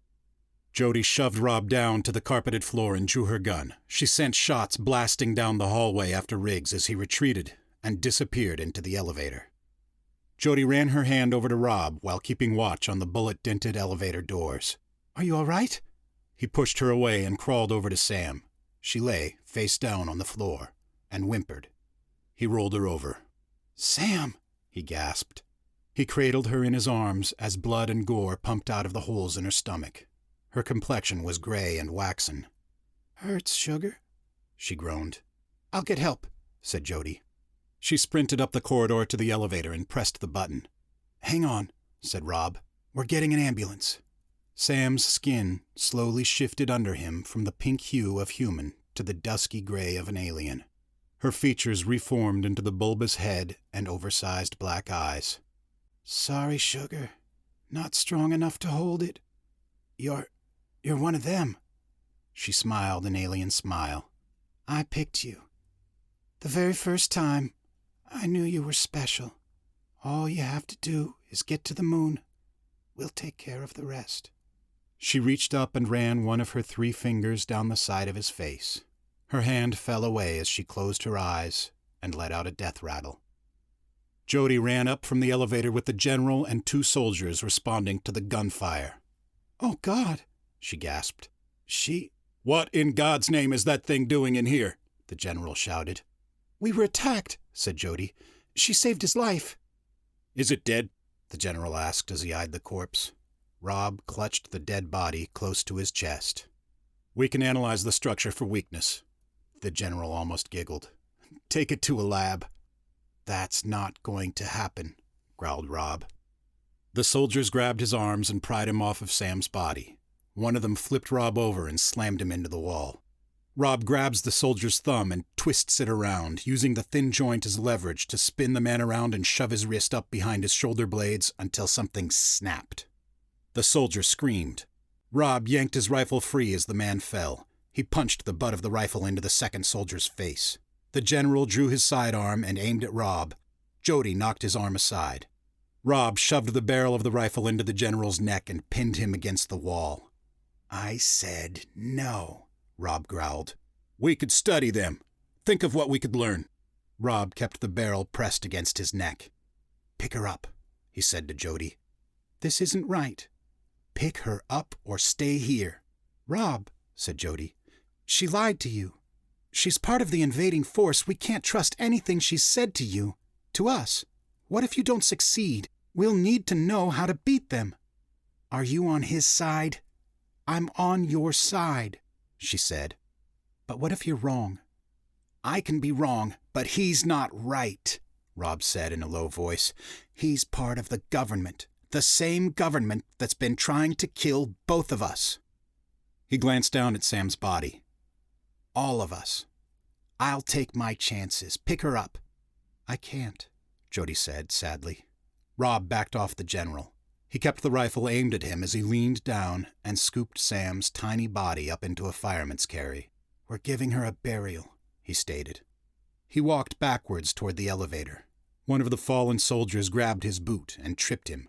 Jody shoved Rob down to the carpeted floor and drew her gun. She sent shots blasting down the hallway after Riggs as he retreated and disappeared into the elevator. Jody ran her hand over to Rob while keeping watch on the bullet-dented elevator doors. "Are you all right?" He pushed her away and crawled over to Sam. She lay, face down on the floor, and whimpered. He rolled her over. "Sam!" he gasped. He cradled her in his arms as blood and gore pumped out of the holes in her stomach. Her complexion was gray and waxen. "Hurts, sugar," she groaned. "I'll get help," said Jody. She sprinted up the corridor to the elevator and pressed the button. "Hang on," said Rob. "We're getting an ambulance." Sam's skin slowly shifted under him from the pink hue of human to the dusky gray of an alien. Her features reformed into the bulbous head and oversized black eyes. "Sorry, sugar. Not strong enough to hold it. You're one of them." She smiled an alien smile. "I picked you. The very first time, I knew you were special. All you have to do is get to the moon. We'll take care of the rest." She reached up and ran one of her 3 fingers down the side of his face. Her hand fell away as she closed her eyes and let out a death rattle. Jody ran up from the elevator with the general and 2 soldiers responding to the gunfire. "Oh, God!" she gasped. "What in God's name is that thing doing in here?" the general shouted. "We were attacked," said Jody. "She saved his life." "Is it dead?" the general asked as he eyed the corpse. Rob clutched the dead body close to his chest. "We can analyze the structure for weakness." The general almost giggled. "Take it to a lab." "That's not going to happen," growled Rob. The soldiers grabbed his arms and pried him off of Sam's body. One of them flipped Rob over and slammed him into the wall. Rob grabs the soldier's thumb and twists it around, using the thin joint as leverage to spin the man around and shove his wrist up behind his shoulder blades until something snapped. The soldier screamed. Rob yanked his rifle free as the man fell. He punched the butt of the rifle into the second soldier's face. The general drew his sidearm and aimed at Rob. Jody knocked his arm aside. Rob shoved the barrel of the rifle into the general's neck and pinned him against the wall. "I said no," Rob growled. "We could study them. Think of what we could learn." Rob kept the barrel pressed against his neck. "Pick her up," he said to Jody. "This isn't right." "Pick her up or stay here." "Rob," said Jody, "she lied to you. She's part of the invading force. We can't trust anything she's said to you, to us. What if you don't succeed? We'll need to know how to beat them." "Are you on his side?" "I'm on your side," she said. "But what if you're wrong?" "I can be wrong, but he's not right," Rob said in a low voice. "He's part of the government, the same government that's been trying to kill both of us." He glanced down at Sam's body. "All of us. I'll take my chances. Pick her up." "I can't," Jody said sadly. Rob backed off the general. He kept the rifle aimed at him as he leaned down and scooped Sam's tiny body up into a fireman's carry. "We're giving her a burial," he stated. He walked backwards toward the elevator. One of the fallen soldiers grabbed his boot and tripped him.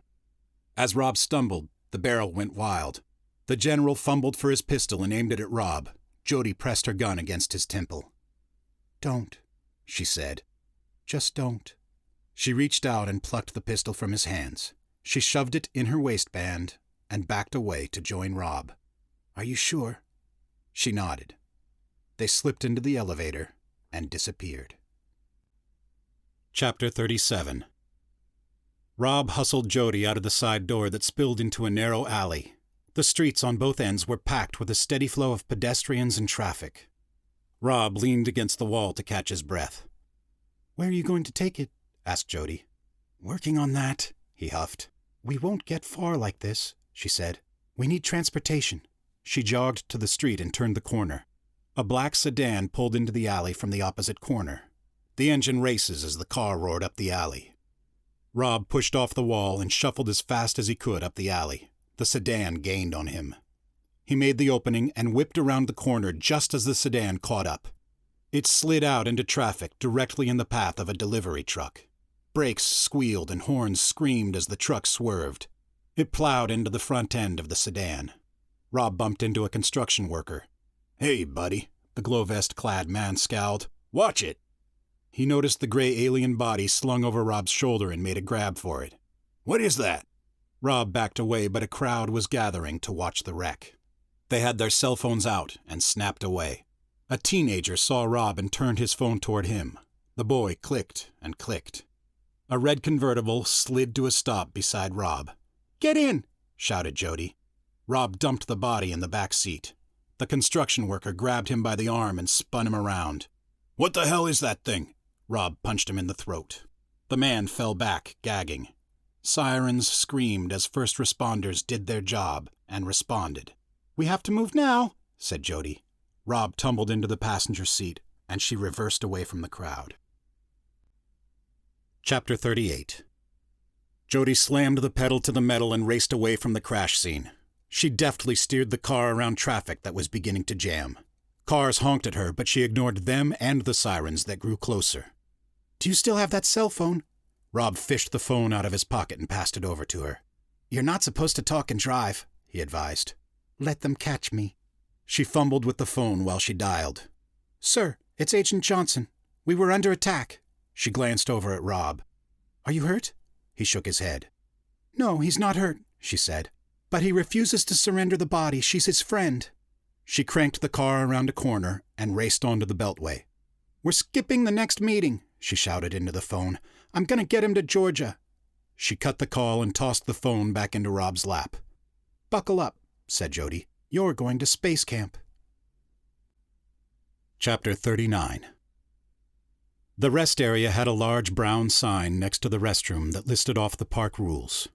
As Rob stumbled, the barrel went wild. The general fumbled for his pistol and aimed it at Rob. Jody pressed her gun against his temple. "Don't," she said. "Just don't." She reached out and plucked the pistol from his hands. She shoved it in her waistband and backed away to join Rob. "Are you sure?" She nodded. They slipped into the elevator and disappeared. Chapter 37. Rob hustled Jody out of the side door that spilled into a narrow alley. The streets on both ends were packed with a steady flow of pedestrians and traffic. Rob leaned against the wall to catch his breath. "Where are you going to take it?" asked Jody. "Working on that," he huffed. "We won't get far like this," she said. "We need transportation." She jogged to the street and turned the corner. A black sedan pulled into the alley from the opposite corner. The engine races as the car roared up the alley. Rob pushed off the wall and shuffled as fast as he could up the alley. The sedan gained on him. He made the opening and whipped around the corner just as the sedan caught up. It slid out into traffic directly in the path of a delivery truck. Brakes squealed and horns screamed as the truck swerved. It plowed into the front end of the sedan. Rob bumped into a construction worker. "Hey, buddy," the glow vest-clad man scowled. "Watch it!" He noticed the gray alien body slung over Rob's shoulder and made a grab for it. "What is that?" Rob backed away, but a crowd was gathering to watch the wreck. They had their cell phones out and snapped away. A teenager saw Rob and turned his phone toward him. The boy clicked and clicked. A red convertible slid to a stop beside Rob. "Get in!" shouted Jody. Rob dumped the body in the back seat. The construction worker grabbed him by the arm and spun him around. "What the hell is that thing?" Rob punched him in the throat. The man fell back, gagging. Sirens screamed as first responders did their job and responded. "We have to move now," said Jody. Rob tumbled into the passenger seat, and she reversed away from the crowd. Chapter 38. Jody slammed the pedal to the metal and raced away from the crash scene. She deftly steered the car around traffic that was beginning to jam. Cars honked at her, but she ignored them and the sirens that grew closer. "Do you still have that cell phone?" Rob fished the phone out of his pocket and passed it over to her. "You're not supposed to talk and drive," he advised. "Let them catch me." She fumbled with the phone while she dialed. "Sir, it's Agent Johnson. We were under attack." She glanced over at Rob. "Are you hurt?" He shook his head. "No, he's not hurt," she said. "But he refuses to surrender the body. She's his friend." She cranked the car around a corner and raced onto the beltway. "We're skipping the next meeting," she shouted into the phone. "I'm going to get him to Georgia." She cut the call and tossed the phone back into Rob's lap. "Buckle up," said Jody. "You're going to space camp." Chapter 39. The rest area had a large brown sign next to the restroom that listed off the park rules.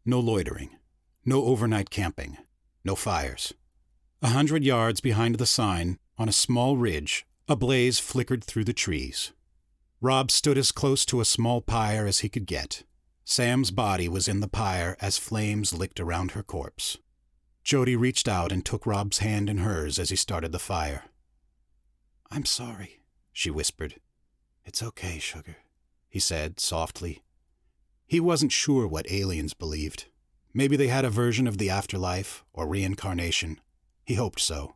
No loitering. No overnight camping. No fires. 100 yards behind the sign, on a small ridge, a blaze flickered through the trees. Rob stood as close to a small pyre as he could get. Sam's body was in the pyre as flames licked around her corpse. Jody reached out and took Rob's hand in hers as he started the fire. "I'm sorry," she whispered. "It's okay, sugar," he said softly. He wasn't sure what aliens believed. Maybe they had a version of the afterlife or reincarnation. He hoped so.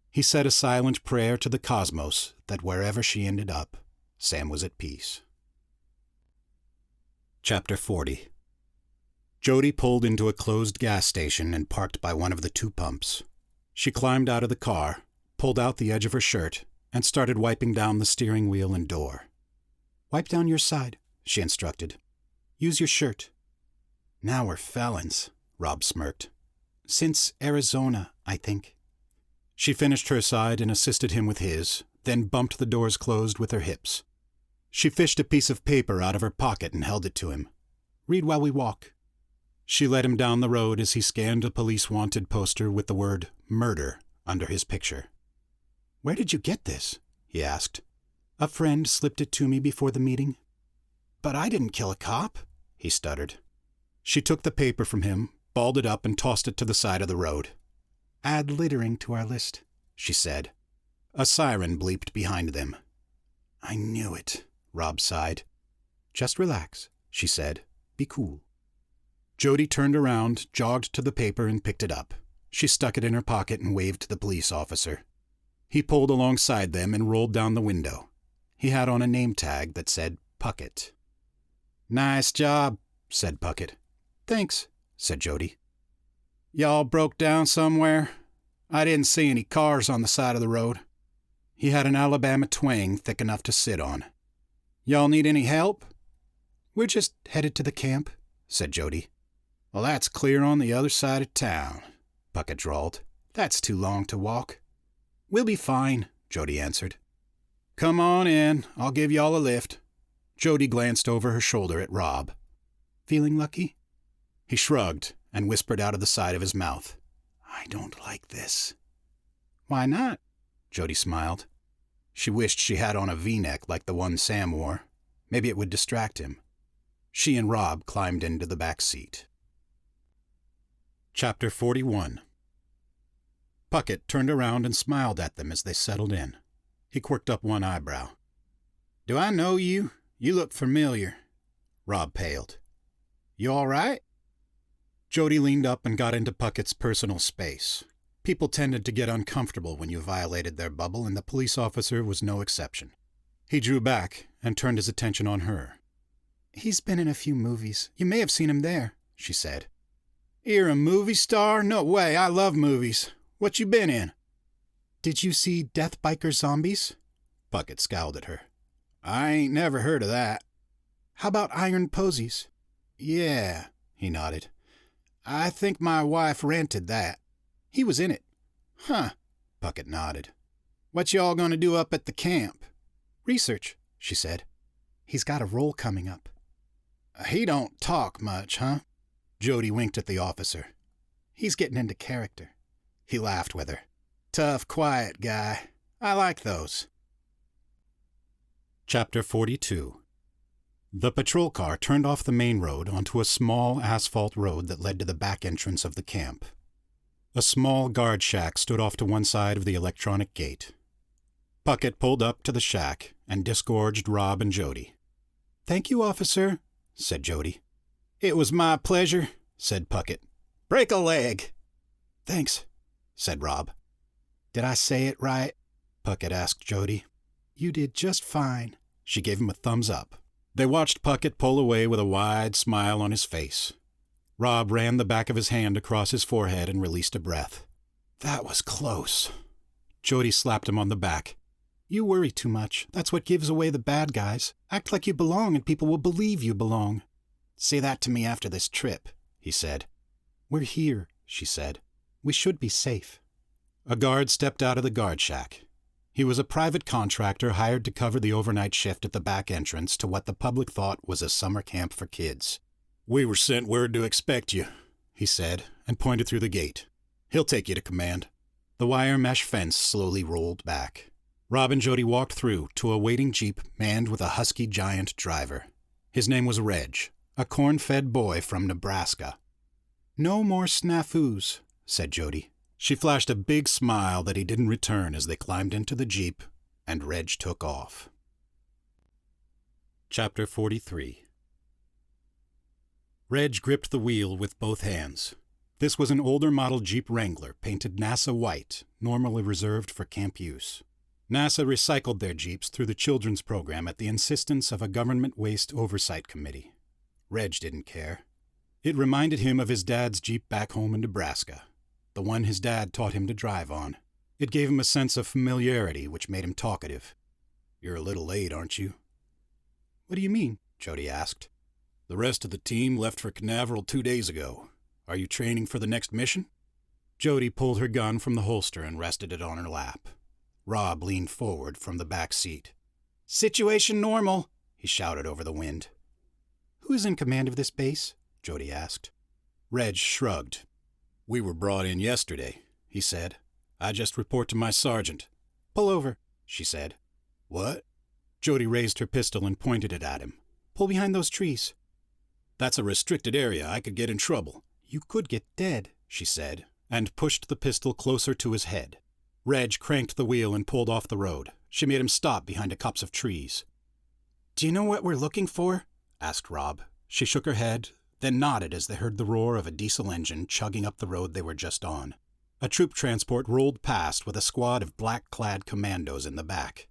He said a silent prayer to the cosmos that wherever she ended up, Sam was at peace. Chapter 40. Jody pulled into a closed gas station and parked by one of the two pumps. She climbed out of the car, pulled out the edge of her shirt, and started wiping down the steering wheel and door. "Wipe down your side," she instructed. "Use your shirt." "Now we're felons," Rob smirked. "Since Arizona, I think." She finished her side and assisted him with his, then bumped the doors closed with her hips. She fished a piece of paper out of her pocket and held it to him. "Read while we walk." She led him down the road as he scanned a police wanted poster with the word murder under his picture. "Where did you get this?" he asked. "A friend slipped it to me before the meeting." "But I didn't kill a cop," he stuttered. She took the paper from him, balled it up, and tossed it to the side of the road. "Add littering to our list," she said. A siren bleeped behind them. "I knew it," Rob sighed. "Just relax," she said. "Be cool." Jody turned around, jogged to the paper, and picked it up. She stuck it in her pocket and waved to the police officer. He pulled alongside them and rolled down the window. He had on a name tag that said Puckett. "Nice job," said Puckett. "Thanks," said Jody. "Y'all broke down somewhere? I didn't see any cars on the side of the road." He had an Alabama twang thick enough to sit on. "Y'all need any help?" "We're just headed to the camp," said Jody. "Well, that's clear on the other side of town," Puckett drawled. "That's too long to walk." "We'll be fine," Jody answered. "Come on in. I'll give y'all a lift." Jody glanced over her shoulder at Rob. "Feeling lucky?" He shrugged and whispered out of the side of his mouth. "I don't like this." "Why not?" Jody smiled. She wished she had on a V-neck like the one Sam wore. Maybe it would distract him. She and Rob climbed into the back seat. Chapter 41. Puckett turned around and smiled at them as they settled in. He quirked up one eyebrow. "Do I know you? You look familiar." Rob paled. "You all right?" Jody leaned up and got into Puckett's personal space. People tended to get uncomfortable when you violated their bubble, and the police officer was no exception. He drew back and turned his attention on her. "He's been in a few movies. You may have seen him there," she said. "You're a movie star? No way, I love movies. What you been in?" "Did you see Death Biker Zombies?" Puckett scowled at her. "I ain't never heard of that." "How about Iron Posies?" "Yeah," he nodded. "I think my wife rented that." "He was in it." "Huh," Puckett nodded. "What y'all gonna do up at the camp?" "Research," she said. "He's got a role coming up." "He don't talk much, huh?" Jody winked at the officer. "He's getting into character." He laughed with her. "Tough, quiet guy. I like those." Chapter 42. The patrol car turned off the main road onto a small asphalt road that led to the back entrance of the camp. A small guard shack stood off to one side of the electronic gate. Puckett pulled up to the shack and disgorged Rob and Jody. "Thank you, officer," said Jody. "It was my pleasure," said Puckett. "Break a leg." "Thanks," said Rob. "Did I say it right?" Puckett asked Jody. "You did just fine." She gave him a thumbs up. They watched Puckett pull away with a wide smile on his face. Rob ran the back of his hand across his forehead and released a breath. "That was close." Jody slapped him on the back. "You worry too much. That's what gives away the bad guys. Act like you belong and people will believe you belong." "Say that to me after this trip," he said. "We're here," she said. "We should be safe." A guard stepped out of the guard shack. He was a private contractor hired to cover the overnight shift at the back entrance to what the public thought was a summer camp for kids. "We were sent word to expect you," he said, and pointed through the gate. "He'll take you to command." The wire mesh fence slowly rolled back. Rob and Jody walked through to a waiting Jeep manned with a husky giant driver. His name was Reg, a corn-fed boy from Nebraska. "No more snafus," said Jody. She flashed a big smile that he didn't return as they climbed into the Jeep, and Reg took off. Chapter 43. Reg gripped the wheel with both hands. This was an older model Jeep Wrangler, painted NASA white, normally reserved for camp use. NASA recycled their Jeeps through the children's program at the insistence of a government waste oversight committee. Reg didn't care. It reminded him of his dad's Jeep back home in Nebraska, the one his dad taught him to drive on. It gave him a sense of familiarity, which made him talkative. "You're a little late, aren't you?" "What do you mean?" Jody asked. "The rest of the team left for Canaveral 2 days ago. Are you training for the next mission?" Jody pulled her gun from the holster and rested it on her lap. Rob leaned forward from the back seat. "Situation normal," he shouted over the wind. "Who is in command of this base?" Jody asked. Reg shrugged. "We were brought in yesterday," he said. "I just report to my sergeant." "Pull over," she said. "What?" Jody raised her pistol and pointed it at him. "Pull behind those trees." "That's a restricted area. I could get in trouble." "You could get dead," she said, and pushed the pistol closer to his head. Reg cranked the wheel and pulled off the road. She made him stop behind a copse of trees. "Do you know what we're looking for?" asked Rob. She shook her head, then nodded as they heard the roar of a diesel engine chugging up the road they were just on. A troop transport rolled past with a squad of black-clad commandos in the back.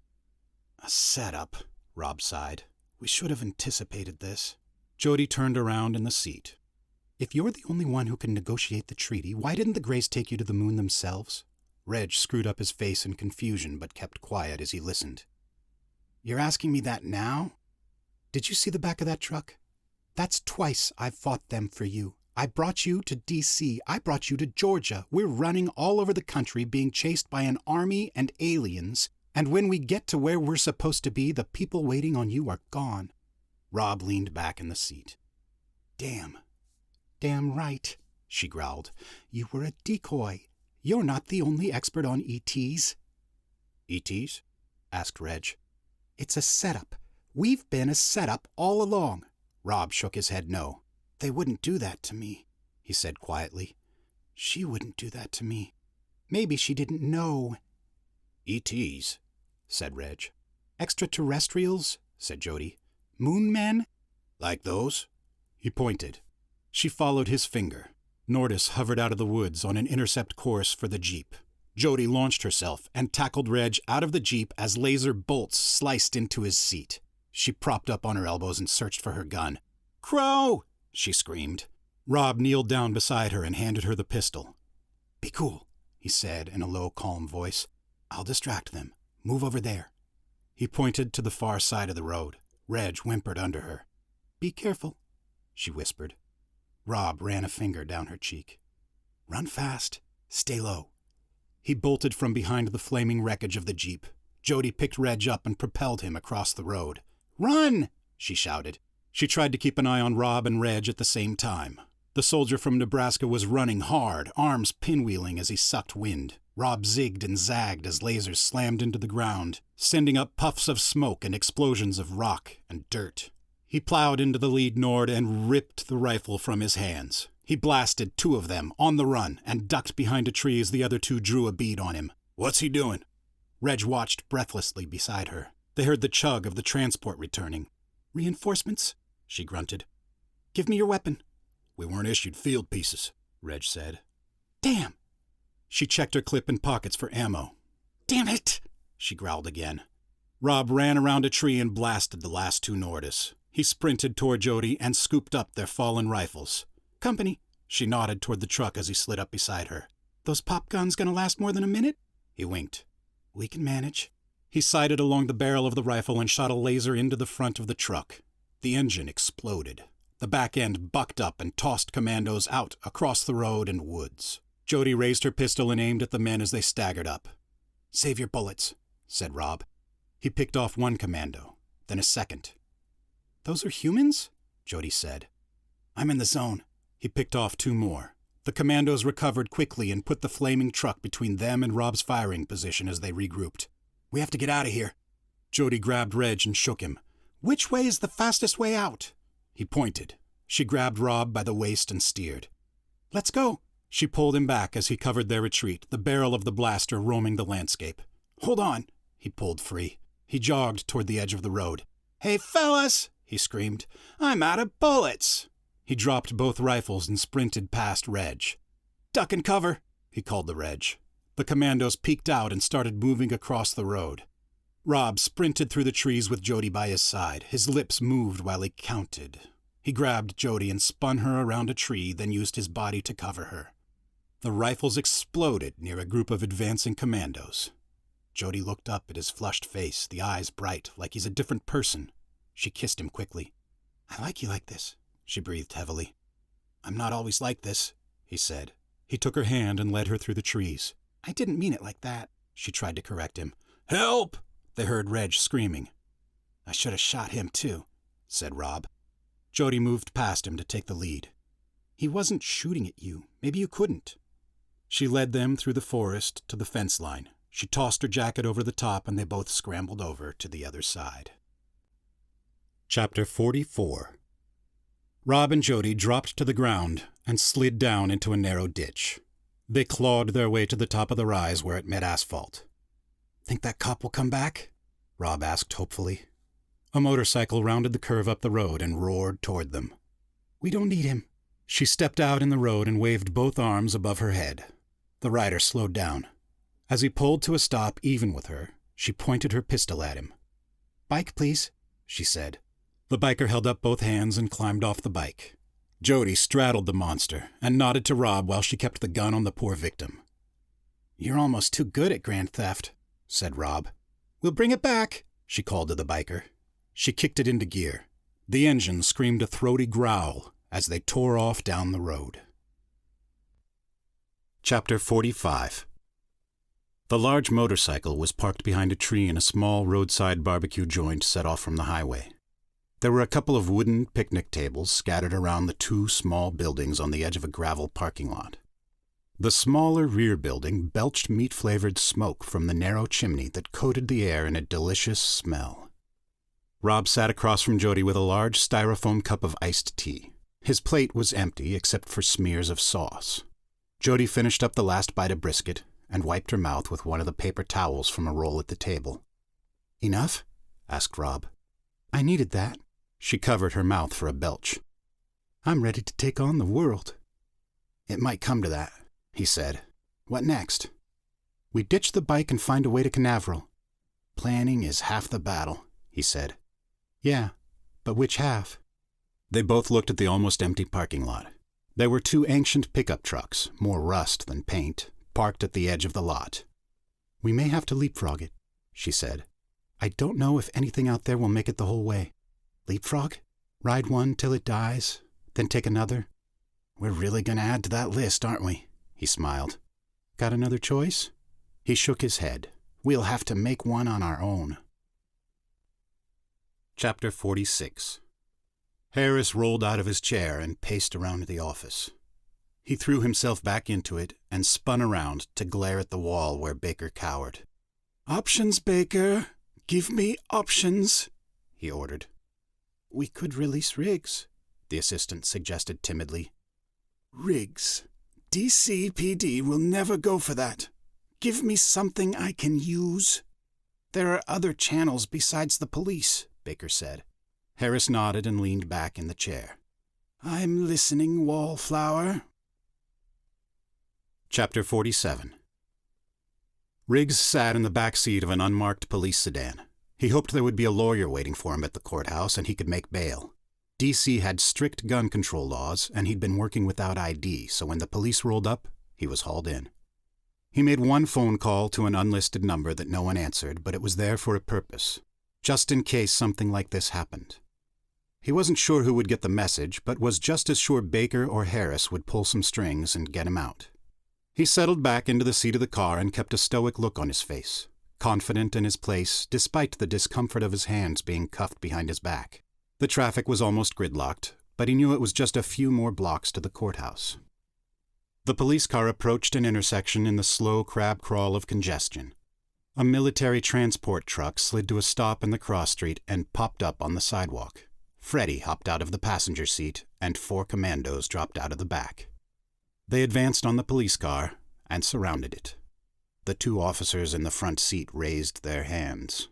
"A setup," Rob sighed. "We should have anticipated this." Jody turned around in the seat. "If you're the only one who can negotiate the treaty, why didn't the Greys take you to the moon themselves?" Reg screwed up his face in confusion but kept quiet as he listened. "You're asking me that now? Did you see the back of that truck? That's twice I've fought them for you. I brought you to D.C. I brought you to Georgia. We're running all over the country being chased by an army and aliens, and when we get to where we're supposed to be, the people waiting on you are gone." Rob leaned back in the seat. "Damn. Damn right," she growled. "You were a decoy. You're not the only expert on ETs." "ETs?" asked Reg. "It's a setup. We've been a setup all along." Rob shook his head no. "They wouldn't do that to me," he said quietly. "She wouldn't do that to me. Maybe she didn't know." "ETs," said Reg. "Extraterrestrials," said Jody. "Moon men?" "Like those?" He pointed. She followed his finger. Nordis hovered out of the woods on an intercept course for the Jeep. Jody launched herself and tackled Reg out of the Jeep as laser bolts sliced into his seat. She propped up on her elbows and searched for her gun. "Crowe!" she screamed. Rob kneeled down beside her and handed her the pistol. "Be cool," he said in a low, calm voice. "I'll distract them. Move over there." He pointed to the far side of the road. Reg whimpered under her. "Be careful," she whispered. Rob ran a finger down her cheek. "Run fast. Stay low." He bolted from behind the flaming wreckage of the Jeep. Jody picked Reg up and propelled him across the road. "Run!" she shouted. She tried to keep an eye on Rob and Reg at the same time. The soldier from Nebraska was running hard, arms pinwheeling as he sucked wind. Rob zigged and zagged as lasers slammed into the ground, sending up puffs of smoke and explosions of rock and dirt. He plowed into the lead Nord and ripped the rifle from his hands. He blasted 2 of them on the run and ducked behind a tree as the other 2 drew a bead on him. "What's he doing?" Reg watched breathlessly beside her. They heard the chug of the transport returning. "Reinforcements," she grunted. "Give me your weapon." "We weren't issued field pieces," Reg said. "Damn!" She checked her clip and pockets for ammo. "Damn it!" she growled again. Rob ran around a tree and blasted the last 2 Nordis. He sprinted toward Jody and scooped up their fallen rifles. "Company." She nodded toward the truck as he slid up beside her. "Those pop guns gonna last more than a minute?" He winked. "We can manage." He sighted along the barrel of the rifle and shot a laser into the front of the truck. The engine exploded. The back end bucked up and tossed commandos out across the road and woods. Jody raised her pistol and aimed at the men as they staggered up. "Save your bullets," said Rob. He picked off 1 commando, then a second. "Those are humans?" Jody said. "I'm in the zone." He picked off 2 more. The commandos recovered quickly and put the flaming truck between them and Rob's firing position as they regrouped. "We have to get out of here." Jody grabbed Reg and shook him. "Which way is the fastest way out?" He pointed. She grabbed Rob by the waist and steered. "Let's go." She pulled him back as he covered their retreat, the barrel of the blaster roaming the landscape. "Hold on." He pulled free. He jogged toward the edge of the road. "Hey, fellas!" he screamed. "I'm out of bullets!" He dropped both rifles and sprinted past Reg. "Duck and cover," he called the Reg. The commandos peeked out and started moving across the road. Rob sprinted through the trees with Jody by his side. His lips moved while he counted. He grabbed Jody and spun her around a tree, then used his body to cover her. The rifles exploded near a group of advancing commandos. Jody looked up at his flushed face, the eyes bright, like he's a different person. She kissed him quickly. "I like you like this," she breathed heavily. "I'm not always like this," he said. He took her hand and led her through the trees. "I didn't mean it like that," she tried to correct him. "Help!" they heard Reg screaming. "I should have shot him too," said Rob. Jody moved past him to take the lead. "He wasn't shooting at you. Maybe you couldn't." She led them through the forest to the fence line. She tossed her jacket over the top and they both scrambled over to the other side. Chapter 44. Rob and Jody dropped to the ground and slid down into a narrow ditch. They clawed their way to the top of the rise where it met asphalt. "Think that cop will come back?" Rob asked hopefully. A motorcycle rounded the curve up the road and roared toward them. "We don't need him." She stepped out in the road and waved both arms above her head. The rider slowed down. As he pulled to a stop even with her, she pointed her pistol at him. "Bike, please," she said. The biker held up both hands and climbed off the bike. Jody straddled the monster and nodded to Rob while she kept the gun on the poor victim. "You're almost too good at grand theft," said Rob. "We'll bring it back," she called to the biker. She kicked it into gear. The engine screamed a throaty growl as they tore off down the road. Chapter 45. The large motorcycle was parked behind a tree in a small roadside barbecue joint set off from the highway. There were a couple of wooden picnic tables scattered around the two small buildings on the edge of a gravel parking lot. The smaller rear building belched meat-flavored smoke from the narrow chimney that coated the air in a delicious smell. Rob sat across from Jody with a large styrofoam cup of iced tea. His plate was empty except for smears of sauce. Jody finished up the last bite of brisket and wiped her mouth with one of the paper towels from a roll at the table. "Enough?" asked Rob. "I needed that." She covered her mouth for a belch. "I'm ready to take on the world." "It might come to that," he said. "What next?" "We ditch the bike and find a way to Canaveral." "Planning is half the battle," he said. "Yeah, but which half?" They both looked at the almost empty parking lot. There were two ancient pickup trucks, more rust than paint, parked at the edge of the lot. "We may have to leapfrog it," she said. "I don't know if anything out there will make it the whole way." "Leapfrog? Ride one till it dies, then take another?" "We're really going to add to that list, aren't we?" He smiled. "Got another choice?" He shook his head. "We'll have to make one on our own." Chapter 46. Harris rolled out of his chair and paced around the office. He threw himself back into it and spun around to glare at the wall where Baker cowered. "Options, Baker. Give me options," he ordered. "We could release Riggs," the assistant suggested timidly. "Riggs. DCPD will never go for that. Give me something I can use." "There are other channels besides the police," Baker said. Harris nodded and leaned back in the chair. "I'm listening, Wallflower." Chapter 47. Riggs sat in the back seat of an unmarked police sedan. He hoped there would be a lawyer waiting for him at the courthouse and he could make bail. D.C. had strict gun control laws, and he'd been working without ID, so when the police rolled up, he was hauled in. He made one phone call to an unlisted number that no one answered, but it was there for a purpose, just in case something like this happened. He wasn't sure who would get the message, but was just as sure Baker or Harris would pull some strings and get him out. He settled back into the seat of the car and kept a stoic look on his face, confident in his place despite the discomfort of his hands being cuffed behind his back. The traffic was almost gridlocked, but he knew it was just a few more blocks to the courthouse. The police car approached an intersection in the slow crab crawl of congestion. A military transport truck slid to a stop in the cross street and popped up on the sidewalk. Freddie hopped out of the passenger seat, and 4 commandos dropped out of the back. They advanced on the police car and surrounded it. The 2 officers in the front seat raised their hands.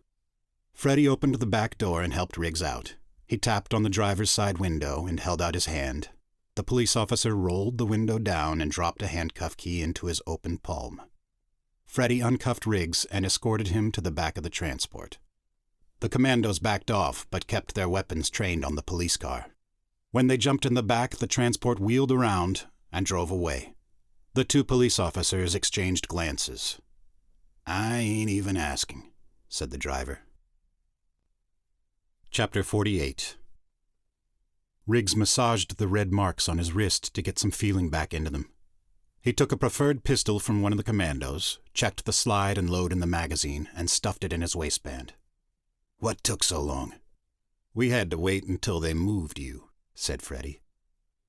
Freddie opened the back door and helped Riggs out. He tapped on the driver's side window and held out his hand. The police officer rolled the window down and dropped a handcuff key into his open palm. Freddie uncuffed Riggs and escorted him to the back of the transport. The commandos backed off, but kept their weapons trained on the police car. When they jumped in the back, the transport wheeled around and drove away. The two police officers exchanged glances. "I ain't even asking," said the driver. Chapter 48. Riggs massaged the red marks on his wrist to get some feeling back into them. He took a preferred pistol from one of the commandos, checked the slide and load in the magazine, and stuffed it in his waistband. "What took so long?" "We had to wait until they moved you," said Freddie.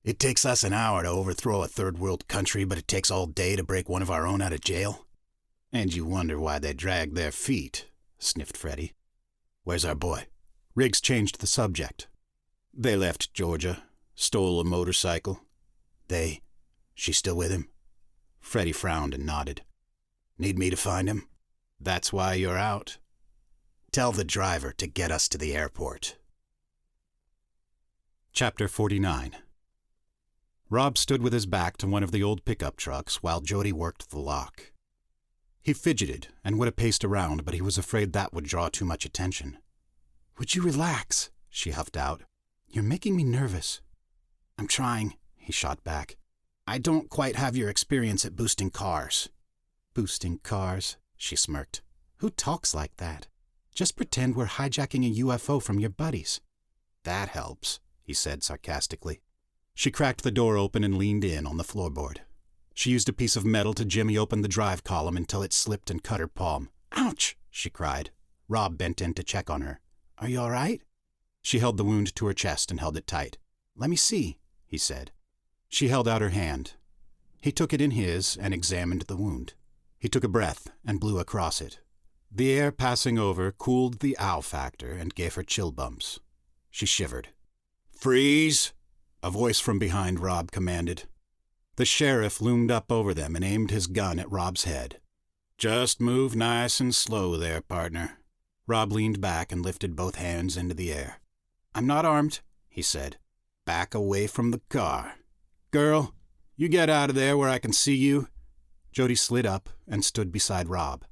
"It takes us an hour to overthrow a third-world country, but it takes all day to break one of our own out of jail?" "And you wonder why they dragged their feet," sniffed Freddie. "Where's our boy?" Riggs changed the subject. "They left Georgia, stole a motorcycle." "They? She's still with him?" Freddie frowned and nodded. "Need me to find him?" "That's why you're out." "Tell the driver to get us to the airport." Chapter 49. Rob stood with his back to one of the old pickup trucks while Jody worked the lock. He fidgeted and would have paced around, but he was afraid that would draw too much attention. "Would you relax?" she huffed out. "You're making me nervous." "I'm trying," he shot back. "I don't quite have your experience at boosting cars." "Boosting cars," she smirked. "Who talks like that? Just pretend we're hijacking a UFO from your buddies." "That helps," he said sarcastically. She cracked the door open and leaned in on the floorboard. She used a piece of metal to jimmy open the drive column until it slipped and cut her palm. "Ouch!" she cried. Rob bent in to check on her. "Are you all right?" She held the wound to her chest and held it tight. "Let me see," he said. She held out her hand. He took it in his and examined the wound. He took a breath and blew across it. The air passing over cooled the ow factor and gave her chill bumps. She shivered. "Freeze!" a voice from behind Rob commanded. The sheriff loomed up over them and aimed his gun at Rob's head. "Just move nice and slow there, partner." Rob leaned back and lifted both hands into the air. "I'm not armed," he said. "Back away from the car. Girl, you get out of there where I can see you." Jody slid up and stood beside Rob.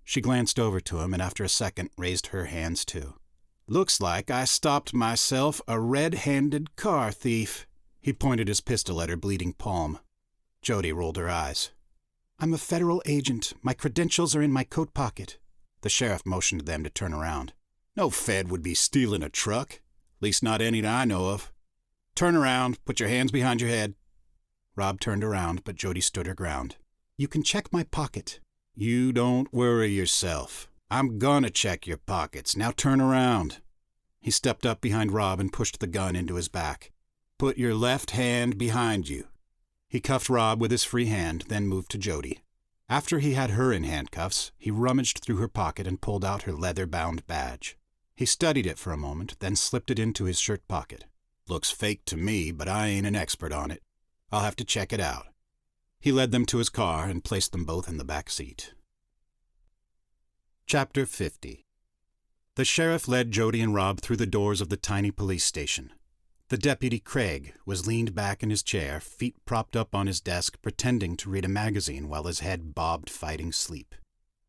She glanced over to him and after a second raised her hands too. "Looks like I stopped myself a red-handed car thief." He pointed his pistol at her bleeding palm. Jody rolled her eyes. "I'm a federal agent. My credentials are in my coat pocket." The sheriff motioned them to turn around. "No Fed would be stealing a truck. At least not any that I know of. Turn around. Put your hands behind your head." Rob turned around, but Jody stood her ground. "You can check my pocket." "You don't worry yourself. I'm gonna check your pockets. Now turn around." He stepped up behind Rob and pushed the gun into his back. "Put your left hand behind you." He cuffed Rob with his free hand, then moved to Jody. After he had her in handcuffs, he rummaged through her pocket and pulled out her leather-bound badge. He studied it for a moment, then slipped it into his shirt pocket. "Looks fake to me, but I ain't an expert on it. I'll have to check it out." He led them to his car and placed them both in the back seat. Chapter 50. The sheriff led Jody and Rob through the doors of the tiny police station. The deputy, Craig, was leaned back in his chair, feet propped up on his desk, pretending to read a magazine while his head bobbed fighting sleep.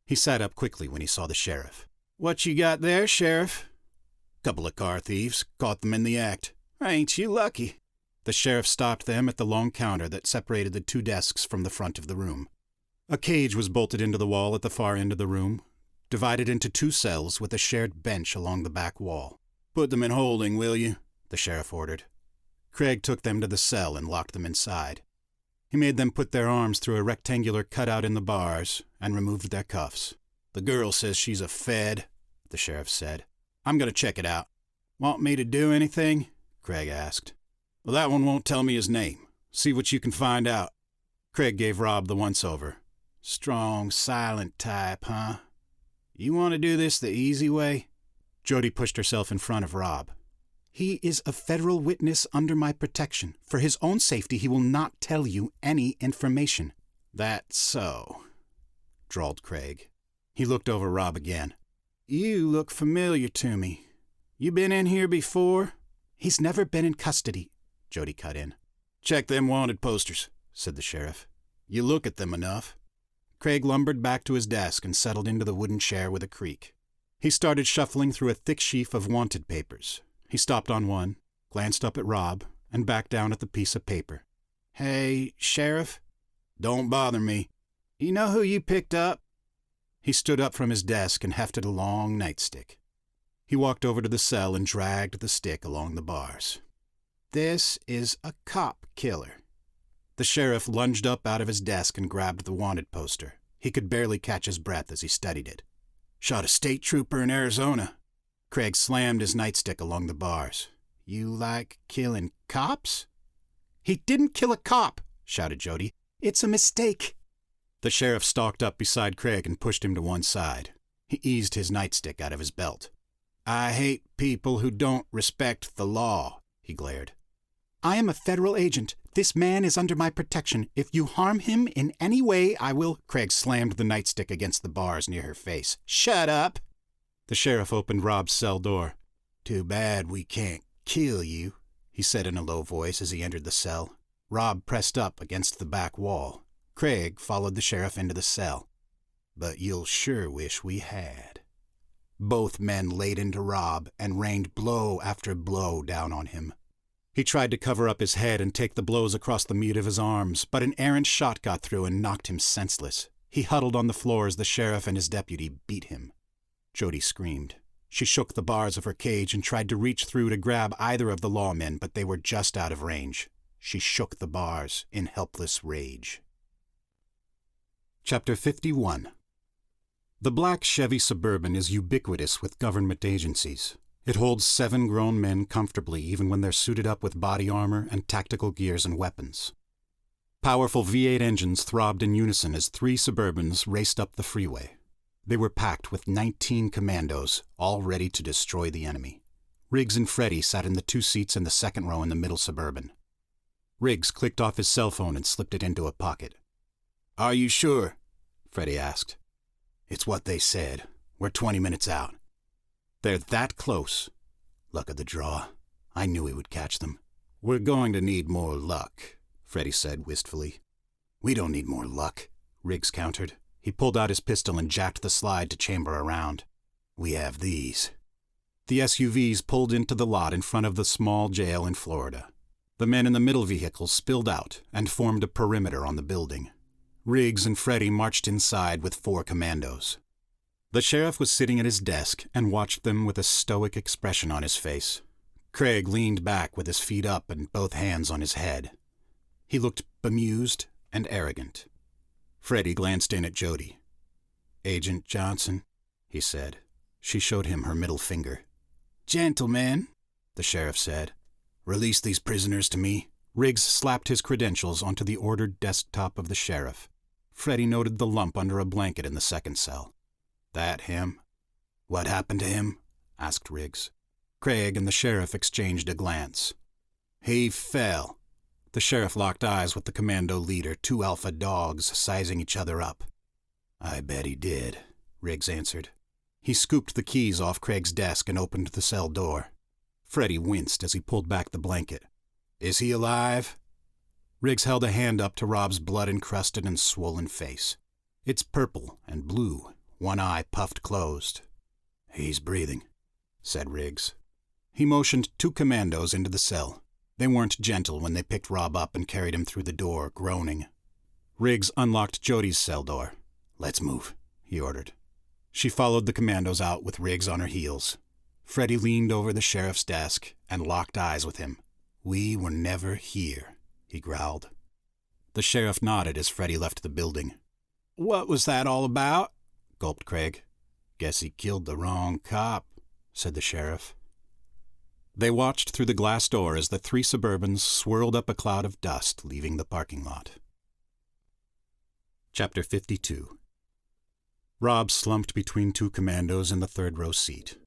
He sat up quickly when he saw the sheriff. "What you got there, Sheriff?" "Couple of car thieves. Caught them in the act." "Ain't you lucky?" The sheriff stopped them at the long counter that separated the two desks from the front of the room. A cage was bolted into the wall at the far end of the room, divided into two cells with a shared bench along the back wall. "Put them in holding, will you?" the sheriff ordered. Craig took them to the cell and locked them inside. He made them put their arms through a rectangular cutout in the bars and removed their cuffs. "The girl says she's a Fed," the sheriff said. "I'm going to check it out." "Want me to do anything?" Craig asked. "Well, that one won't tell me his name. See what you can find out." Craig gave Rob the once-over. "Strong, silent type, huh? You want to do this the easy way?" Jody pushed herself in front of Rob. "He is a federal witness under my protection. For his own safety, he will not tell you any information." "That's so," drawled Craig. He looked over Rob again. You look familiar to me. You been in here before? He's never been in custody, Jody cut in. Check them wanted posters, said the sheriff. You look at them enough. Craig lumbered back to his desk and settled into the wooden chair with a creak. He started shuffling through a thick sheaf of wanted papers. He stopped on one, glanced up at Rob, and back down at the piece of paper. Hey, Sheriff? Don't bother me. You know who you picked up? He stood up from his desk and hefted a long nightstick. He walked over to the cell and dragged the stick along the bars. This is a cop killer. The sheriff lunged up out of his desk and grabbed the wanted poster. He could barely catch his breath as he studied it. Shot a state trooper in Arizona. Craig slammed his nightstick along the bars. You like killing cops? He didn't kill a cop, shouted Jody. It's a mistake. The sheriff stalked up beside Craig and pushed him to one side. He eased his nightstick out of his belt. I hate people who don't respect the law, he glared. I am a federal agent. This man is under my protection. If you harm him in any way, I will... Craig slammed the nightstick against the bars near her face. Shut up! The sheriff opened Rob's cell door. Too bad we can't kill you, he said in a low voice as he entered the cell. Rob pressed up against the back wall. Craig followed the sheriff into the cell. But you'll sure wish we had. Both men laid into Rob and rained blow after blow down on him. He tried to cover up his head and take the blows across the meat of his arms, but an errant shot got through and knocked him senseless. He huddled on the floor as the sheriff and his deputy beat him. Jody screamed. She shook the bars of her cage and tried to reach through to grab either of the lawmen, but they were just out of range. She shook the bars in helpless rage. Chapter 51. The black Chevy Suburban is ubiquitous with government agencies. It holds 7 grown men comfortably even when they're suited up with body armor and tactical gears and weapons. Powerful V8 engines throbbed in unison as 3 Suburbans raced up the freeway. They were packed with 19 commandos, all ready to destroy the enemy. Riggs and Freddie sat in the 2 seats in the second row in the middle Suburban. Riggs clicked off his cell phone and slipped it into a pocket. Are you sure? Freddie asked. It's what they said. We're 20 minutes out. They're that close. Luck of the draw. I knew we would catch them. We're going to need more luck, Freddie said wistfully. We don't need more luck, Riggs countered. He pulled out his pistol and jacked the slide to chamber around. We have these. The SUVs pulled into the lot in front of the small jail in Florida. The men in the middle vehicle spilled out and formed a perimeter on the building. Riggs and Freddie marched inside with 4 commandos. The sheriff was sitting at his desk and watched them with a stoic expression on his face. Craig leaned back with his feet up and both hands on his head. He looked bemused and arrogant. Freddie glanced in at Jody. Agent Johnson, he said. She showed him her middle finger. Gentlemen, the sheriff said. Release these prisoners to me. Riggs slapped his credentials onto the ordered desktop of the sheriff. Freddie noted the lump under a blanket in the second cell. That him? What happened to him? Asked Riggs. Craig and the sheriff exchanged a glance. He fell. The sheriff locked eyes with the commando leader, 2 alpha dogs sizing each other up. I bet he did, Riggs answered. He scooped the keys off Craig's desk and opened the cell door. Freddie winced as he pulled back the blanket. Is he alive? Riggs held a hand up to Rob's blood-encrusted and swollen face. It's purple and blue, one eye puffed closed. He's breathing, said Riggs. He motioned 2 commandos into the cell. They weren't gentle when they picked Rob up and carried him through the door, groaning. Riggs unlocked Jody's cell door. Let's move, he ordered. She followed the commandos out with Riggs on her heels. Freddie leaned over the sheriff's desk and locked eyes with him. We were never here, he growled. The sheriff nodded as Freddie left the building. What was that all about? Gulped Craig. Guess he killed the wrong cop, said the sheriff. They watched through the glass door as the 3 Suburbans swirled up a cloud of dust, leaving the parking lot. Chapter 52. Rob slumped between 2 commandos in the 3rd row seat.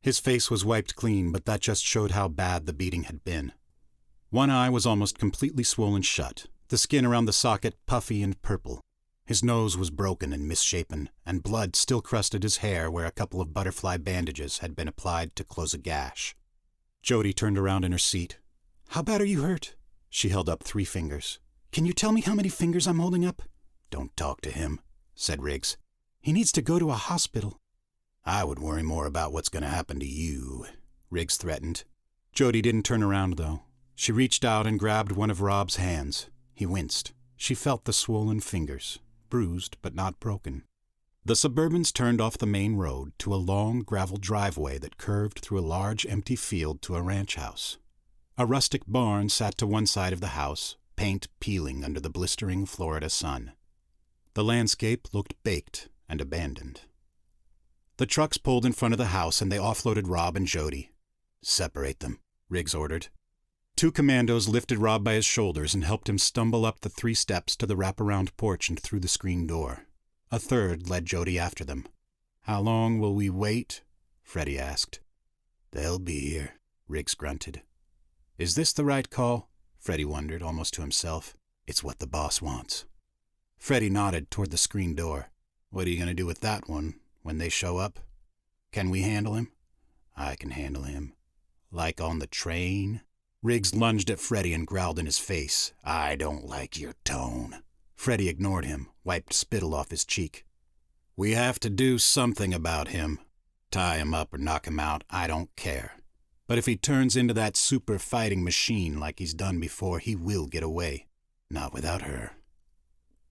His face was wiped clean, but that just showed how bad the beating had been. One eye was almost completely swollen shut, the skin around the socket puffy and purple. His nose was broken and misshapen, and blood still crusted his hair where a couple of butterfly bandages had been applied to close a gash. Jody turned around in her seat. "How bad are you hurt?" She held up 3 fingers. "Can you tell me how many fingers I'm holding up?" "Don't talk to him," said Riggs. "He needs to go to a hospital." "I would worry more about what's going to happen to you," Riggs threatened. Jody didn't turn around, though. She reached out and grabbed one of Rob's hands. He winced. She felt the swollen fingers, bruised but not broken. The Suburbans turned off the main road to a long gravel driveway that curved through a large empty field to a ranch house. A rustic barn sat to one side of the house, paint peeling under the blistering Florida sun. The landscape looked baked and abandoned. The trucks pulled in front of the house and they offloaded Rob and Jody. "Separate them," Riggs ordered. 2 commandos lifted Rob by his shoulders and helped him stumble up the 3 steps to the wraparound porch and through the screen door. A third led Jody after them. "How long will we wait?" Freddie asked. "They'll be here," Riggs grunted. "Is this the right call?" Freddie wondered, almost to himself. "It's what the boss wants." Freddie nodded toward the screen door. "What are you going to do with that one when they show up? Can we handle him?" "I can handle him." "Like on the train?" Riggs lunged at Freddie and growled in his face. "I don't like your tone." Freddie ignored him, wiped spittle off his cheek. "We have to do something about him. Tie him up or knock him out, I don't care. But if he turns into that super fighting machine like he's done before, he will get away. Not without her."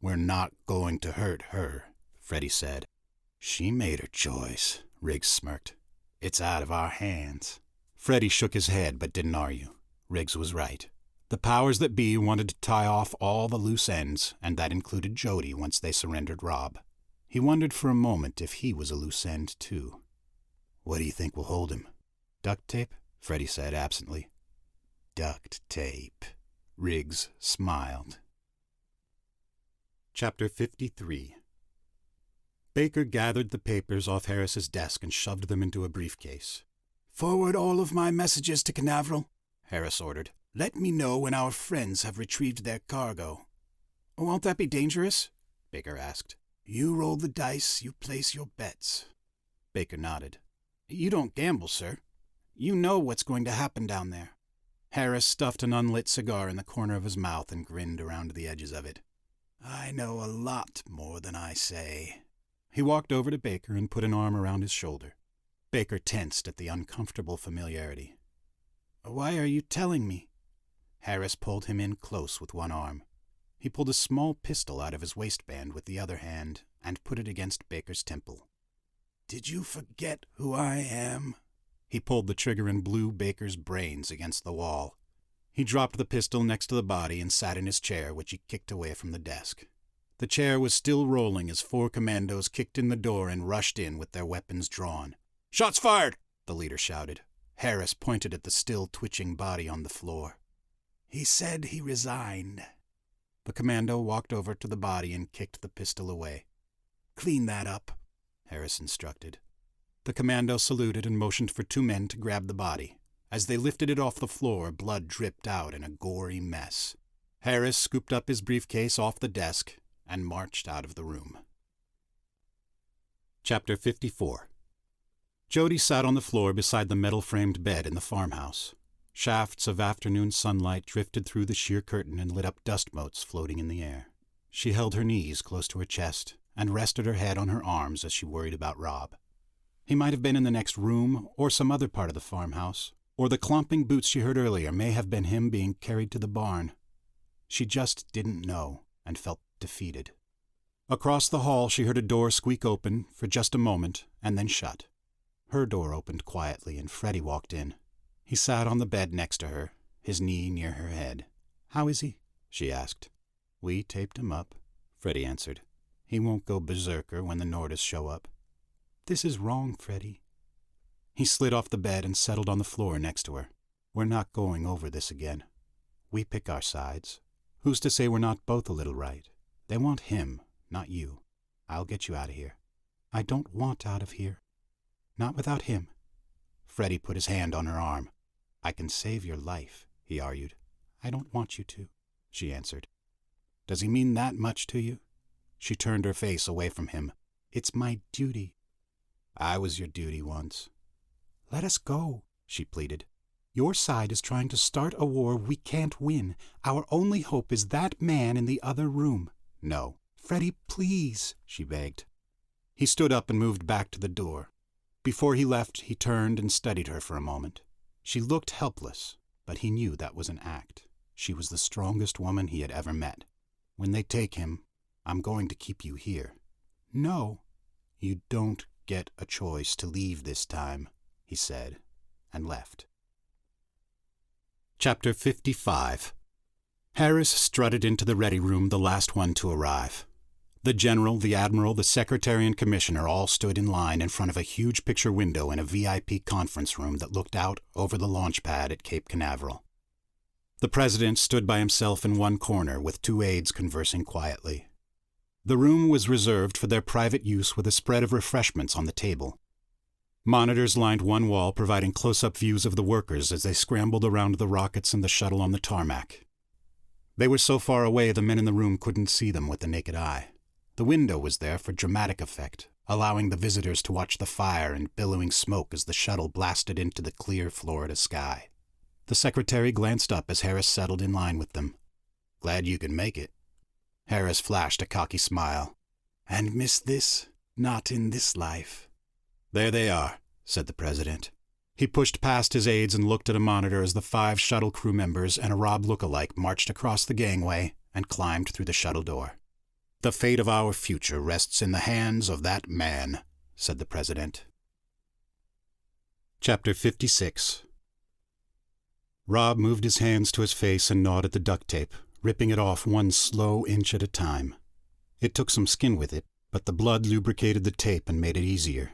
"We're not going to hurt her," Freddie said. "She made her choice," Riggs smirked. "It's out of our hands." Freddie shook his head but didn't argue. Riggs was right. The powers that be wanted to tie off all the loose ends, and that included Jody once they surrendered Rob. He wondered for a moment if he was a loose end, too. "What do you think will hold him?" "Duct tape?" Freddie said absently. "Duct tape." Riggs smiled. Chapter 53. Baker gathered the papers off Harris's desk and shoved them into a briefcase. "Forward all of my messages to Canaveral," Harris ordered. "Let me know when our friends have retrieved their cargo." "Won't that be dangerous?" Baker asked. "You roll the dice, you place your bets." Baker nodded. "You don't gamble, sir. You know what's going to happen down there." Harris stuffed an unlit cigar in the corner of his mouth and grinned around the edges of it. "I know a lot more than I say." He walked over to Baker and put an arm around his shoulder. Baker tensed at the uncomfortable familiarity. "Why are you telling me?" Harris pulled him in close with one arm. He pulled a small pistol out of his waistband with the other hand and put it against Baker's temple. "Did you forget who I am?" He pulled the trigger and blew Baker's brains against the wall. He dropped the pistol next to the body and sat in his chair, which he kicked away from the desk. The chair was still rolling as 4 commandos kicked in the door and rushed in with their weapons drawn. "Shots fired!" the leader shouted. Harris pointed at the still twitching body on the floor. "He said he resigned." The commando walked over to the body and kicked the pistol away. "Clean that up," Harris instructed. The commando saluted and motioned for 2 men to grab the body. As they lifted it off the floor, blood dripped out in a gory mess. Harris scooped up his briefcase off the desk and marched out of the room. Chapter 54. Jody sat on the floor beside the metal-framed bed in the farmhouse. Shafts of afternoon sunlight drifted through the sheer curtain and lit up dust motes floating in the air. She held her knees close to her chest and rested her head on her arms as she worried about Rob. He might have been in the next room or some other part of the farmhouse, or the clomping boots she heard earlier may have been him being carried to the barn. She just didn't know and felt defeated. Across the hall she heard a door squeak open for just a moment and then shut. Her door opened quietly and Freddie walked in. He sat on the bed next to her, his knee near her head. "How is he?" she asked. "We taped him up," Freddie answered. "He won't go berserker when the Nordis show up." "This is wrong, Freddie." He slid off the bed and settled on the floor next to her. "We're not going over this again. We pick our sides. Who's to say we're not both a little right? They want him, not you. I'll get you out of here." "I don't want out of here. Not without him." Freddie put his hand on her arm. "I can save your life," he argued. "I don't want you to," she answered. "Does he mean that much to you?" She turned her face away from him. "It's my duty." "I was your duty once." "Let us go," she pleaded. "Your side is trying to start a war we can't win. Our only hope is that man in the other room." "No." "Freddie, please," she begged. He stood up and moved back to the door. Before he left, he turned and studied her for a moment. She looked helpless, but he knew that was an act. She was the strongest woman he had ever met. "When they take him, I'm going to keep you here." "No." "You don't get a choice to leave this time," he said, and left. Chapter 55. Harris strutted into the ready room, the last one to arrive. The general, the admiral, the secretary, and commissioner all stood in line in front of a huge picture window in a VIP conference room that looked out over the launch pad at Cape Canaveral. The president stood by himself in one corner with two aides conversing quietly. The room was reserved for their private use with a spread of refreshments on the table. Monitors lined one wall, providing close-up views of the workers as they scrambled around the rockets and the shuttle on the tarmac. They were so far away the men in the room couldn't see them with the naked eye. The window was there for dramatic effect, allowing the visitors to watch the fire and billowing smoke as the shuttle blasted into the clear Florida sky. The secretary glanced up as Harris settled in line with them. "Glad you could make it." Harris flashed a cocky smile. "And miss this? Not in this life." "There they are," said the president. He pushed past his aides and looked at a monitor as the 5 shuttle crew members and a Rob lookalike marched across the gangway and climbed through the shuttle door. "The fate of our future rests in the hands of that man," said the president. Chapter 56. Rob moved his hands to his face and gnawed at the duct tape, ripping it off one slow inch at a time. It took some skin with it, but the blood lubricated the tape and made it easier.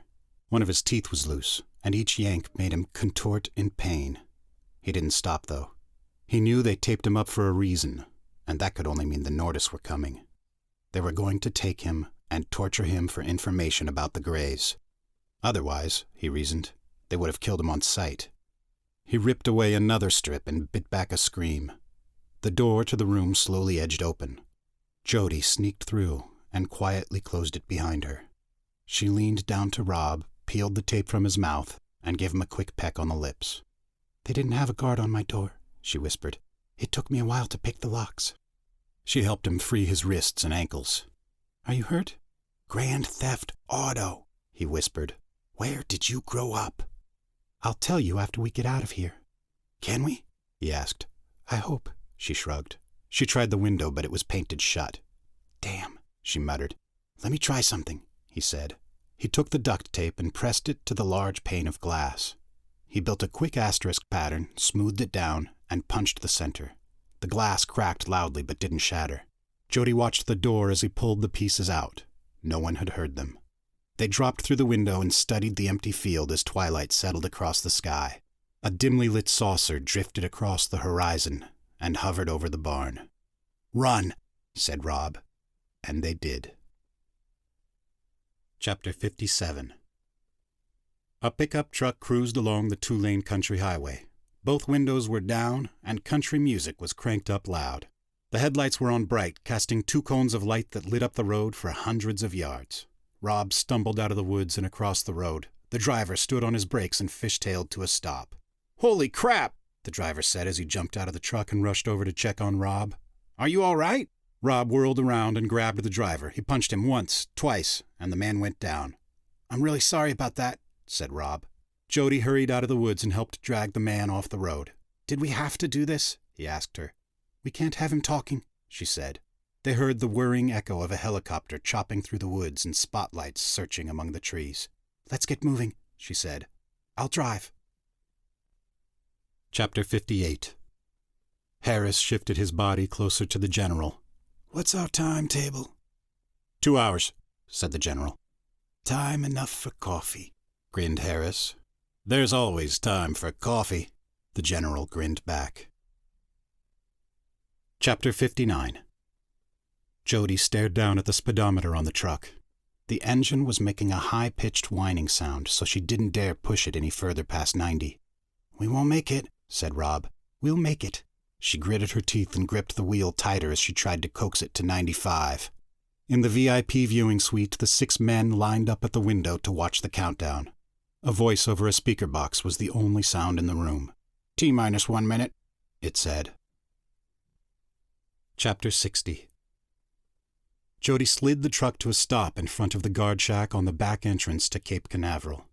One of his teeth was loose, and each yank made him contort in pain. He didn't stop, though. He knew they taped him up for a reason, and that could only mean the Nordis were coming. They were going to take him and torture him for information about the Greys. Otherwise, he reasoned, they would have killed him on sight. He ripped away another strip and bit back a scream. The door to the room slowly edged open. Jody sneaked through and quietly closed it behind her. She leaned down to Rob, peeled the tape from his mouth, and gave him a quick peck on the lips. "They didn't have a guard on my door," she whispered. "It took me a while to pick the locks." She helped him free his wrists and ankles. "Are you hurt?" "Grand Theft Auto," he whispered. "Where did you grow up?" "I'll tell you after we get out of here." "Can we?" he asked. "I hope," she shrugged. She tried the window, but it was painted shut. "Damn," she muttered. "Let me try something," he said. He took the duct tape and pressed it to the large pane of glass. He built a quick asterisk pattern, smoothed it down, and punched the center. The glass cracked loudly but didn't shatter. Jody watched the door as he pulled the pieces out. No one had heard them. They dropped through the window and studied the empty field as twilight settled across the sky. A dimly lit saucer drifted across the horizon and hovered over the barn. "Run," said Rob, and they did. Chapter 57. A pickup truck cruised along the 2-lane country highway. Both windows were down, and country music was cranked up loud. The headlights were on bright, casting 2 cones of light that lit up the road for hundreds of yards. Rob stumbled out of the woods and across the road. The driver stood on his brakes and fishtailed to a stop. "Holy crap!" the driver said as he jumped out of the truck and rushed over to check on Rob. "Are you all right?" Rob whirled around and grabbed the driver. He punched him once, twice, and the man went down. "I'm really sorry about that," said Rob. Jody hurried out of the woods and helped drag the man off the road. "Did we have to do this?" he asked her. "We can't have him talking," she said. They heard the whirring echo of a helicopter chopping through the woods and spotlights searching among the trees. "Let's get moving," she said. "I'll drive." Chapter 58. Harris shifted his body closer to the general. "What's our timetable?" 2 hours, said the general. "Time enough for coffee," grinned Harris. "There's always time for coffee," the general grinned back. Chapter 59. Jody stared down at the speedometer on the truck. The engine was making a high-pitched whining sound, so she didn't dare push it any further past 90. "We won't make it," said Rob. "We'll make it." She gritted her teeth and gripped the wheel tighter as she tried to coax it to 95. In the VIP viewing suite, the 6 men lined up at the window to watch the countdown. A voice over a speaker box was the only sound in the room. T-minus 1 minute, it said. Chapter 60. Jody slid the truck to a stop in front of the guard shack on the back entrance to Cape Canaveral.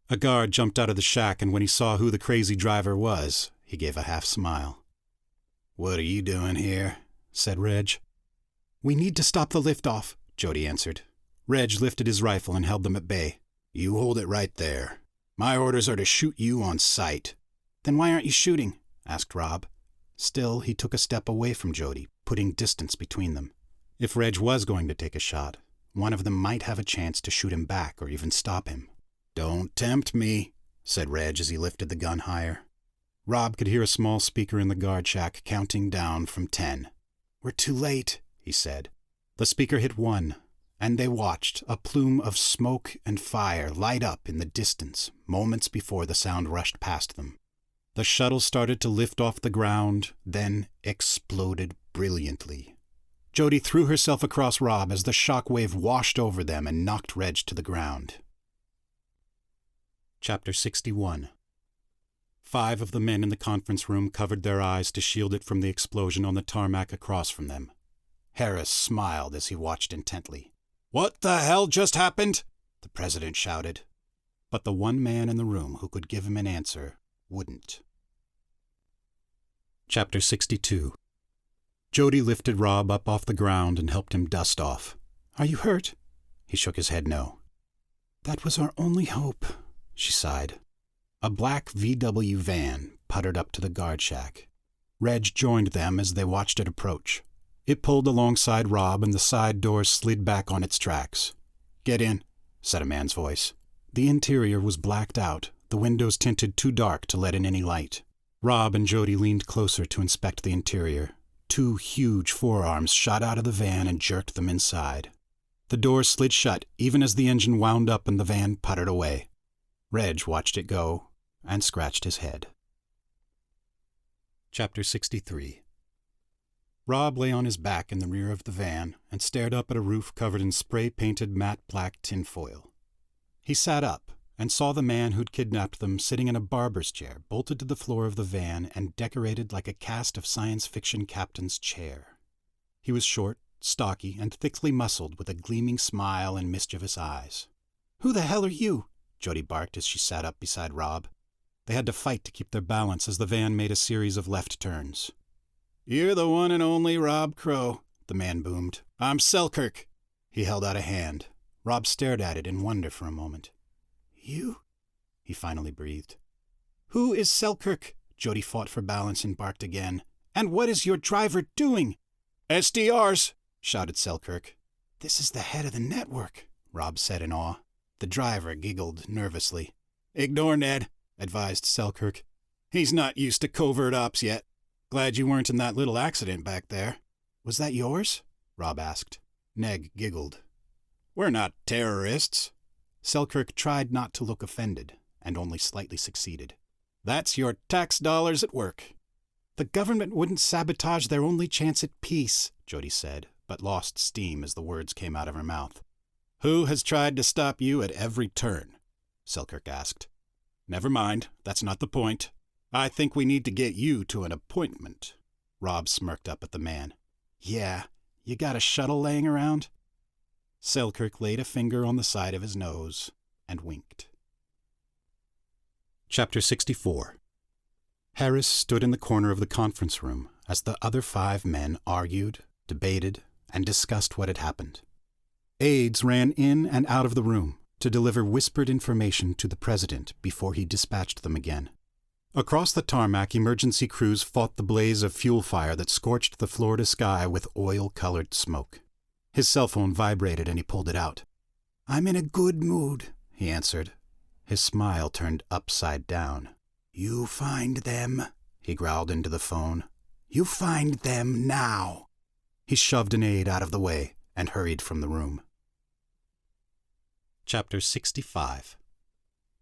A guard jumped out of the shack, and when he saw who the crazy driver was, he gave a half smile. "What are you doing here?" said Reg. "We need to stop the liftoff," Jody answered. Reg lifted his rifle and held them at bay. "You hold it right there. My orders are to shoot you on sight." "Then why aren't you shooting?" asked Rob. Still, he took a step away from Jody, putting distance between them. If Reg was going to take a shot, one of them might have a chance to shoot him back or even stop him. "Don't tempt me," said Reg as he lifted the gun higher. Rob could hear a small speaker in the guard shack counting down from 10. "We're too late," he said. The speaker hit 1, and they watched a plume of smoke and fire light up in the distance moments before the sound rushed past them. The shuttle started to lift off the ground, then exploded brilliantly. Jody threw herself across Rob as the shock wave washed over them and knocked Reg to the ground. Chapter 61. 5 of the men in the conference room covered their eyes to shield it from the explosion on the tarmac across from them. Harris smiled as he watched intently. "What the hell just happened?" the president shouted. But the one man in the room who could give him an answer wouldn't. Chapter 62. Jody lifted Rob up off the ground and helped him dust off. "Are you hurt?" He shook his head no. "That was our only hope," she sighed. A black VW van puttered up to the guard shack. Reg joined them as they watched it approach. It pulled alongside Rob and the side doors slid back on its tracks. "Get in," said a man's voice. The interior was blacked out, the windows tinted too dark to let in any light. Rob and Jody leaned closer to inspect the interior. 2 huge forearms shot out of the van and jerked them inside. The doors slid shut even as the engine wound up and the van puttered away. Reg watched it go and scratched his head. Chapter 63. Rob lay on his back in the rear of the van and stared up at a roof covered in spray-painted matte black tinfoil. He sat up and saw the man who'd kidnapped them sitting in a barber's chair bolted to the floor of the van and decorated like a cast of science fiction captain's chair. He was short, stocky, and thickly muscled with a gleaming smile and mischievous eyes. "Who the hell are you?" Jody barked as she sat up beside Rob. They had to fight to keep their balance as the van made a series of left turns. "You're the one and only Rob Crowe," the man boomed. "I'm Selkirk." He held out a hand. Rob stared at it in wonder for a moment. "You?" he finally breathed. "Who is Selkirk?" Jody fought for balance and barked again. "And what is your driver doing?" "SDRs!" shouted Selkirk. "This is the head of the network," Rob said in awe. The driver giggled nervously. "Ignore Ned," advised Selkirk. "He's not used to covert ops yet. Glad you weren't in that little accident back there." "Was that yours?" Rob asked. Ned giggled. "We're not terrorists." Selkirk tried not to look offended, and only slightly succeeded. "That's your tax dollars at work." "The government wouldn't sabotage their only chance at peace," Jody said, but lost steam as the words came out of her mouth. "Who has tried to stop you at every turn?" Selkirk asked. "Never mind, that's not the point. I think we need to get you to an appointment." Rob smirked up at the man. "Yeah, you got a shuttle laying around?" Selkirk laid a finger on the side of his nose and winked. Chapter 64. Harris stood in the corner of the conference room as the other 5 men argued, debated, and discussed what had happened. Aides ran in and out of the room to deliver whispered information to the president before he dispatched them again. Across the tarmac, emergency crews fought the blaze of fuel fire that scorched the Florida sky with oil-colored smoke. His cell phone vibrated and he pulled it out. "I'm in a good mood," he answered. His smile turned upside down. "You find them," he growled into the phone. "You find them now." He shoved an aide out of the way and hurried from the room. Chapter 65.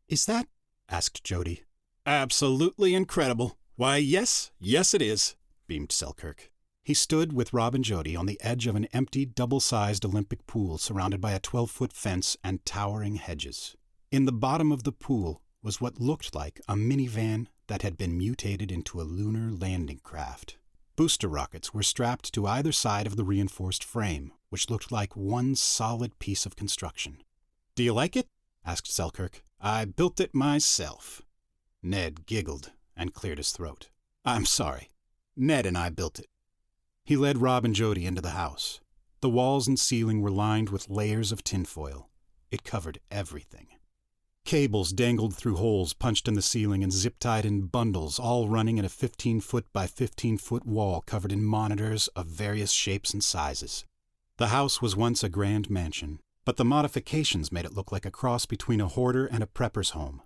"Is that?" asked Jody. "Absolutely incredible. Why, yes it is," beamed Selkirk. He stood with Rob and Jody on the edge of an empty, double-sized Olympic pool surrounded by a 12-foot fence and towering hedges. In the bottom of the pool was what looked like a minivan that had been mutated into a lunar landing craft. Booster rockets were strapped to either side of the reinforced frame, which looked like one solid piece of construction. "Do you like it?" asked Selkirk. "I built it myself." Ned giggled and cleared his throat. "I'm sorry. Ned and I built it." He led Rob and Jody into the house. The walls and ceiling were lined with layers of tinfoil. It covered everything. Cables dangled through holes punched in the ceiling and zip-tied in bundles, all running in a 15-foot by 15-foot wall covered in monitors of various shapes and sizes. The house was once a grand mansion, but the modifications made it look like a cross between a hoarder and a prepper's home.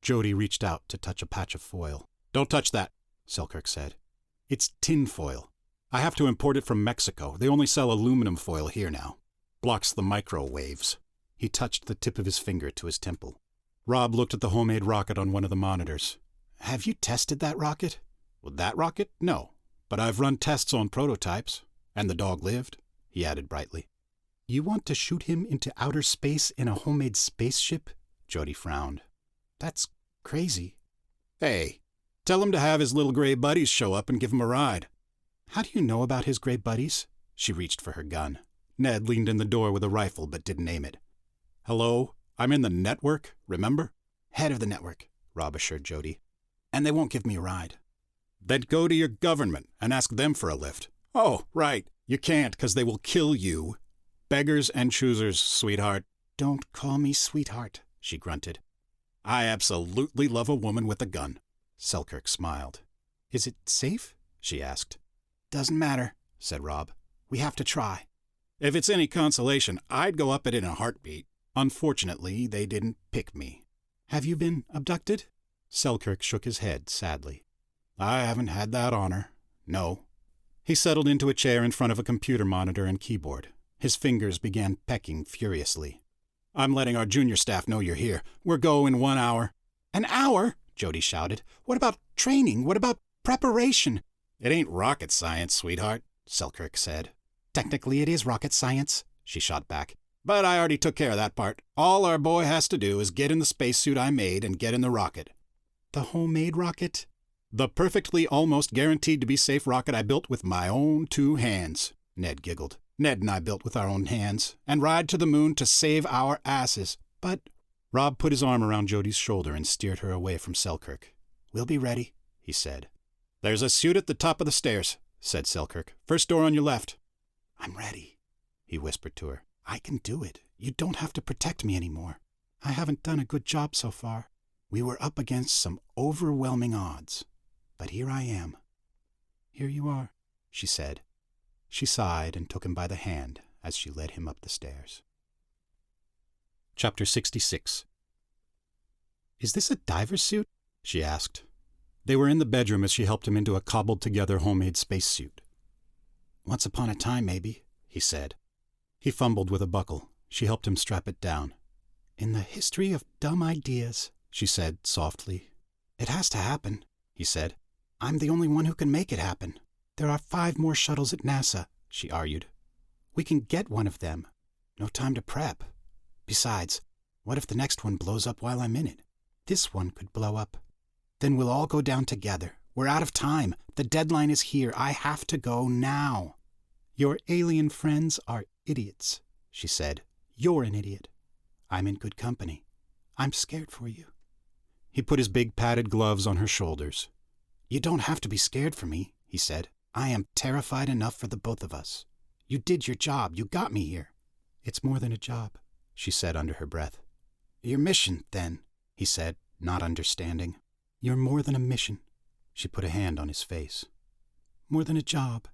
Jody reached out to touch a patch of foil. "Don't touch that," Selkirk said. "It's tinfoil. I have to import it from Mexico. They only sell aluminum foil here now. Blocks the microwaves." He touched the tip of his finger to his temple. Rob looked at the homemade rocket on one of the monitors. "Have you tested that rocket?" "Well, that rocket? No. But I've run tests on prototypes. And the dog lived," he added brightly. "You want to shoot him into outer space in a homemade spaceship?" Jody frowned. "That's crazy." "Hey, tell him to have his little gray buddies show up and give him a ride." "How do you know about his gray buddies?" She reached for her gun. Ned leaned in the door with a rifle but didn't aim it. "Hello? I'm in the network, remember?" "Head of the network," Rob assured Jody. "And they won't give me a ride." "Then go to your government and ask them for a lift." "Oh, right. You can't because they will kill you." "Beggars and choosers, sweetheart." "Don't call me sweetheart," she grunted. "I absolutely love a woman with a gun." Selkirk smiled. "Is it safe?" she asked. "Doesn't matter," said Rob. "We have to try." "If it's any consolation, I'd go up it in a heartbeat. Unfortunately, they didn't pick me." "Have you been abducted?" Selkirk shook his head sadly. "I haven't had that honor. No." He settled into a chair in front of a computer monitor and keyboard. His fingers began pecking furiously. "I'm letting our junior staff know you're here. We're go in 1 hour." "An hour?" Jody shouted. "What about training? What about preparation?" "It ain't rocket science, sweetheart," Selkirk said. "Technically it is rocket science," she shot back. "But I already took care of that part. All our boy has to do is get in the spacesuit I made and get in the rocket." "The homemade rocket?" "The perfectly almost guaranteed to be safe rocket I built with my own 2 hands." Ned giggled. "Ned and I built with our own hands and ride to the moon to save our asses." "But—" Rob put his arm around Jody's shoulder and steered her away from Selkirk. "We'll be ready," he said. "There's a suit at the top of the stairs," said Selkirk. "First door on your left." "I'm ready," he whispered to her. "I can do it. You don't have to protect me anymore. I haven't done a good job so far. We were up against some overwhelming odds. But here I am." "Here you are," she said. She sighed and took him by the hand as she led him up the stairs. Chapter 66. "Is this a diver's suit?" she asked. They were in the bedroom as she helped him into a cobbled-together homemade spacesuit. "Once upon a time, maybe," he said. He fumbled with a buckle. She helped him strap it down. "In the history of dumb ideas," she said softly. "It has to happen," he said. "I'm the only one who can make it happen. There are 5 more shuttles at NASA," she argued. "We can get one of them. No time to prep. Besides, what if the next one blows up while I'm in it? This one could blow up. Then we'll all go down together. We're out of time. The deadline is here. I have to go now." "Your alien friends are idiots," she said. "You're an idiot. I'm in good company. I'm scared for you." He put his big padded gloves on her shoulders. "You don't have to be scared for me," he said. "I am terrified enough for the both of us. You did your job. You got me here." "It's more than a job," she said under her breath. "Your mission, then," he said, not understanding. "You're more than a mission." She put a hand on his face. "More than a job."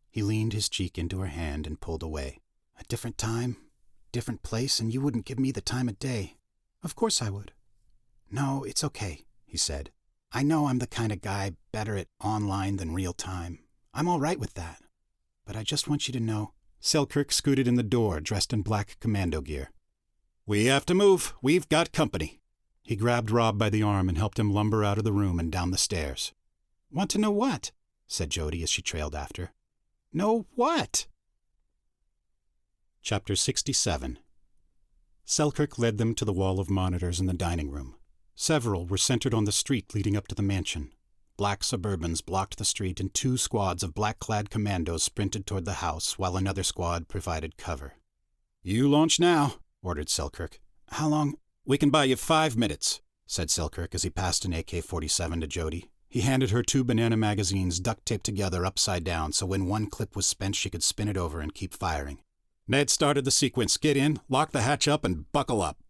He leaned his cheek into her hand and pulled away. "A different time, different place, and you wouldn't give me the time of day." "Of course I would." "No, it's okay," he said. "I know I'm the kind of guy better at online than real time. I'm all right with that. But I just want you to know." Selkirk scooted in the door, dressed in black commando gear. "We have to move. We've got company." He grabbed Rob by the arm and helped him lumber out of the room and down the stairs. "Want to know what?" said Jody as she trailed after. No what? Chapter 67. Selkirk led them to the wall of monitors in the dining room. Several were centered on the street leading up to the mansion. Black Suburbans blocked the street, and 2 squads of black-clad commandos sprinted toward the house, while another squad provided cover. "You launch now," ordered Selkirk. "How long?" "We can buy you 5 minutes," said Selkirk as he passed an AK-47 to Jody. He handed her 2 banana magazines duct-taped together upside down so when one clip was spent she could spin it over and keep firing. "Ned started the sequence. Get in, lock the hatch up, and buckle up."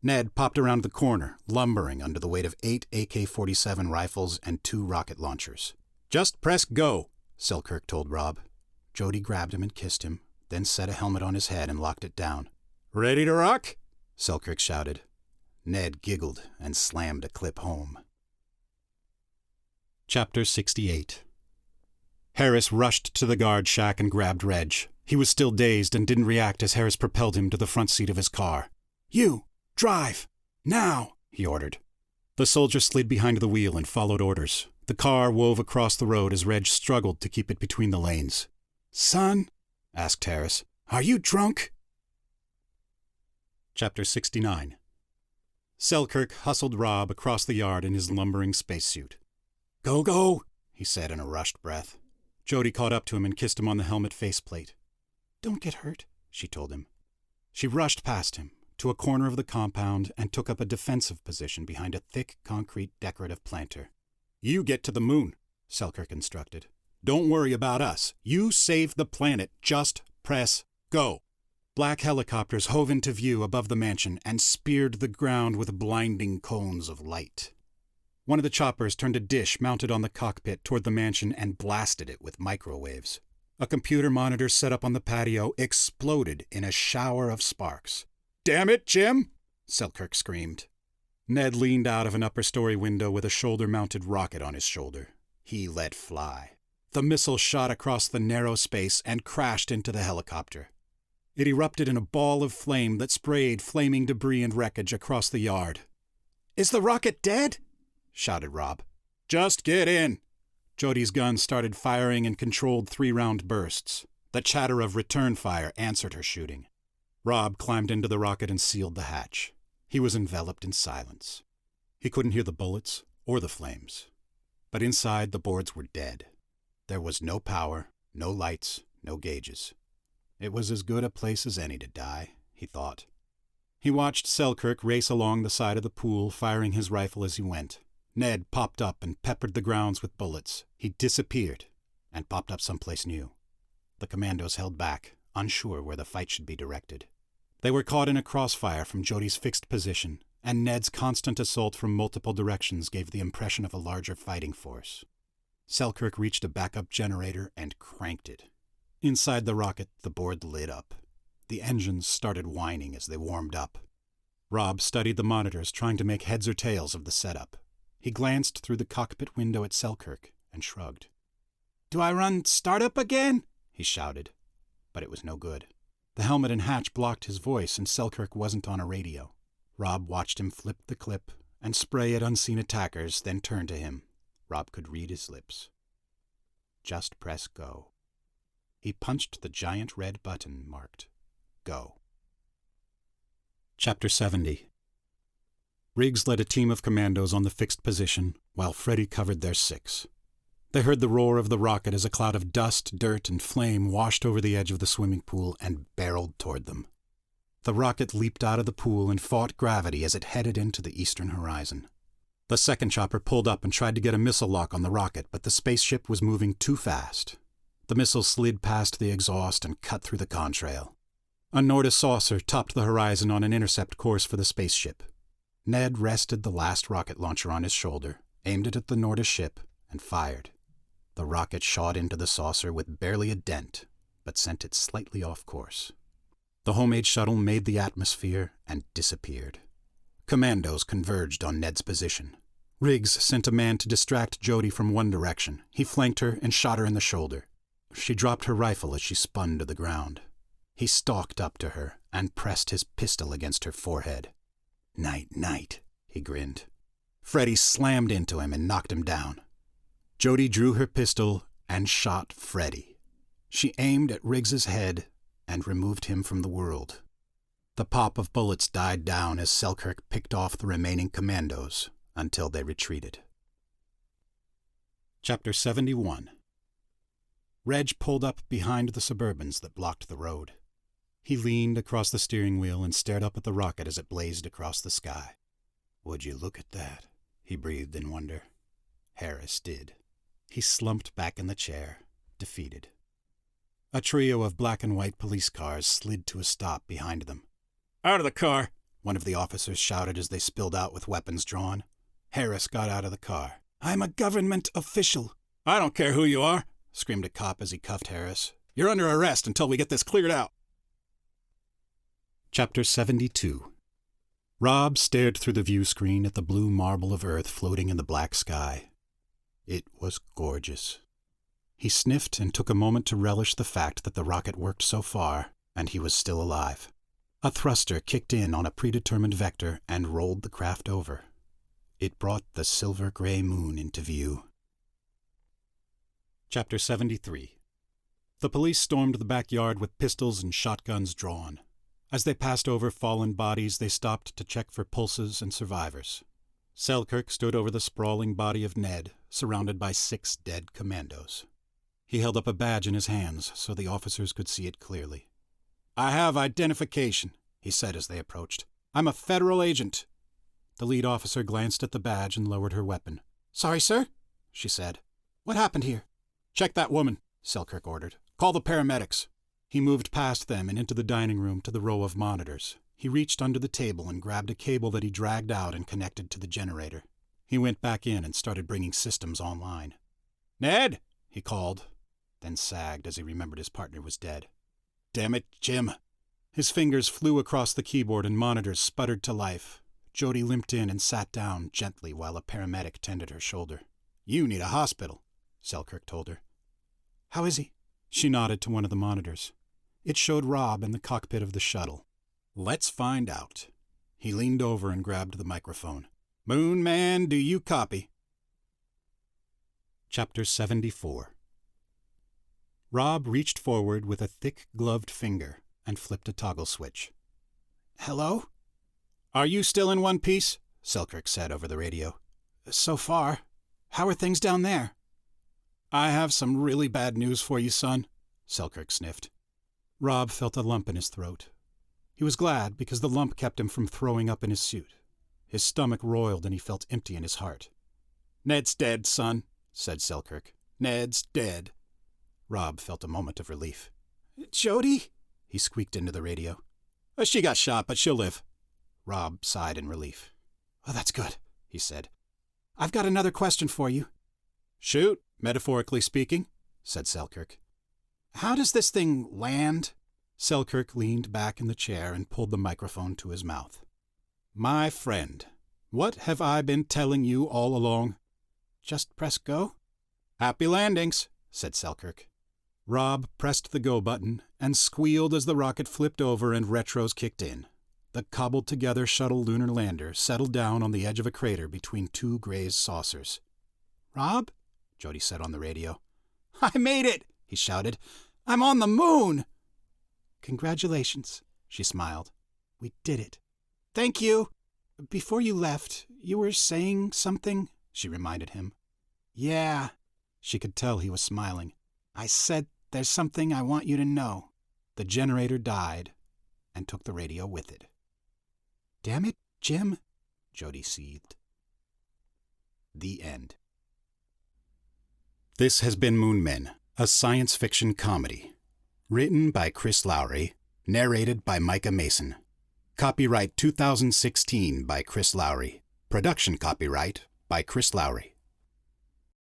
Ned popped around the corner, lumbering under the weight of 8 AK-47 rifles and 2 rocket launchers. "Just press go," Selkirk told Rob. Jody grabbed him and kissed him, then set a helmet on his head and locked it down. "Ready to rock?" Selkirk shouted. Ned giggled and slammed a clip home. Chapter 68. Harris rushed to the guard shack and grabbed Reg. He was still dazed and didn't react as Harris propelled him to the front seat of his car. "You! Drive! Now!" he ordered. The soldier slid behind the wheel and followed orders. The car wove across the road as Reg struggled to keep it between the lanes. "Son," asked Harris, "are you drunk?" Chapter 69. Selkirk hustled Rob across the yard in his lumbering spacesuit. "Go, go," he said in a rushed breath. Jody caught up to him and kissed him on the helmet faceplate. "Don't get hurt," she told him. She rushed past him to a corner of the compound and took up a defensive position behind a thick concrete decorative planter. "You get to the moon," Selkirk instructed. "Don't worry about us. You save the planet. Just press go." Black helicopters hove into view above the mansion and speared the ground with blinding cones of light. One of the choppers turned a dish mounted on the cockpit toward the mansion and blasted it with microwaves. A computer monitor set up on the patio exploded in a shower of sparks. "Damn it, Jim!" Selkirk screamed. Ned leaned out of an upper-story window with a shoulder-mounted rocket on his shoulder. He let fly. The missile shot across the narrow space and crashed into the helicopter. It erupted in a ball of flame that sprayed flaming debris and wreckage across the yard. "Is the rocket dead?" shouted Rob. "Just get in." Jody's gun started firing in controlled 3-round bursts. The chatter of return fire answered her shooting. Rob climbed into the rocket and sealed the hatch. He was enveloped in silence. He couldn't hear the bullets or the flames. But inside, the boards were dead. There was no power, no lights, no gauges. It was as good a place as any to die, he thought. He watched Selkirk race along the side of the pool, firing his rifle as he went. Ned popped up and peppered the grounds with bullets. He disappeared and popped up someplace new. The commandos held back, unsure where the fight should be directed. They were caught in a crossfire from Jody's fixed position, and Ned's constant assault from multiple directions gave the impression of a larger fighting force. Selkirk reached a backup generator and cranked it. Inside the rocket, the board lit up. The engines started whining as they warmed up. Rob studied the monitors, trying to make heads or tails of the setup. He glanced through the cockpit window at Selkirk and shrugged. "Do I run startup again?" he shouted. But it was no good. The helmet and hatch blocked his voice, and Selkirk wasn't on a radio. Rob watched him flip the clip and spray at unseen attackers, then turn to him. Rob could read his lips. "Just press go." He punched the giant red button marked Go. Chapter 70. Riggs led a team of commandos on the fixed position, while Freddy covered their 6. They heard the roar of the rocket as a cloud of dust, dirt, and flame washed over the edge of the swimming pool and barreled toward them. The rocket leaped out of the pool and fought gravity as it headed into the eastern horizon. The second chopper pulled up and tried to get a missile lock on the rocket, but the spaceship was moving too fast. The missile slid past the exhaust and cut through the contrail. A Nordis saucer topped the horizon on an intercept course for the spaceship. Ned rested the last rocket launcher on his shoulder, aimed it at the Nordis ship, and fired. The rocket shot into the saucer with barely a dent, but sent it slightly off course. The homemade shuttle made the atmosphere and disappeared. Commandos converged on Ned's position. Riggs sent a man to distract Jody from one direction. He flanked her and shot her in the shoulder. She dropped her rifle as she spun to the ground. He stalked up to her and pressed his pistol against her forehead. "Night, night," he grinned. Freddy slammed into him and knocked him down. Jody drew her pistol and shot Freddy. She aimed at Riggs's head and removed him from the world. The pop of bullets died down as Selkirk picked off the remaining commandos until they retreated. Chapter 71. Reg pulled up behind the Suburbans that blocked the road. He leaned across the steering wheel and stared up at the rocket as it blazed across the sky. "Would you look at that?" he breathed in wonder. Harris did. He slumped back in the chair, defeated. A trio of black and white police cars slid to a stop behind them. "Out of the car!" one of the officers shouted as they spilled out with weapons drawn. Harris got out of the car. "I'm a government official." "I don't care who you are," screamed a cop as he cuffed Harris. "You're under arrest until we get this cleared out." Chapter 72. Rob stared through the view screen at the blue marble of Earth floating in the black sky. It was gorgeous. He sniffed and took a moment to relish the fact that the rocket worked so far, and he was still alive. A thruster kicked in on a predetermined vector and rolled the craft over. It brought the silver-gray moon into view. Chapter 73. The police stormed the backyard with pistols and shotguns drawn. As they passed over fallen bodies, they stopped to check for pulses and survivors. Selkirk stood over the sprawling body of Ned, surrounded by 6 dead commandos. He held up a badge in his hands so the officers could see it clearly. "I have identification," he said as they approached. "I'm a federal agent." The lead officer glanced at the badge and lowered her weapon. "Sorry, sir," she said. "What happened here?" "Check that woman," Selkirk ordered. "Call the paramedics." He moved past them and into the dining room to the row of monitors. He reached under the table and grabbed a cable that he dragged out and connected to the generator. He went back in and started bringing systems online. "Ned!" he called, then sagged as he remembered his partner was dead. "Damn it, Jim." His fingers flew across the keyboard and monitors sputtered to life. Jody limped in and sat down gently while a paramedic tended her shoulder. "You need a hospital," Selkirk told her. "How is he?" She nodded to one of the monitors. It showed Rob in the cockpit of the shuttle. "Let's find out." He leaned over and grabbed the microphone. "Moon Man, do you copy?" Chapter 74. Rob reached forward with a thick gloved finger and flipped a toggle switch. "Hello?" "Are you still in one piece?" Selkirk said over the radio. "So far. How are things down there?" "I have some really bad news for you, son," Selkirk sniffed. Rob felt a lump in his throat. He was glad because the lump kept him from throwing up in his suit. His stomach roiled and he felt empty in his heart. "Ned's dead, son," said Selkirk. "Ned's dead." Rob felt a moment of relief. "Jody?" he squeaked into the radio. "She got shot, but she'll live." Rob sighed in relief. "Oh, that's good," he said. "I've got another question for you." "Shoot, metaphorically speaking," said Selkirk. "How does this thing land?" Selkirk leaned back in the chair and pulled the microphone to his mouth. "My friend, what have I been telling you all along?" "Just press go." "Happy landings," said Selkirk. Rob pressed the go button and squealed as the rocket flipped over and retros kicked in. The cobbled-together shuttle lunar lander settled down on the edge of a crater between 2 grazed saucers. "Rob?" Jody said on the radio. "I made it!" he shouted. "I'm on the moon!" "Congratulations," she smiled. "We did it." "Thank you." "Before you left, you were saying something," she reminded him. "Yeah." She could tell he was smiling. "I said there's something I want you to know." The generator died and took the radio with it. "Damn it, Jim," Jody seethed. The end. This has been Moon Men, a science fiction comedy. Written by Chris Lowry, narrated by Micah Mason. Copyright 2016 by Chris Lowry. Production copyright by Chris Lowry.